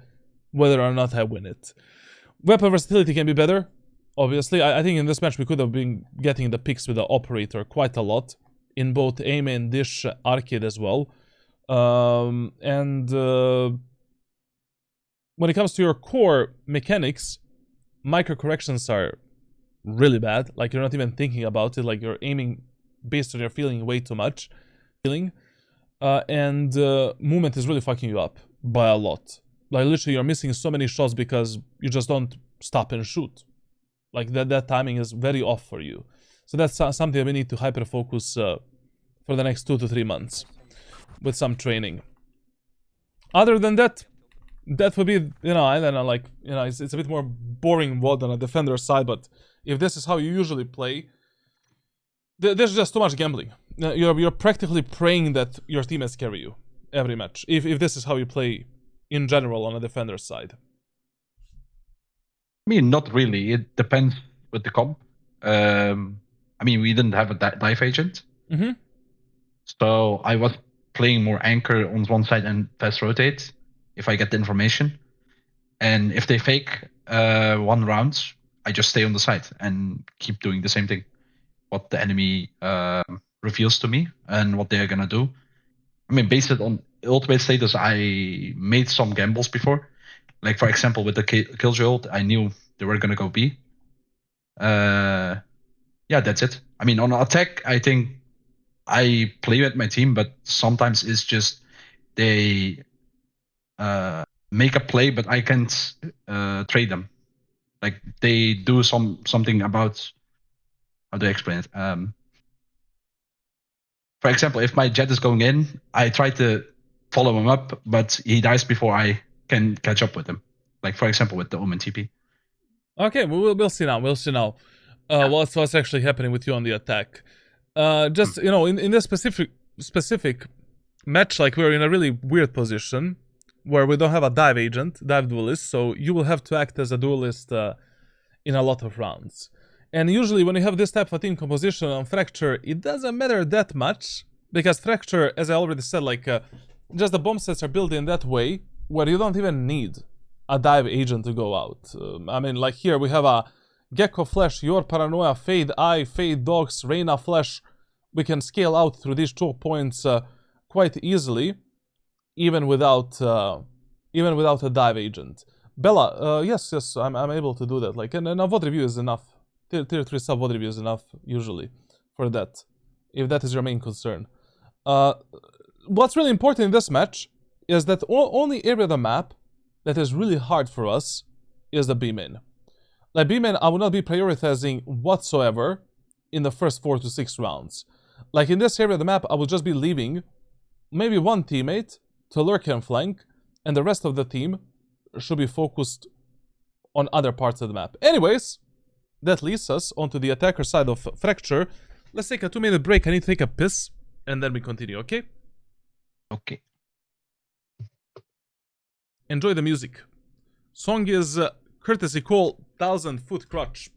whether or not I win it. Weapon versatility can be better, obviously. I think in this match we could have been getting the picks with the operator quite a lot, in both aim and dish, arcade as well. When it comes to your core mechanics, micro corrections are really bad. Like, you're not even thinking about it. Like, you're aiming based on your feeling way too much. Movement is really fucking you up by a lot. Like, literally, you're missing so many shots because you just don't stop and shoot. Like, that timing is very off for you. So that's something that we need to hyper-focus for the next 2 to 3 months with some training. Other than that, that would be, you know, I don't know, like, you know, it's a bit more boring VOD on a defender side, but if this is how you usually play, there's just too much gambling. You're practically praying that your teammates carry you every match, if this is how you play in general on a defender side. I mean, not really. It depends with the comp. I mean, we didn't have a dive agent. Mm-hmm. So I was playing more anchor on one side and fast rotate if I get the information. And if they fake 1 round, I just stay on the side and keep doing the same thing. What the enemy reveals to me and what they're gonna do. I mean, based on ultimate status, I made some gambles before. Like, for example, with the Killjoy ult, I knew they were gonna go B. Yeah, that's it. I mean, on attack, I think I play with my team, but sometimes it's just they make a play, but I can't trade them. Like, they do something about, how do I explain it? For example, if my Jet is going in, I try to follow him up, but he dies before I can catch up with him. Like, for example, with the Omen TP. Okay, we'll see now. We'll see now what's actually happening with you on the attack. Just, you know, in this specific match, like, we're in a really weird position where we don't have a dive duelist, so you will have to act as a duelist in a lot of rounds. And usually when you have this type of team composition on Fracture, it doesn't matter that much, because Fracture, as I already said, like, just the bomb sets are built in that way where you don't even need a dive agent to go out. I mean, like, here we have a Gecko Flash, Your Paranoia, Fade Eye, Fade Dogs, Reyna Flash. We can scale out through these 2 points quite easily, even without a dive agent. Bella, yes, I'm able to do that. Like, and a VOD review is enough tier 3 sub VOD review is enough, usually, for that. If that is your main concern. What's really important in this match is that only area of the map that is really hard for us is the B main. Like B main, I will not be prioritizing whatsoever in the first 4 to 6 rounds. Like in this area of the map, I will just be leaving maybe one teammate to lurk and flank, and the rest of the team should be focused on other parts of the map. Anyways, that leads us onto the attacker side of Fracture. Let's take a 2-minute break. I need to take a piss, and then we continue, okay? Okay. Enjoy the music. Song is courtesy call 1000 Foot Crutch.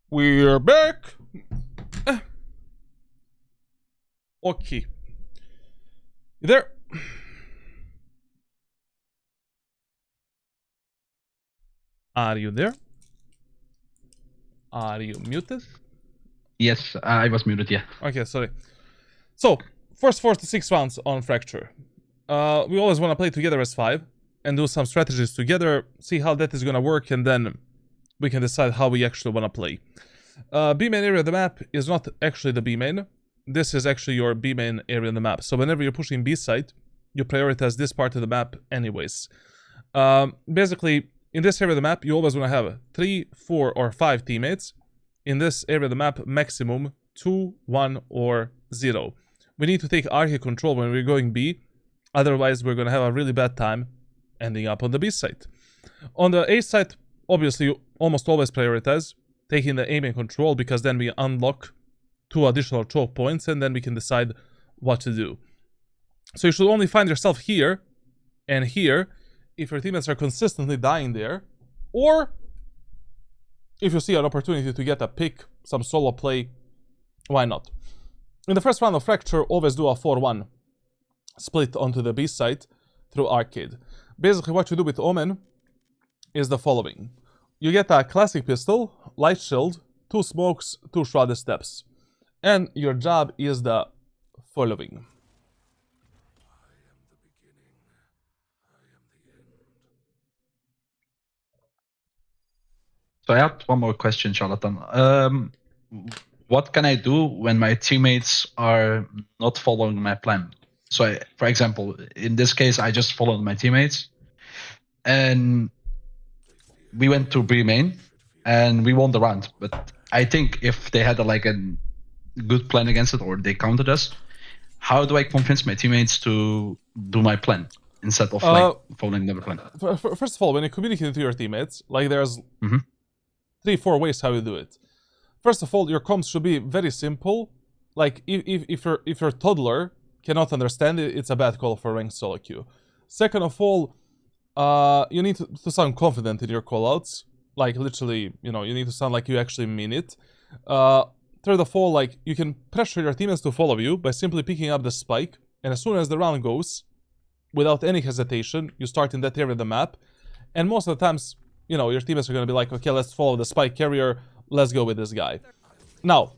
We're back. Okay. You there? Are you there? Are you muted? Yes, I was muted, yeah. Okay, sorry. So, first 4 to 6 rounds on Fracture. We always want to play together as 5 and do some strategies together, see how that is going to work, and then we can decide how we actually want to play. B main area of the map is not actually the B main. This is actually your B main area on the map. So whenever you're pushing B side, you prioritize this part of the map anyways. Basically, in this area of the map, you always want to have 3, 4, or 5 teammates. In this area of the map, maximum 2, 1, or 0. We need to take arcade control when we're going B. Otherwise, we're going to have a really bad time ending up on the B site. On the A site, obviously, you almost always prioritize taking the aiming control, because then we unlock 2 additional choke points, and then we can decide what to do. So you should only find yourself here and here if your teammates are consistently dying there, or if you see an opportunity to get a pick, some solo play, why not? In the first round of Fracture, always do a 4-1 split onto the B site through Arcade. Basically, what you do with Omen is the following. You get a classic pistol, light shield, 2 smokes, 2 shrouded steps. And your job is the following. So I have one more question, Charlatan. What can I do when my teammates are not following my plan? So, for example, in this case, I just followed my teammates, and we went to B main, and we won the round. But I think if they had a good plan against it, or they countered us, how do I convince my teammates to do my plan instead of following their plan? First of all, when you communicate to your teammates, there's 3-4 ways how you do it. First of all, your comms should be very simple. Like, if your toddler cannot understand it, it's a bad call for ranked solo queue. Second of all, you need to sound confident in your callouts. Like, literally, you need to sound like you actually mean it. Third of all, you can pressure your teammates to follow you by simply picking up the spike, and as soon as the round goes, without any hesitation, you start in that area of the map, and most of the times, your teammates are going to be like, okay, let's follow the spike carrier, let's go with this guy. Now,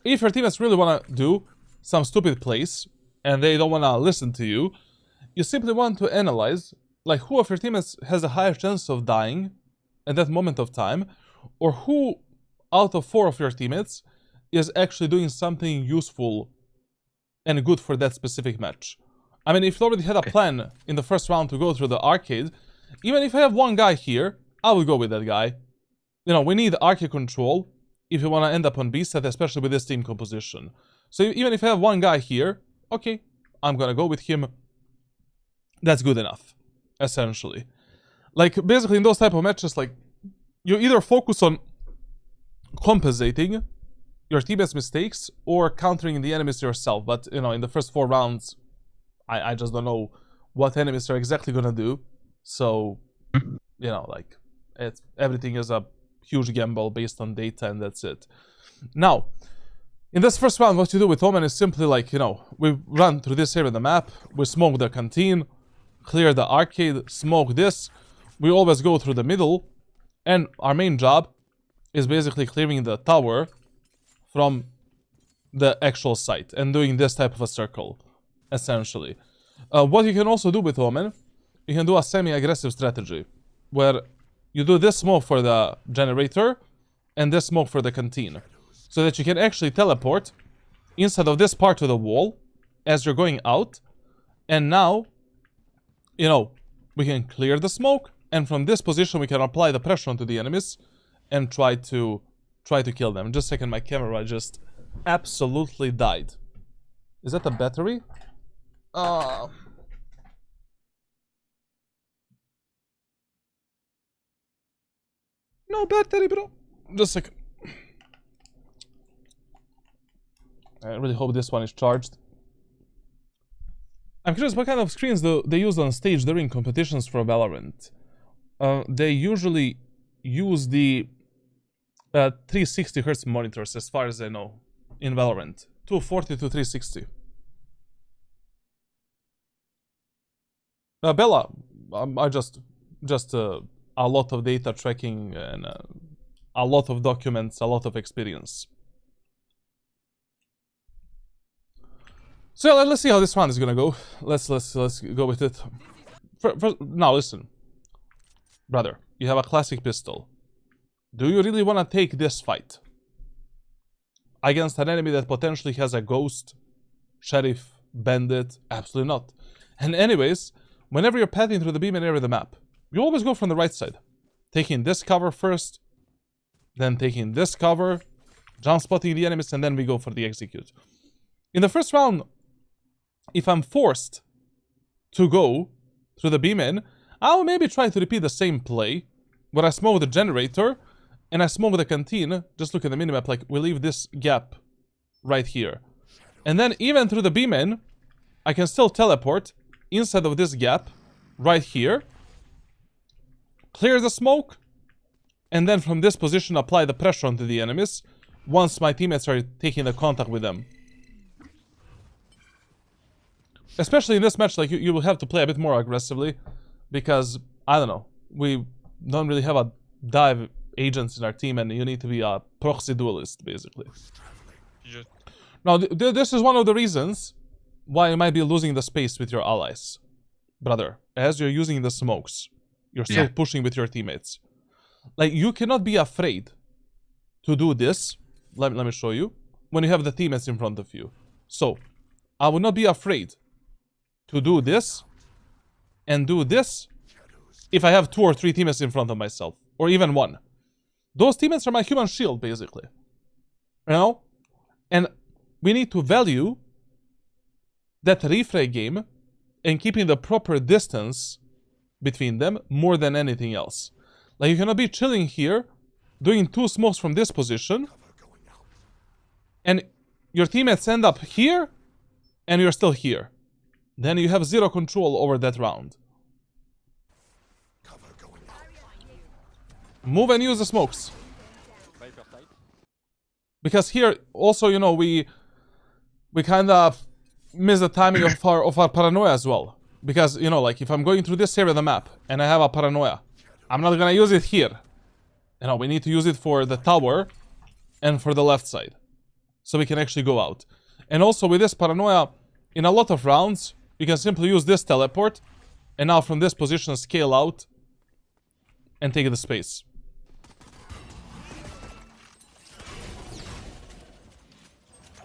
if your teammates really want to do some stupid plays, and they don't want to listen to you, you simply want to analyze, who of your teammates has a higher chance of dying at that moment of time, or who out of 4 of your teammates is actually doing something useful and good for that specific match. I mean, if you already had a plan in the first round to go through the arcade, even if I have one guy here, I will go with that guy. We need arcade control if you want to end up on B set, especially with this team composition. So even if I have one guy here, okay, I'm gonna go with him. That's good enough, essentially. Basically in those type of matches, you either focus on compensating your teammates' mistakes or countering the enemies yourself. But, in the first 4 rounds, I just don't know what enemies are exactly gonna do. So, everything is a huge gamble based on data, and that's it. Now, in this first round, what you do with Omen is simply we run through this area of the map, we smoke the canteen, clear the arcade, smoke this, we always go through the middle, and our main job is basically clearing the tower from the actual site and doing this type of a circle, essentially. What you can also do with Omen, you can do a semi-aggressive strategy, where you do this smoke for the generator and this smoke for the canteen, so that you can actually teleport inside of this part of the wall as you're going out, and now, we can clear the smoke, and from this position we can apply the pressure onto the enemies and try to kill them. Just a second, my camera just absolutely died. Is that a battery? No battery, bro. Just a second. I really hope this one is charged. I'm curious, what kind of screens do they use on stage during competitions for Valorant? They usually use the 360 Hz monitors, as far as I know, in Valorant. 240 to 360. Bella, I just a lot of data tracking and a lot of documents, a lot of experience. So yeah, let's see how this round is gonna go. Let's go with it. Now listen, brother, you have a classic pistol. Do you really want to take this fight against an enemy that potentially has a ghost, sheriff, bandit? Absolutely not. And anyways, whenever you're pathing through the beam and area of the map, you always go from the right side, taking this cover first, then taking this cover, jump spotting the enemies, and then we go for the execute. In the first round, if I'm forced to go through the beam in, I'll maybe try to repeat the same play where I smoke the generator and I smoke the canteen. Just look at the minimap, like we leave this gap right here. And then even through the beam in, I can still teleport inside of this gap right here, clear the smoke, and then from this position apply the pressure onto the enemies once my teammates are taking the contact with them. Especially in this match, like you will have to play a bit more aggressively because, I don't know, we don't really have a dive agents in our team and you need to be a proxy duelist, basically. You Now, this is one of the reasons why you might be losing the space with your allies. Brother, as you're using the smokes, you're still pushing with your teammates. Like, you cannot be afraid to do this. Let me show you. When you have the teammates in front of you. So, I would not be afraid to do this and do this if I have 2 or 3 teammates in front of myself. Or even 1. Those teammates are my human shield, basically. You know? And we need to value that refray game and keeping the proper distance between them more than anything else. Like, you cannot be chilling here, doing 2 smokes from this position, and your teammates end up here, and you're still here. Then you have 0 control over that round. Move and use the smokes. Because here, also, you know, we kind of miss the timing of our paranoia as well. Because, you know, like, if I'm going through this area of the map, and I have a paranoia, I'm not gonna use it here. You know, we need to use it for the tower, and for the left side. So we can actually go out. And also, with this paranoia, in a lot of rounds, you can simply use this teleport, and now from this position, scale out, and take the space.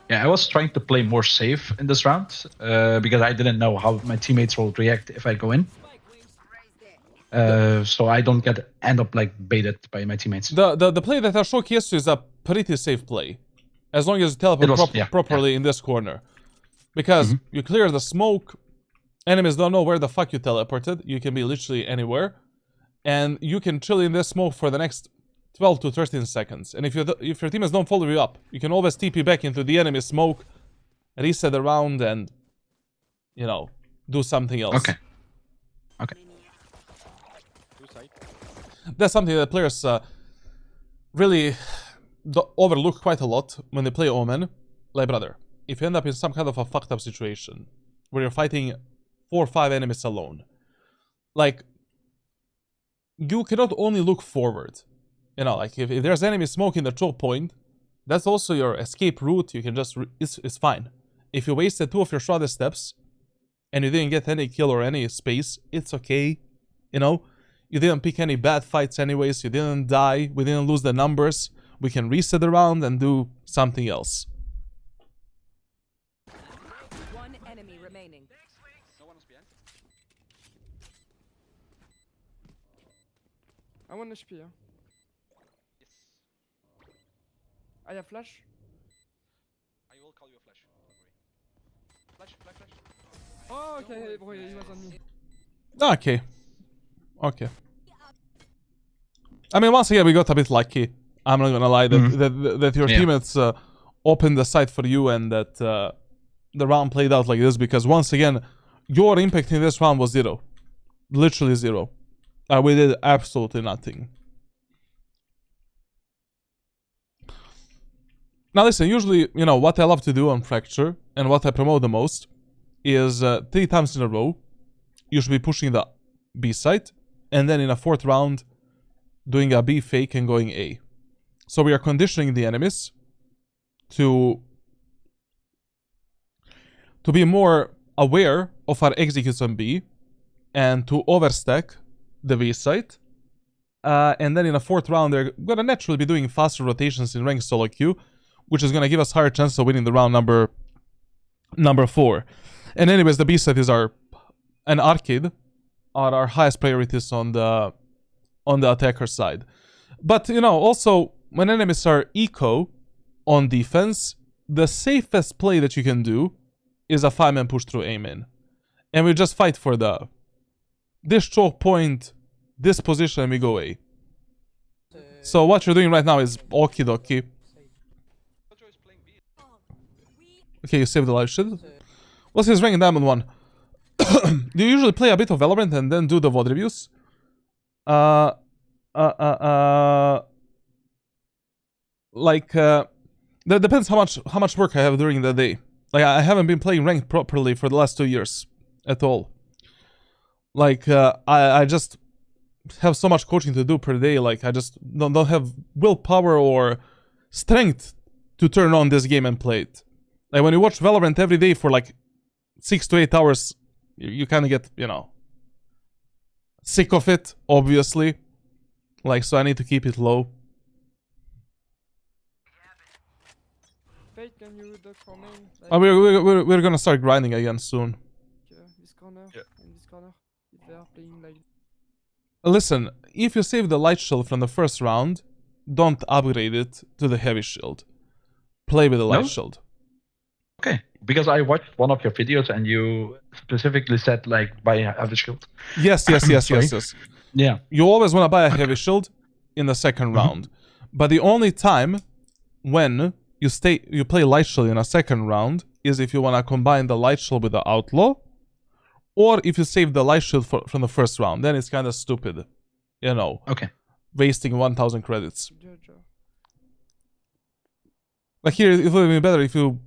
Yeah, I was trying to play more safe in this round because I didn't know how my teammates will react if I go in. So I don't end up like baited by my teammates. The play that I showcased is a pretty safe play, as long as you teleport properly in this corner, because you clear the smoke. Enemies don't know where the fuck you teleported. You can be literally anywhere, and you can chill in this smoke for the next 12 to 13 seconds. And if your teammates don't follow you up, you can always TP back into the enemy smoke, reset the round, and, you know, do something else. Okay. That's something that players really overlook quite a lot when they play Omen. Like, brother, if you end up in some kind of a fucked up situation where you're fighting 4 or 5 enemies alone, like, you cannot only look forward. You know, like, if there's enemy smoke in the choke point, that's also your escape route. You can just... it's fine. If you wasted 2 of your shrouded steps, and you didn't get any kill or any space, it's okay. You know? You didn't pick any bad fights anyways. You didn't die. We didn't lose the numbers. We can reset the round and do something else. 1 enemy remaining. No one is behind. I want HP, yeah. Yes. I have flash. I will call you a flash. Don't worry. Flash. Oh, okay, bro, he was on me. Okay. Okay. I mean, once again, we got a bit lucky. I'm not gonna lie that your teammates opened the site for you and that the round played out like this, because once again, your impact in this round was 0. Literally 0. We did absolutely nothing. Now listen, usually, you know, what I love to do on Fracture and what I promote the most is 3 times in a row, you should be pushing the B site, and then in a 4th round, doing a B fake and going A. So we are conditioning the enemies to be more aware of our executes on B and to overstack the B site. And then in a 4th round, they're gonna naturally be doing faster rotations in ranked solo queue, which is gonna give us higher chance of winning the round number 4. And anyways, the B site is an arcade, are our highest priorities on the attacker side. But, you know, also, when enemies are eco on defense, the safest play that you can do is a 5-man push through Omen. And we just fight for the this choke point, this position, and we go A. So what you're doing right now is okie dokie. Killjoy is playing B. Okay, you saved the life shield. What's his rank in Diamond 1? Do you usually play a bit of Valorant and then do the VOD reviews? That depends how much work I have during the day. Like, I haven't been playing ranked properly for the last 2 years at all. Like, I just have so much coaching to do per day. Like, I just don't have willpower or strength to turn on this game and play it. Like, when you watch Valorant every day for like 6 to 8 hours, you kind of get, you know, sick of it, obviously. Like, so I need to keep it low. Fate, can you duck for main? Like, We're gonna start grinding again soon. this corner and this corner. If they are playing like. Listen, if you save the light shield from the first round, don't upgrade it to the heavy shield. Play with the light shield. Okay, because I watched one of your videos and you specifically said like buy a heavy shield. Yes. Yeah. You always want to buy a heavy shield in the second round. But the only time when you play light shield in a second round is if you want to combine the light shield with the outlaw, or if you save the light shield from the first round. Then it's kind of stupid, you know. Okay. Wasting 1,000 credits. Like here, it would have been better if you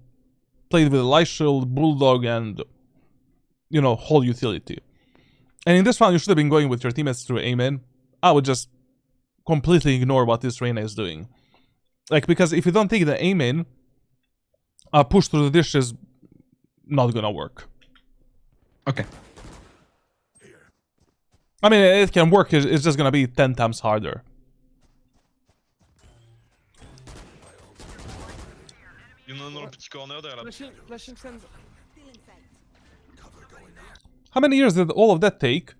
played with light shield, bulldog, and, you know, whole utility. And in this round, you should have been going with your teammates through Omen. I would just completely ignore what this Reyna is doing. Like, because if you don't take the Omen, a push through the dish is not gonna work. Okay. I mean, it can work, it's just gonna be 10 times harder. Flashing send. How many years did all of that take?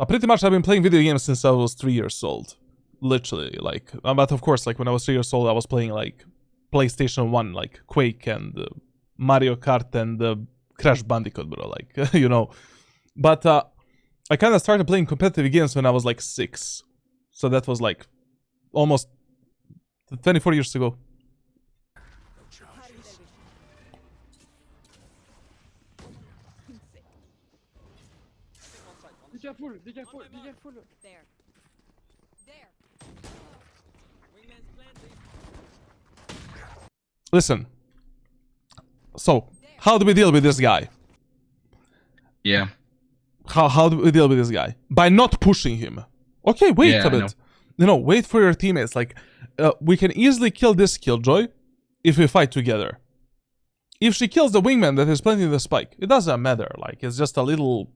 Pretty much I've been playing video games since I was 3 years old. Literally, like, but of course, like, when I was 3 years old, I was playing, like, PlayStation 1, like, Quake and Mario Kart and Crash Bandicoot, bro, like, you know. But I kind of started playing competitive games when I was, like, 6. So that was, like, almost 24 years ago. Be careful. There. Wingman's planting. Listen. So, how do we deal with this guy? Yeah. How do we deal with this guy? By not pushing him. Okay, wait a bit. You know, wait for your teammates. Like, we can easily kill this Killjoy if we fight together. If she kills the wingman that is planting the spike, it doesn't matter. Like, it's just a little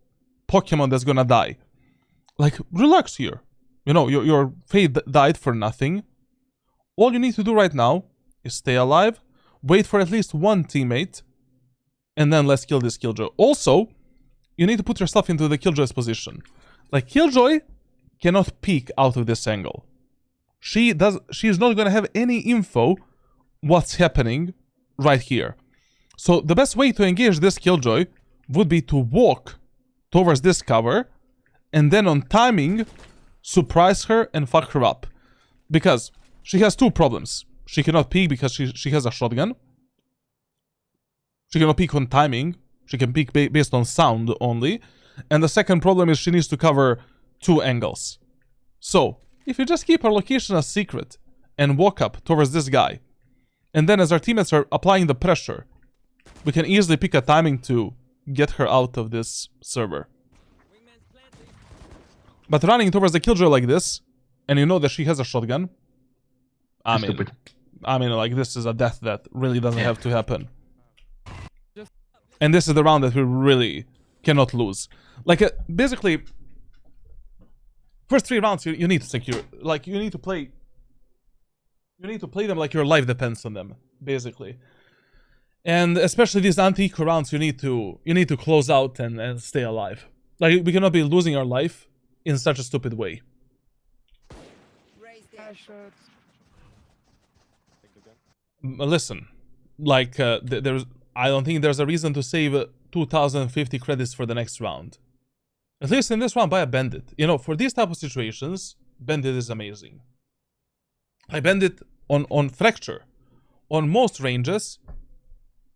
Pokemon that's gonna die. Like, relax here. You know, your Fate died for nothing. All you need to do right now is stay alive, wait for at least one teammate, and then let's kill this Killjoy. Also, you need to put yourself into the Killjoy's position. Like, Killjoy cannot peek out of this angle. She's not gonna have any info what's happening right here. So the best way to engage this Killjoy would be to walk towards this cover, and then on timing, surprise her and fuck her up. Because she has 2 problems. She cannot peek because she has a shotgun. She cannot peek on timing. She can peek based on sound only. And the second problem is she needs to cover 2 angles. So, if you just keep her location a secret and walk up towards this guy, and then as our teammates are applying the pressure, we can easily pick a timing to get her out of this server. But running towards the Killjoy like this, and you know that she has a shotgun, I mean, like, this is a death that really doesn't have to happen. And this is the round that we really cannot lose. Like, basically, first 3 rounds you need to secure. Like, you need to play them like your life depends on them, basically. And especially these anti-eco rounds, you need to close out and stay alive. Like, we cannot be losing our life in such a stupid way. Listen, like, I don't think there's a reason to save 2,050 credits for the next round. At least in this round, buy a bandit. You know, for these type of situations, bandit is amazing. I bandit on fracture. On most ranges,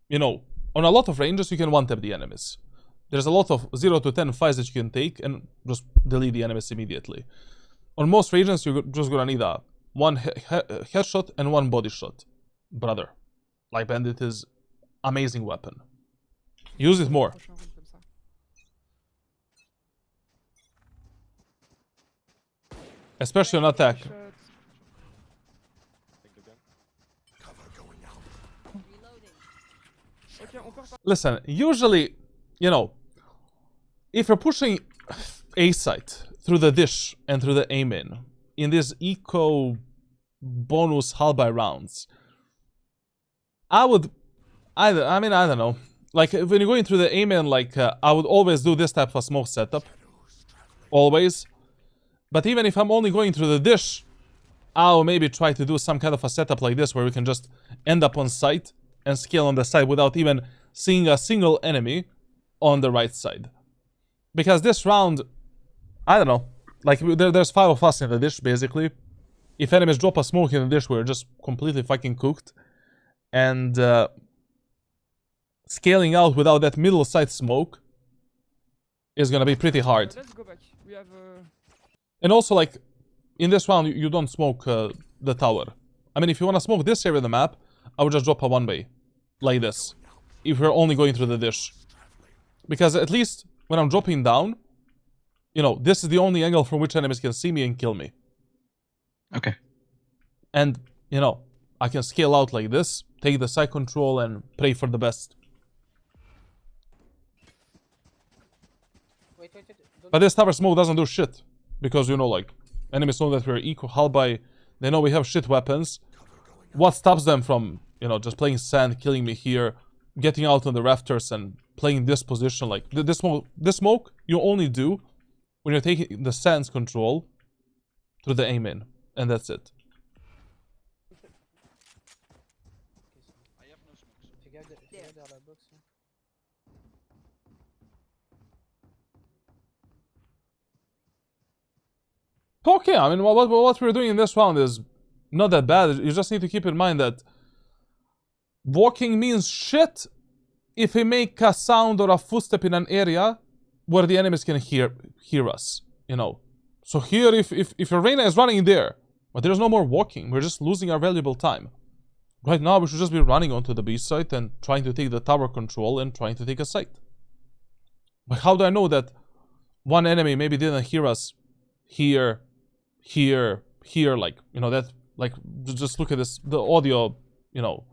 you know, on a lot of ranges, you can one-tap the enemies. There's a lot of 0 to 10 fights that you can take and just delete the enemies immediately. On most regions, you're just gonna need a one headshot and one body shot. Brother, like bandit is amazing weapon. Use it more. Prochain round comme ça. Especially on attack. Shot. Cover going out. Ok, on part par... Listen, usually, you know, if you're pushing A site through the dish and through the Omen in these eco bonus halby rounds, I don't know. Like when you're going through the Omen, like I would always do this type of smoke setup, always. But even if I'm only going through the dish, I'll maybe try to do some kind of a setup like this where we can just end up on site and scale on the side without even seeing a single enemy on the right side. Because this round, I don't know, like there's 5 of us in the dish basically. If enemies drop a smoke in the dish, we're just completely fucking cooked. And scaling out without that middle side smoke is gonna be pretty hard. Let's go back. We have... And also, like, in this round, you don't smoke the tower. I mean, if you want to smoke this area of the map, I would just drop a one-way. Like this. If we're only going through the dish. Because at least, when I'm dropping down, you know, this is the only angle from which enemies can see me and kill me. Okay. And, you know, I can scale out like this, take the side control, and pray for the best. But this tower smoke doesn't do shit. Because, you know, like, enemies know that we're eco halby, they know we have shit weapons. What stops them from, you know, just playing sand, killing me here, getting out on the rafters and playing this position? Like, this smoke you only do when you're taking the sand's control through the Omen. And that's it. I have no smokes. Okay, I mean, what we're doing in this round is not that bad. You just need to keep in mind that walking means shit if we make a sound or a footstep in an area where the enemies can hear us, you know. So here, if your Reyna is running there, but there's no more walking, we're just losing our valuable time. Right now, we should just be running onto the B site and trying to take the tower control and trying to take a site. But how do I know that one enemy maybe didn't hear us here, like, you know, that, like, just look at this, the audio, you know,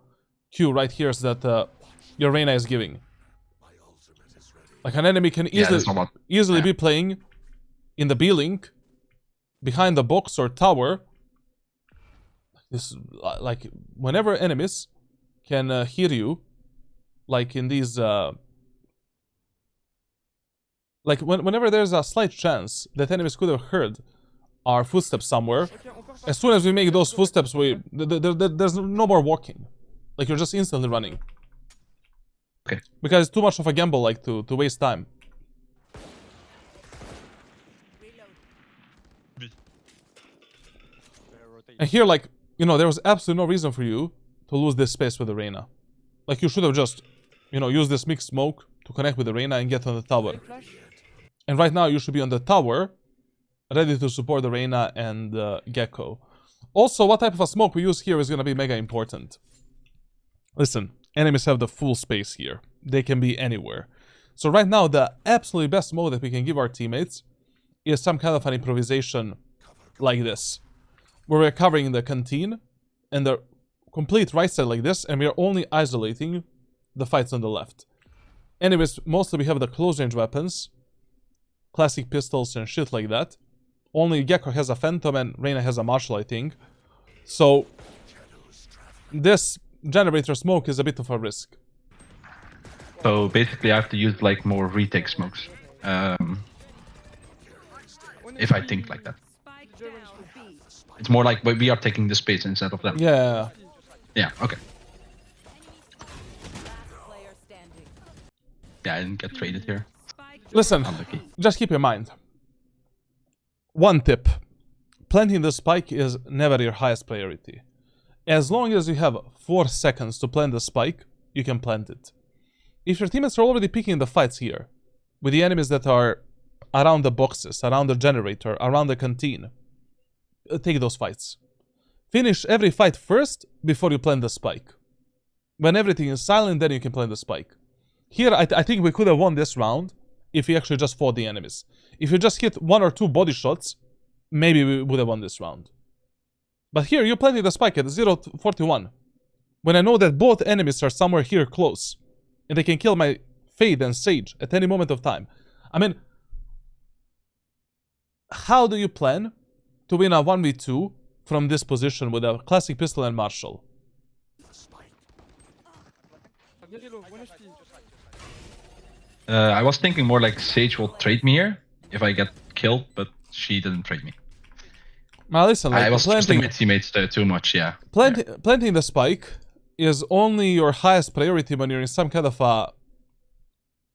cue right here is that your Reyna is giving. Like, an enemy can easily be playing in the B-link, behind the box or tower. This, like, whenever enemies can hear you, like in these, like, whenever there's a slight chance that enemies could have heard our footsteps somewhere, as soon as we make those footsteps, there's no more walking. Like, you're just instantly running. Okay. Because it's too much of a gamble, like, to waste time. And here, like, you know, there was absolutely no reason for you to lose this space with the Reyna. Like, you should have just, you know, used this mixed smoke to connect with the Reyna and get on the tower. And right now, you should be on the tower, ready to support the Reyna and Gecko. Also, what type of a smoke we use here is going to be mega important. Listen, enemies have the full space here. They can be anywhere. So right now, the absolutely best smoke that we can give our teammates is some kind of an improvisation like this, where we're covering the canteen and the complete right side like this, and we are only isolating the fights on the left. Anyways, mostly we have the close range weapons, classic pistols and shit like that. Only Gecko has a Phantom and Reyna has a Marshall, I think. So this generator smoke is a bit of a risk. So basically I have to use like more retake smokes. If I think like that. It's more like we are taking the space instead of them. Yeah. Yeah, okay. Last player standing. Yeah, I didn't get traded here. Spike Listen, Unlucky. just keep in mind. One tip. Planting the spike is never your highest priority. As long as you have 4 seconds to plant the spike, you can plant it. If your teammates are already picking the fights here, with the enemies that are around the boxes, around the generator, around the canteen, take those fights. Finish every fight first before you plant the spike. When everything is silent, then you can plant the spike. Here, I think we could have won this round if we actually just fought the enemies. If you just hit 1 or 2 body shots, maybe we would have won this round. But here, you're planting the spike at 0-41. When I know that both enemies are somewhere here close, and they can kill my Fade and Sage at any moment of time. I mean, how do you plan to win a 1v2 from this position with a classic pistol and Marshall? Very low, 1 HP. I was thinking more like Sage will trade me here if I get killed, but she didn't trade me. Now listen, like I was trusting my teammates too much, yeah. Planting the spike is only your highest priority when you're in some kind of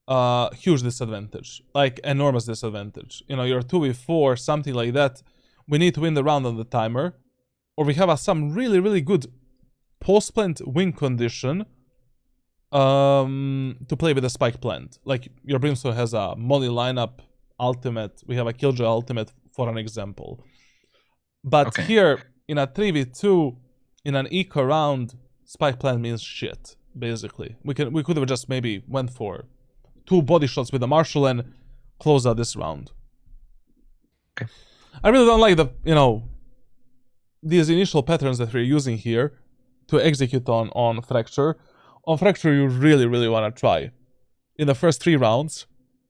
a huge disadvantage, like enormous disadvantage. You know, you're 2v4, something like that. We need to win the round on the timer, or we have some really good post-plant win condition to play with the spike plant. Like your Brimstone has a Molly lineup ultimate. We have a Killjoy ultimate for an example. But here in a 3v2 in an eco round, spike plant means shit. Basically, we could have just maybe went for 2 body shots with the Marshall and close out this round. Okay. I really don't like these initial patterns that we're using here to execute on Fracture. On Fracture, you really want to try in the first 3 rounds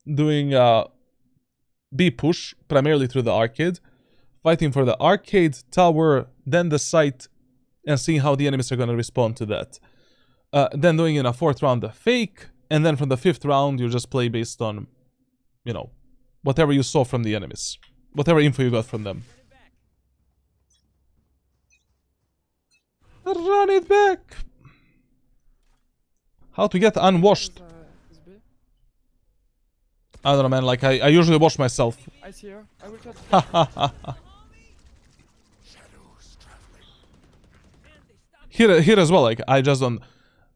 doing B push primarily through the arcade, fighting for the arcade tower, then the site, and seeing how the enemies are going to respond to that. Then doing in a 4th round the fake, and then from the 5th round you just play based on, whatever you saw from the enemies, whatever info you got from them. Run it back. How to get unwashed? I don't know, man. Like I usually wash myself. I see her. I will try to... Here as well, like I just don't...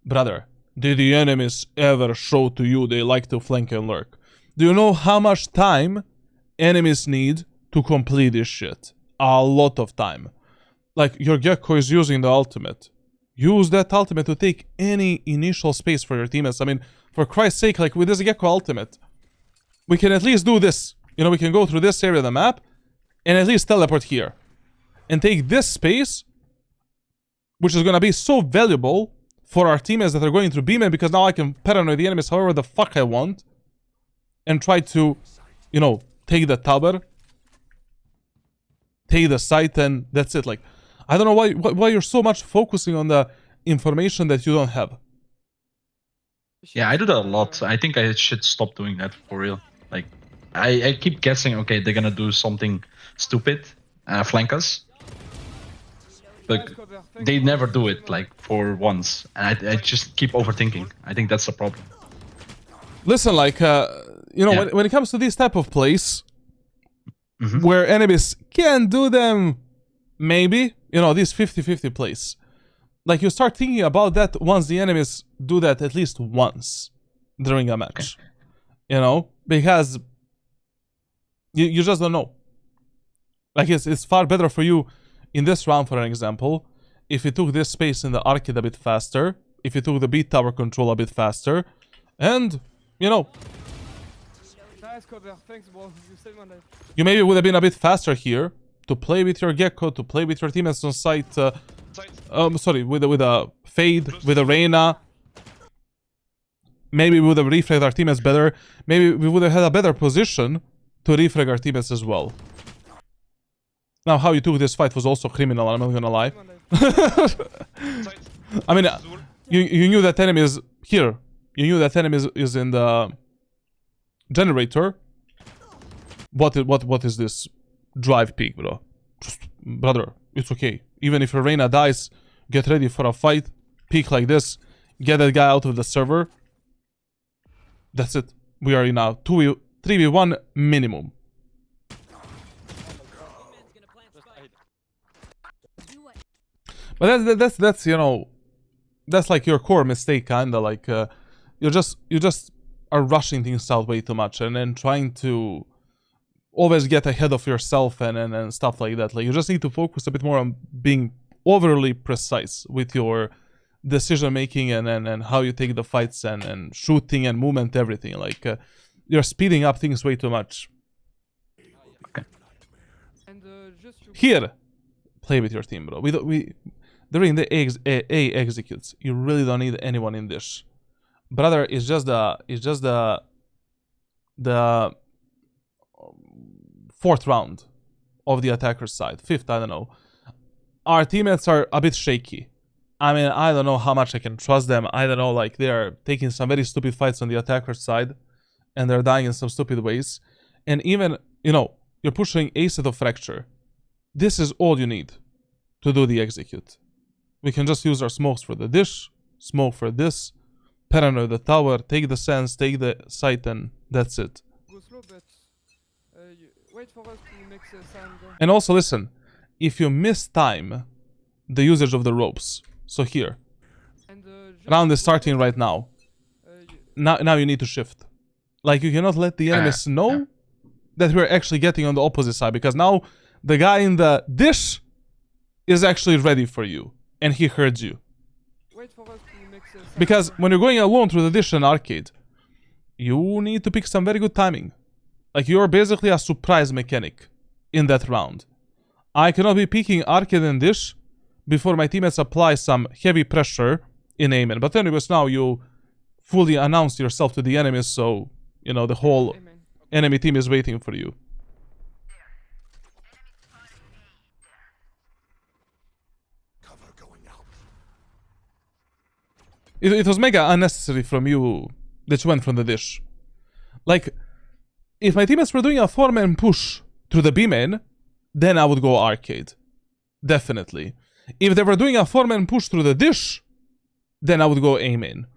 Brother, did the enemies ever show to you they like to flank and lurk? Do you know how much time enemies need to complete this shit? A lot of time. Like your Gecko is using the ultimate. Use that ultimate to take any initial space for your teammates. I mean, for Christ's sake, like with this Gecko ultimate, we can at least do this. We can go through this area of the map and at least teleport here. And take this space, which is going to be so valuable for our teammates that are going through B-man, because now I can paranoid the enemies however the fuck I want and try to, take the tower, take the site, and that's it. Like, I don't know why you're so much focusing on the information that you don't have. Yeah, I do that a lot. I think I should stop doing that for real. Like, I keep guessing, okay, they're gonna do something stupid, flank us. But they never do it, like, for once. And I just keep overthinking. I think that's the problem. Listen, like, when it comes to these type of plays, where enemies can do them, maybe, these 50-50 plays. Like, you start thinking about that once the enemies do that at least once during a match. Because you just don't know. Like, it's far better for you in this round, for an example, if you took this space in the arcade a bit faster, if you took the B tower control a bit faster, and, Nice cover, thanks bro, you saved my life. You maybe would have been a bit faster here to play with your Gecko, to play with your teammates on site. Sorry, with a Fade, with a Reyna. Maybe we would have refragged our teammates better. Maybe we would have had a better position to refrag our teammates as well. Now, how you took this fight was also criminal, I'm not gonna lie. I mean, you knew that enemy is here. You knew that enemy is in the generator. What is this drive peak, bro? Just, brother, it's okay. Even if your Reyna dies, get ready for a fight. Peak like this. Get that guy out of the server. That's it. We are in a 3v1 minimum. Just hide. Do it. But that's you know, that's like your core mistake, kinda like you just are rushing things out way too much and then trying to always get ahead of yourself and stuff like that. Like you just need to focus a bit more on being overly precise with your decision making and how you take the fights and shooting and movement, everything. Like you're speeding up things way too much. And just you Here, play with your team, bro. We during the A executes, you really don't need anyone in this. Brother, it's just the fourth round of the attacker's side, fifth, I don't know. Our teammates are a bit shaky. I mean, I don't know how much I can trust them. I don't know, like they're taking some very stupid fights on the attacker's side, and they're dying in some stupid ways. And even, you know, you're pushing a set of fracture. This is all you need to do the execute. We can just use our smokes for the dish, smoke for this, paranoid the tower, take the sense, take the site, and that's it. go slow, but wait for us to make the sound. And also listen, if you miss time, the usage of the ropes. So here, And round is starting right now. you, Now you need to shift. Like you cannot let the enemies know that we're actually getting on the opposite side, because now the guy in the dish is actually ready for you and he heard you. wait for us to make the sound. Because when you're going alone through the dish and arcade, you need to pick some very good timing. Like you're basically a surprise mechanic in that round. I cannot be picking arcade and dish before my teammates apply some heavy pressure in Omen. But anyways, now you fully announced yourself to the enemies, so you know the whole Amen. enemy team is waiting for you. Cover going out. It was mega unnecessary from you that you went from the dish. Like, if my teammates were doing a 4-man push through the B-main, then I would go arcade. Definitely. If they were doing a 4-man push through the dish, then I would go A-main.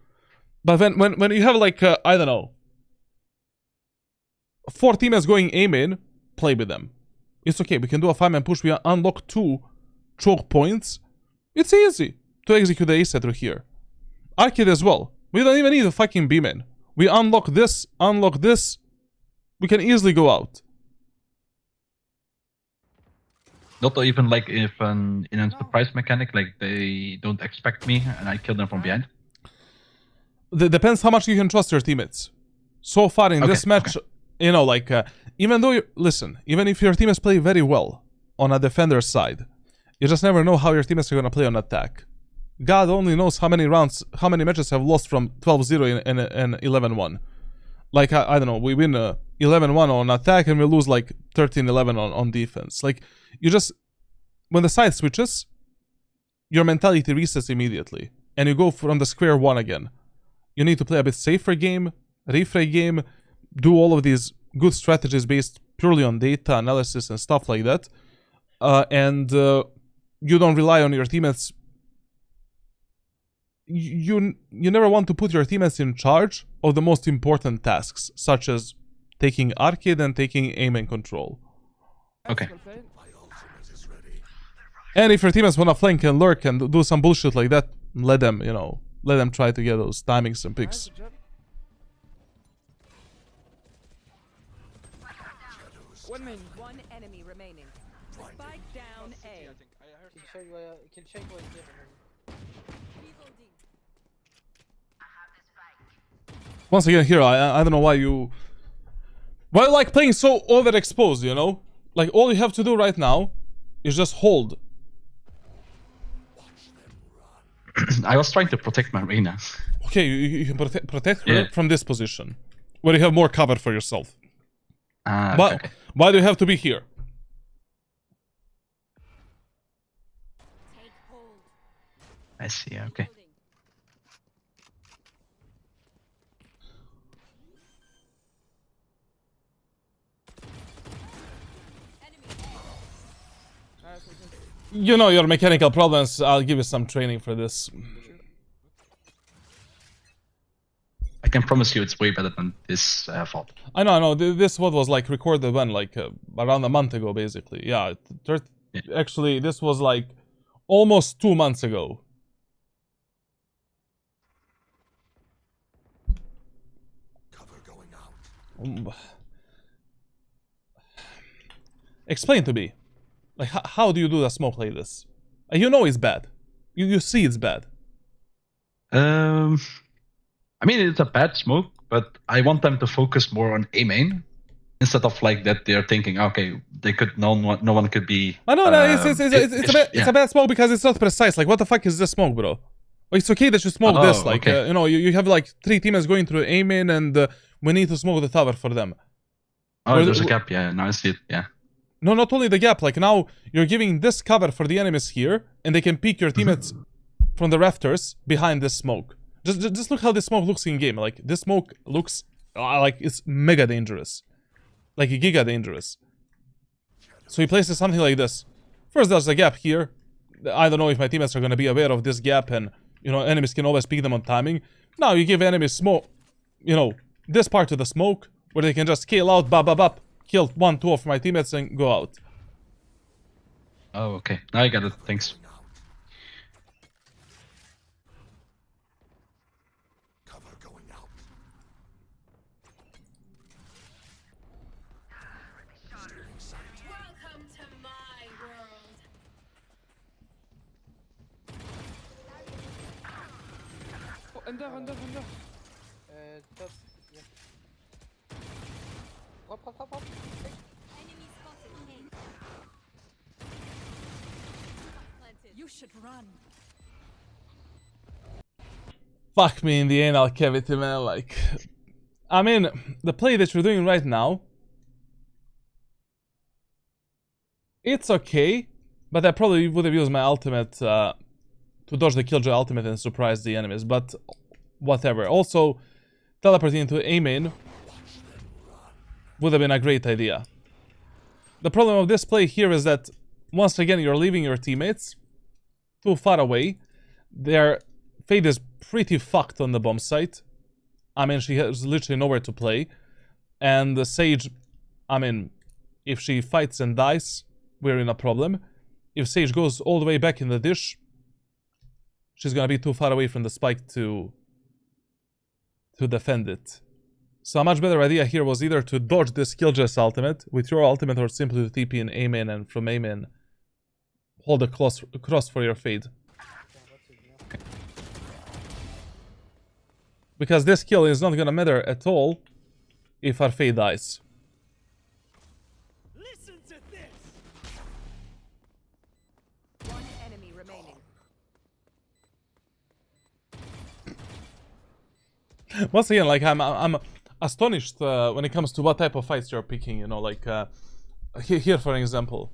But when you have like, I don't know, 4 teammates going A-main, play with them. It's okay, we can do a 5-man push, we unlock 2 choke points. It's easy to execute the A-set through here. Arcade as well. We don't even need a fucking B-main. We unlock this, we can easily go out. Not even like if in a surprise mechanic, like they don't expect me and I kill them from behind. Depends how much you can trust your teammates. So far in this match, you know, like, even though listen, even if your teammates play very well on a defender's side, you just never know how your teammates are gonna play on attack. God only knows how many rounds, how many matches have lost from 12-0 and 11-1. Like, I don't know, we win 11-1 on attack and we lose like 13-11 on defense. Like, you just, when the side switches, your mentality resets immediately. And you go from the square one again. You need to play a bit safer game, refray game, do all of these good strategies based purely on data analysis and stuff like that. And you don't rely on your teammates. You never want to put your teammates in charge of the most important tasks, such as taking arcade and taking aim and control. Okay. My ultimate is ready. And if your teammates want to flank and lurk and do some bullshit like that, let them, you know, let them try to get those timings and picks. Good job. One main. One enemy remaining. Spike down A. I think I heard. Once again, here, I don't know why you like playing so overexposed, you know? Like, all you have to do right now is just hold. I was trying to protect my arena. Okay, you can protect her Yeah. from this position, where you have more cover for yourself. But Okay. why do you have to be here? Take hold. I see, okay. You know your mechanical problems. I'll give you some training for this. I can promise you it's way better than this VOD. I know. This one was like recorded when, like around a month ago, basically. Yeah, actually, this was like almost 2 months ago. Cover going out. Explain to me, like, how do you do a smoke like this? You know it's bad. You see it's bad. I mean, it's a bad smoke, but I want them to focus more on A main instead of like that. They're thinking, okay, they could no one could be. I know, it's a bad smoke because it's not precise. Like, what the fuck is this smoke, bro? Like, it's okay that you smoke this. Like, okay. you know, you have like 3 teammates going through A main, and we need to smoke the tower for them. Oh, there's a gap. Yeah, now I see it. Yeah. No, not only the gap. Like, now you're giving this cover for the enemies here, and they can peek your teammates from the rafters behind this smoke. Just look how this smoke looks in game. Like, this smoke looks like it's mega dangerous, like giga dangerous. So he places something like this. First, there's a gap here. I don't know if my teammates are gonna be aware of this gap, and you know, enemies can always pick them on timing. Now you give enemies smoke, you know, this part of the smoke where they can just scale out, bap, kill 1, 2 of my teammates and go out. Oh, okay. Now I got it. Thanks. Cover going out. Stealing sight. Welcome to my world. Oh, under. Top. Yeah. Hop. Enemy spotted. Planted. You should run. Fuck me in the anal cavity, man. Like, I mean, the play that you're doing right now, it's okay, but I probably would have used my ultimate to dodge the killjoy ultimate and surprise the enemies, but whatever. Also, teleporting into A main would have been a great idea. The problem of this play here is that, once again, you're leaving your teammates too far away. Their fate is pretty fucked on the bomb site. I mean, she has literally nowhere to play. And the Sage, I mean, if she fights and dies, we're in a problem. If Sage goes all the way back in the dish, she's gonna be too far away from the spike to defend it. So a much better idea here was either to dodge this Killjoy's ultimate with your ultimate, or simply to TP in A main, and from A main hold a cross for your fade. Because this kill is not gonna matter at all if our fade dies. Listen to this. One enemy remaining. Once again, like, I'm astonished when it comes to what type of fights you're picking, you know, like here for example.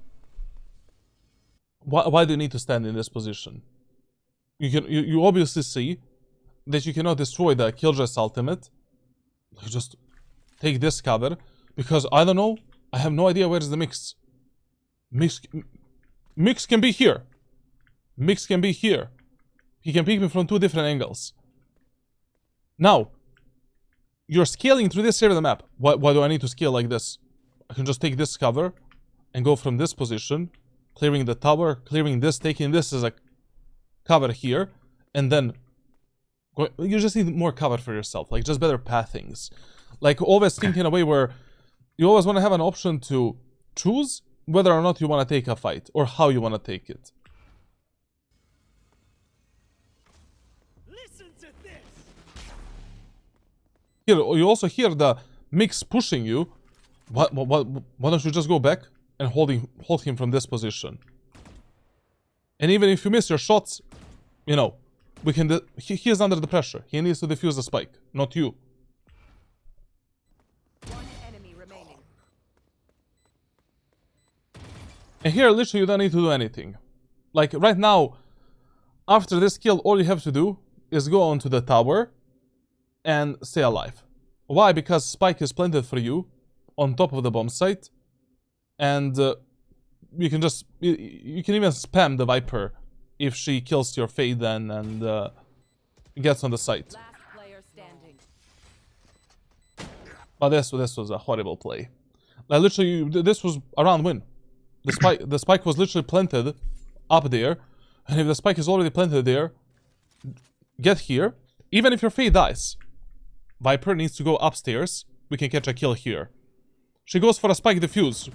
Why do you need to stand in this position? You obviously see that you cannot destroy the Killjoy's ultimate. You just take this cover, because I don't know, I have no idea where's the mix. Mix can be here. Mix can be here. He can pick me from 2 different angles. Now, you're scaling through this area of the map. Why do I need to scale like this? I can just take this cover and go from this position, clearing the tower, clearing this, taking this as a cover here, and then you just need more cover for yourself, like just better pathings. Like, always think in a way where you always want to have an option to choose whether or not you want to take a fight, or how you want to take it. Listen to this. Here, you also hear the mix pushing you. Why don't you just go back and hold him from this position? And even if you miss your shots, you know, we can. He is under the pressure. He needs to defuse the spike, not you. One enemy remaining. And here, literally, you don't need to do anything. Like, right now, after this kill, all you have to do is go onto the tower and stay alive. Why? Because spike is planted for you on top of the bomb site, and you can just you can even spam the Viper if she kills your fade then and gets on the site. Last player standing. Oh, this was a horrible play. Like literally, this was a round win. The spike was literally planted up there, and if the spike is already planted there, get here. Even if your Faye dies, Viper needs to go upstairs. We can catch a kill here. She goes for a spike defuse.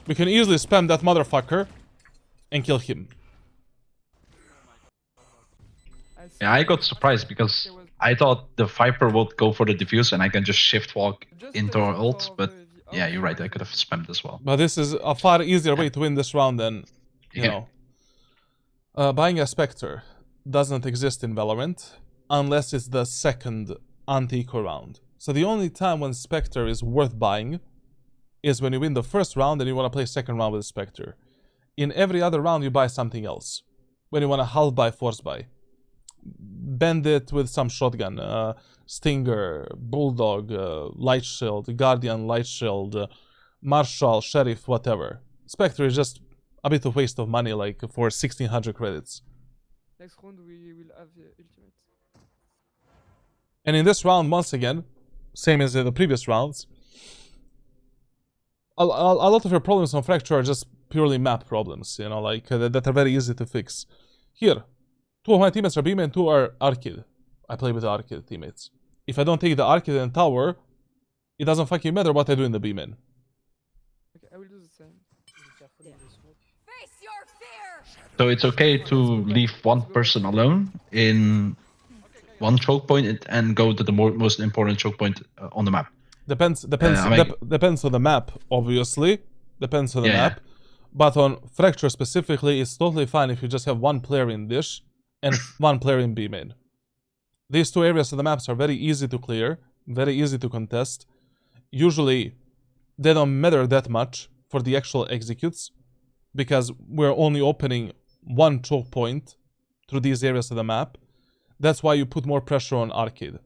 We can easily spam that motherfucker and kill him. Yeah, I got surprised because I thought the Viper would go for the diffuse and I can just shift walk into her ult, but yeah, you're right, I could have spammed as well. But this is a far easier way to win this round than, you know. Buying a Spectre doesn't exist in Valorant unless it's the second anti-eco round. So the only time when Spectre is worth buying is when you win the first round and you want to play second round with Spectre. In every other round you buy something else. When you want to half buy, force buy. Bandit with some shotgun, Stinger, Bulldog, Light Shield, Guardian, Light Shield, Marshal, Sheriff, whatever. Spectre is just a bit of waste of money, like for 1600 credits. Next round we will have the ultimate. And in this round, once again, same as the previous rounds, a lot of your problems on Fracture are just purely map problems, you know, like that are very easy to fix. Here, 2 of my teammates are B-main, 2 are Arcade. I play with the Arcade teammates. If I don't take the Arcade and Tower, it doesn't fucking matter what I do in the B-main. Okay, I will do the same. Face your fear! So it's okay to leave one person alone in one choke point and go to the most important choke point on the map. Depends on the map, obviously. Depends on the map. But on Fracture specifically, it's totally fine if you just have one player in Dish and one player in B-main. These 2 areas of the maps are very easy to clear, very easy to contest. Usually, they don't matter that much for the actual executes, because we're only opening one choke point through these areas of the map. That's why you put more pressure on Arcade.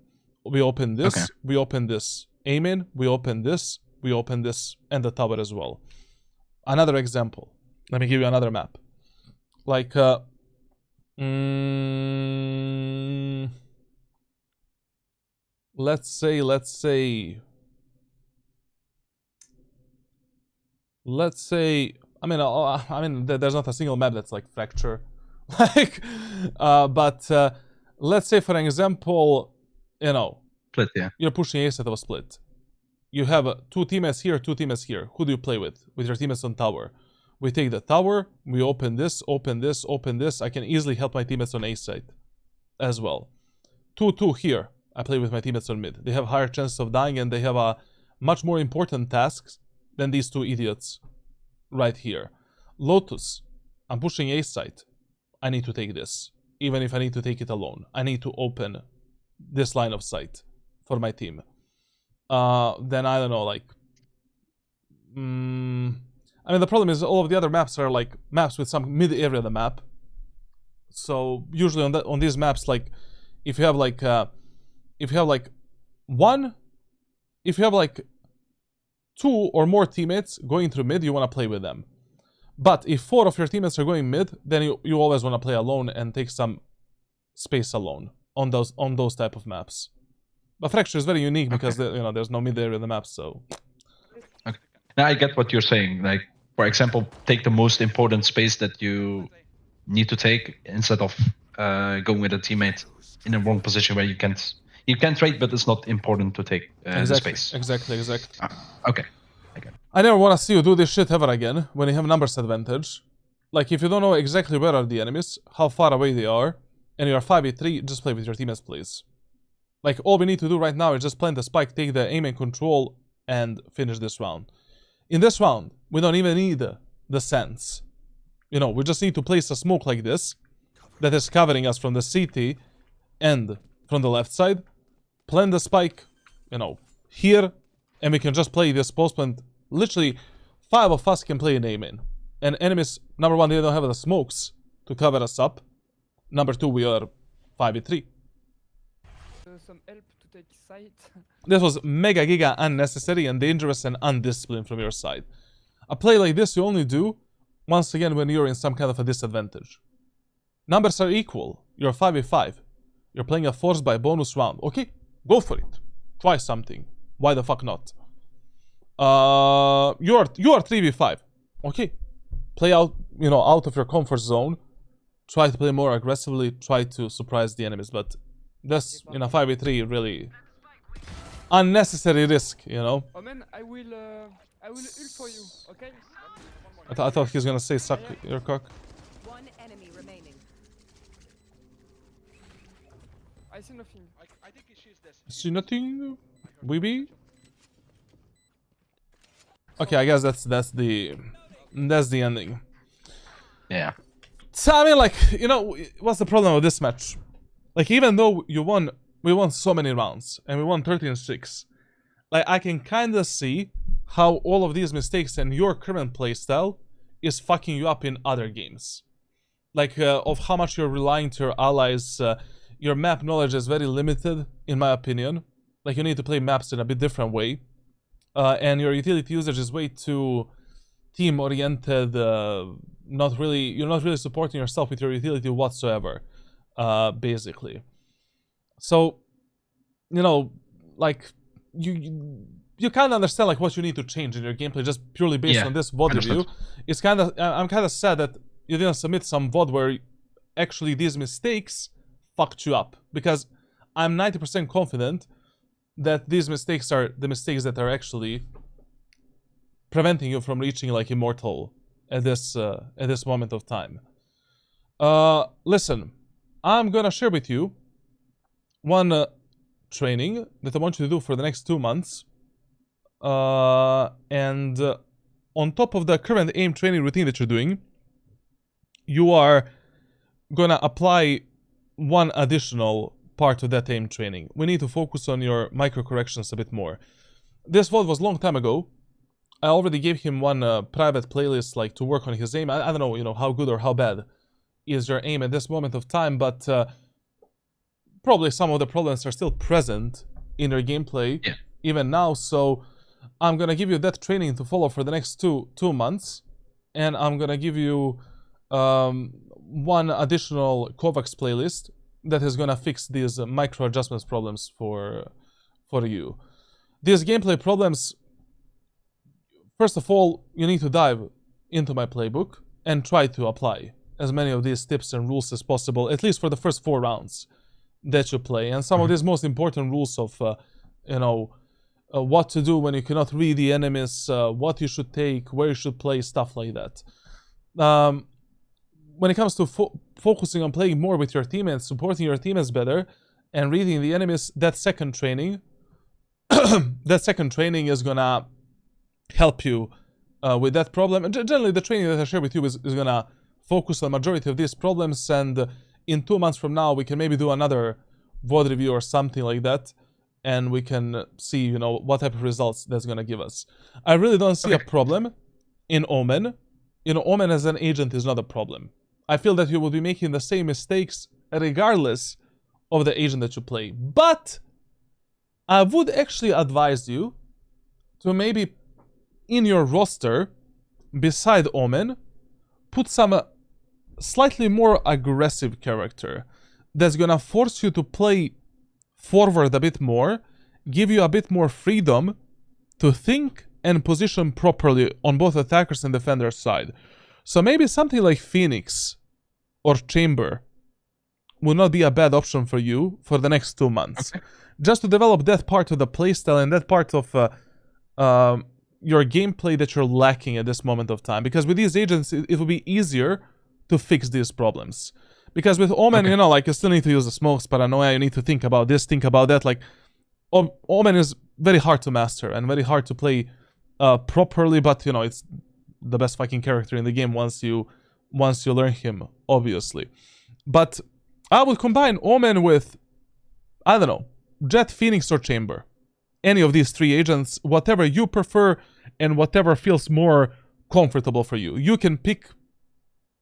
We open this, we open this. Amen, we open this, we open this, and the tower as well. Another example. Let me give you another map. Like, let's say, I mean, there's not a single map that's like Fracture, like, but let's say, for example, you know, Split, yeah. You're pushing A set of a split. You have 2 teammates here, 2 teammates here. Who do you play with? With your teammates on tower. We take the tower, we open this, open this, open this. I can easily help my teammates on A side as well. 2-2 here. I play with my teammates on mid. They have higher chances of dying and they have a much more important tasks than these 2 idiots right here. Lotus. I'm pushing A side. I need to take this. Even if I need to take it alone. I need to open this line of sight for my team. Then I don't know, like, I mean, the problem is all of the other maps are like maps with some mid area of the map. So usually on these maps, like, if you have like 2 or more teammates going through mid, you want to play with them. But if 4 of your teammates are going mid, then you always want to play alone and take some space alone on those type of maps. But Fracture is very unique because there's no mid area in the map, so. Okay. Now I get what you're saying. Like, for example, take the most important space that you need to take instead of going with a teammate in a wrong position where you can trade, but it's not important to take the space. Exactly. Okay. I never want to see you do this shit ever again when you have numbers advantage. Like, if you don't know exactly where are the enemies, how far away they are, and you are 5v3, just play with your teammates, please. Like, all we need to do right now is just plant the spike, take the aim and control, and finish this round. In this round, we don't even need the sense. You know, we just need to place a smoke like this that is covering us from the CT and from the left side. Plant the spike, you know, here, and we can just play this post plant. Literally, 5 of us can play an aim in. And enemies, number 1, they don't have the smokes to cover us up. Number 2, we are 5v3. Some help to take sight. This was mega giga unnecessary and dangerous and undisciplined from your side. A play like this you only do, once again, when you're in some kind of a disadvantage. Numbers are equal. You're 5v5. You're playing a force by bonus round. Okay, go for it. Try something. Why the fuck not? You are 3v5. Okay. Play out, out of your comfort zone. Try to play more aggressively. Try to surprise the enemies. But this, in a 5v3, really unnecessary risk, Omen, I will ult for you, okay? I thought he was gonna say suck your cock. One enemy remaining. I see nothing. I think she's this. See nothing? Weeby? Okay, I guess that's the ending. Yeah. So I mean, like, what's the problem with this match? Like, even though we won so many rounds and we won 13-6, like, I can kind of see how all of these mistakes and your current playstyle is fucking you up in other games. Like, of how much you're relying to your allies. Your map knowledge is very limited, in my opinion. Like, you need to play maps in a bit different way. And your utility usage is way too team-oriented. You're not really supporting yourself with your utility whatsoever, basically. So, like, you kind of understand like what you need to change in your gameplay just purely based on this VOD review. It's I'm kind of sad that you didn't submit some VOD where actually these mistakes fucked you up, because I'm 90% confident that these mistakes are the mistakes that are actually preventing you from reaching like immortal at this moment of time. Listen, I'm gonna share with you one training that I want you to do for the next 2 months. And on top of the current AIM training routine that you're doing, you are gonna apply one additional part of that AIM training. We need to focus on your micro corrections a bit more. This VOD was a long time ago. I already gave him one private playlist like to work on his aim. I don't know, how good or how bad is your aim at this moment of time, but probably some of the problems are still present in your gameplay even now. So I'm gonna give you that training to follow for the next two months, and I'm gonna give you one additional Kovacs playlist that is gonna fix these micro adjustments problems for you. These gameplay problems, first of all, you need to dive into my playbook and try to apply as many of these tips and rules as possible, at least for the first 4 rounds that you play. And some of these most important rules of, what to do when you cannot read the enemies, what you should take, where you should play, stuff like that. When it comes to focusing on playing more with your teammates, supporting your teammates better, and reading the enemies, that second training, is gonna help you with that problem. And generally, the training that I share with you is gonna focus on the majority of these problems. And in 2 months from now, we can maybe do another VOD review or something like that, and we can see, what type of results that's gonna give us. I really don't see a problem in Omen. Omen as an agent is not a problem. I feel that you will be making the same mistakes regardless of the agent that you play. But I would actually advise you to maybe in your roster, beside Omen, put some slightly more aggressive character that's gonna force you to play forward a bit more, give you a bit more freedom to think and position properly on both attackers and defenders side. So maybe something like Phoenix or Chamber would not be a bad option for you for the next 2 months. Okay. Just to develop that part of the playstyle and that part of your gameplay that you're lacking at this moment of time. Because with these agents, it will be easier to fix these problems. Because with Omen, you still need to use the smokes, paranoia, you need to think about this, think about that. Like, Omen is very hard to master and very hard to play properly, but, it's the best fucking character in the game once you learn him, obviously. But I would combine Omen with, I don't know, Jet, Phoenix, or Chamber. Any of these 3 agents, whatever you prefer and whatever feels more comfortable for you. You can pick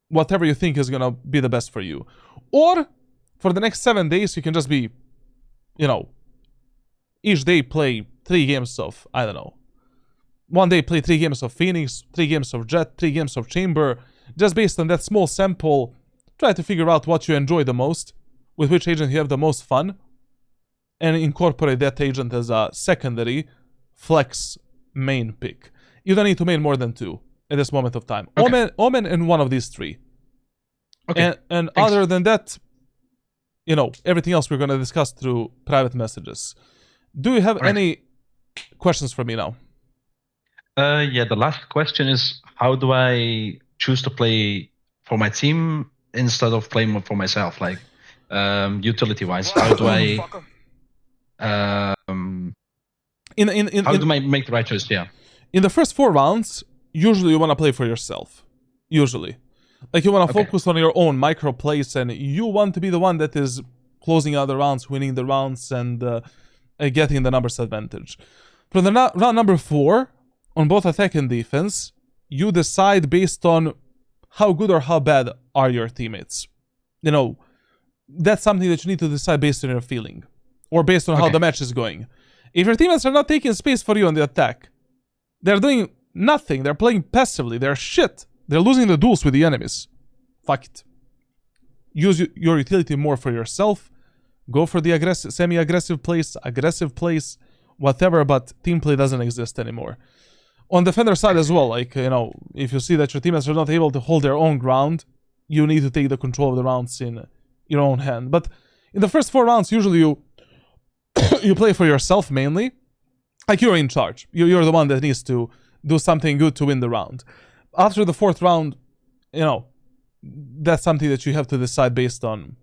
whatever you think is gonna be the best for you. Or, for the next 7 days, you can just be, each day play 3 games of, I don't know. One day play 3 games of Phoenix, 3 games of Jet, 3 games of Chamber. Just based on that small sample, try to figure out what you enjoy the most, with which agent you have the most fun, and incorporate that agent as a secondary flex main pick. You don't need to main more than 2 at this moment of time. Okay. Omen and one of these 3. Okay. And Thanks. other than that, you know, everything else we're going to discuss through private messages. Do you have All right. any questions for me now? Yeah, the last question is, how do I choose to play for my team instead of playing for myself? Like, utility-wise, how do I... how do I make the right choice? Yeah. In the first 4 rounds, usually you want to play for yourself. Usually. Like, you want to focus on your own micro plays, and you want to be the one that is closing out the rounds, winning the rounds, and getting the numbers advantage. For the round number 4, on both attack and defense, you decide based on how good or how bad are your teammates. You know, that's something that you need to decide based on your feeling, or based on how the match is going. If your teammates are not taking space for you on the attack, they're doing nothing, they're playing passively, they're shit, they're losing the duels with the enemies, fuck it. Use your utility more for yourself. Go for the aggressive, semi-aggressive plays, aggressive plays, whatever, but team play doesn't exist anymore. On defender side as well, like, you know, if you see that your teammates are not able to hold their own ground, you need to take the control of the rounds in your own hand. But in the first 4 rounds, usually you you play for yourself mainly. Like, you're in charge. You're the one that needs to do something good to win the round. After the 4th round, you know, that's something that you have to decide based on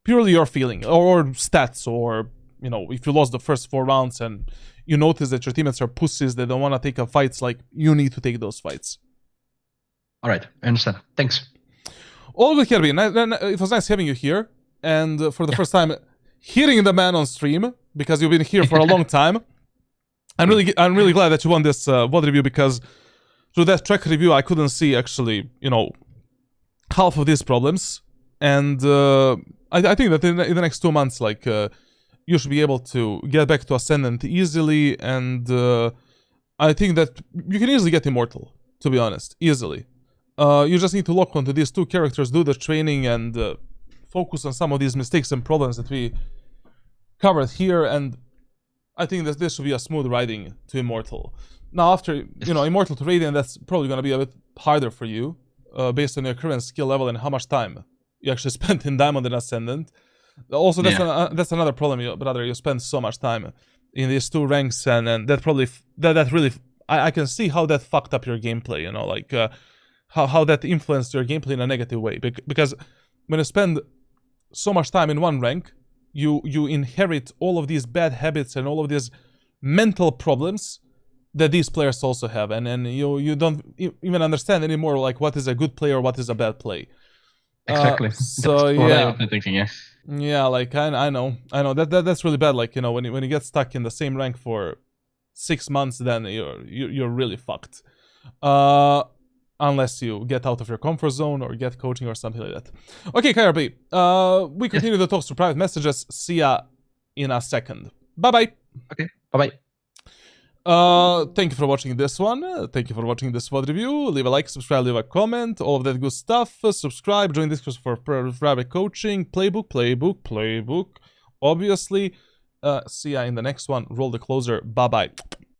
purely your feeling, or stats, or, you know, if you lost the first 4 rounds and you notice that your teammates are pussies, they don't want to take up fights, like, you need to take those fights. Alright, I understand. Thanks. All good, Kirby. It was nice having you here, and for the first time, hearing the man on stream, because you've been here for a long time. I'm really glad that you won this VOD review, because through that track review, I couldn't see, actually, you know, half of these problems. And I think that in the next 2 months, like, you should be able to get back to Ascendant easily, and I think that you can easily get Immortal, to be honest, easily. You just need to lock onto these 2 characters, do the training, and focus on some of these mistakes and problems that we covered here, and I think that this should be a smooth riding to Immortal. Now, after, you know, Immortal to Radiant, that's probably going to be a bit harder for you, based on your current skill level and how much time you actually spent in Diamond and Ascendant. Also, that's another problem, brother. You spend so much time in these 2 ranks, and that probably that really I can see how that fucked up your gameplay. You know, like how that influenced your gameplay in a negative way. Because when you spend so much time in one rank, you inherit all of these bad habits and all of these mental problems that these players also have, and you don't even understand anymore, like, what is a good play or what is a bad play. Exactly. So that's what I was thinking. Yes. Yeah, like, I know that's really bad. Like, you know, when you get stuck in the same rank for 6 months, then you're really fucked. Unless you get out of your comfort zone or get coaching or something like that. Okay, KRB, we continue the talks through private messages. See ya in a second. Bye-bye. Okay, bye-bye. Thank you for watching this one. Thank you for watching this VOD review. Leave a like, subscribe, leave a comment, all of that good stuff. Subscribe, join Discord for private coaching. Playbook. Obviously. See ya in the next one. Roll the closer. Bye-bye.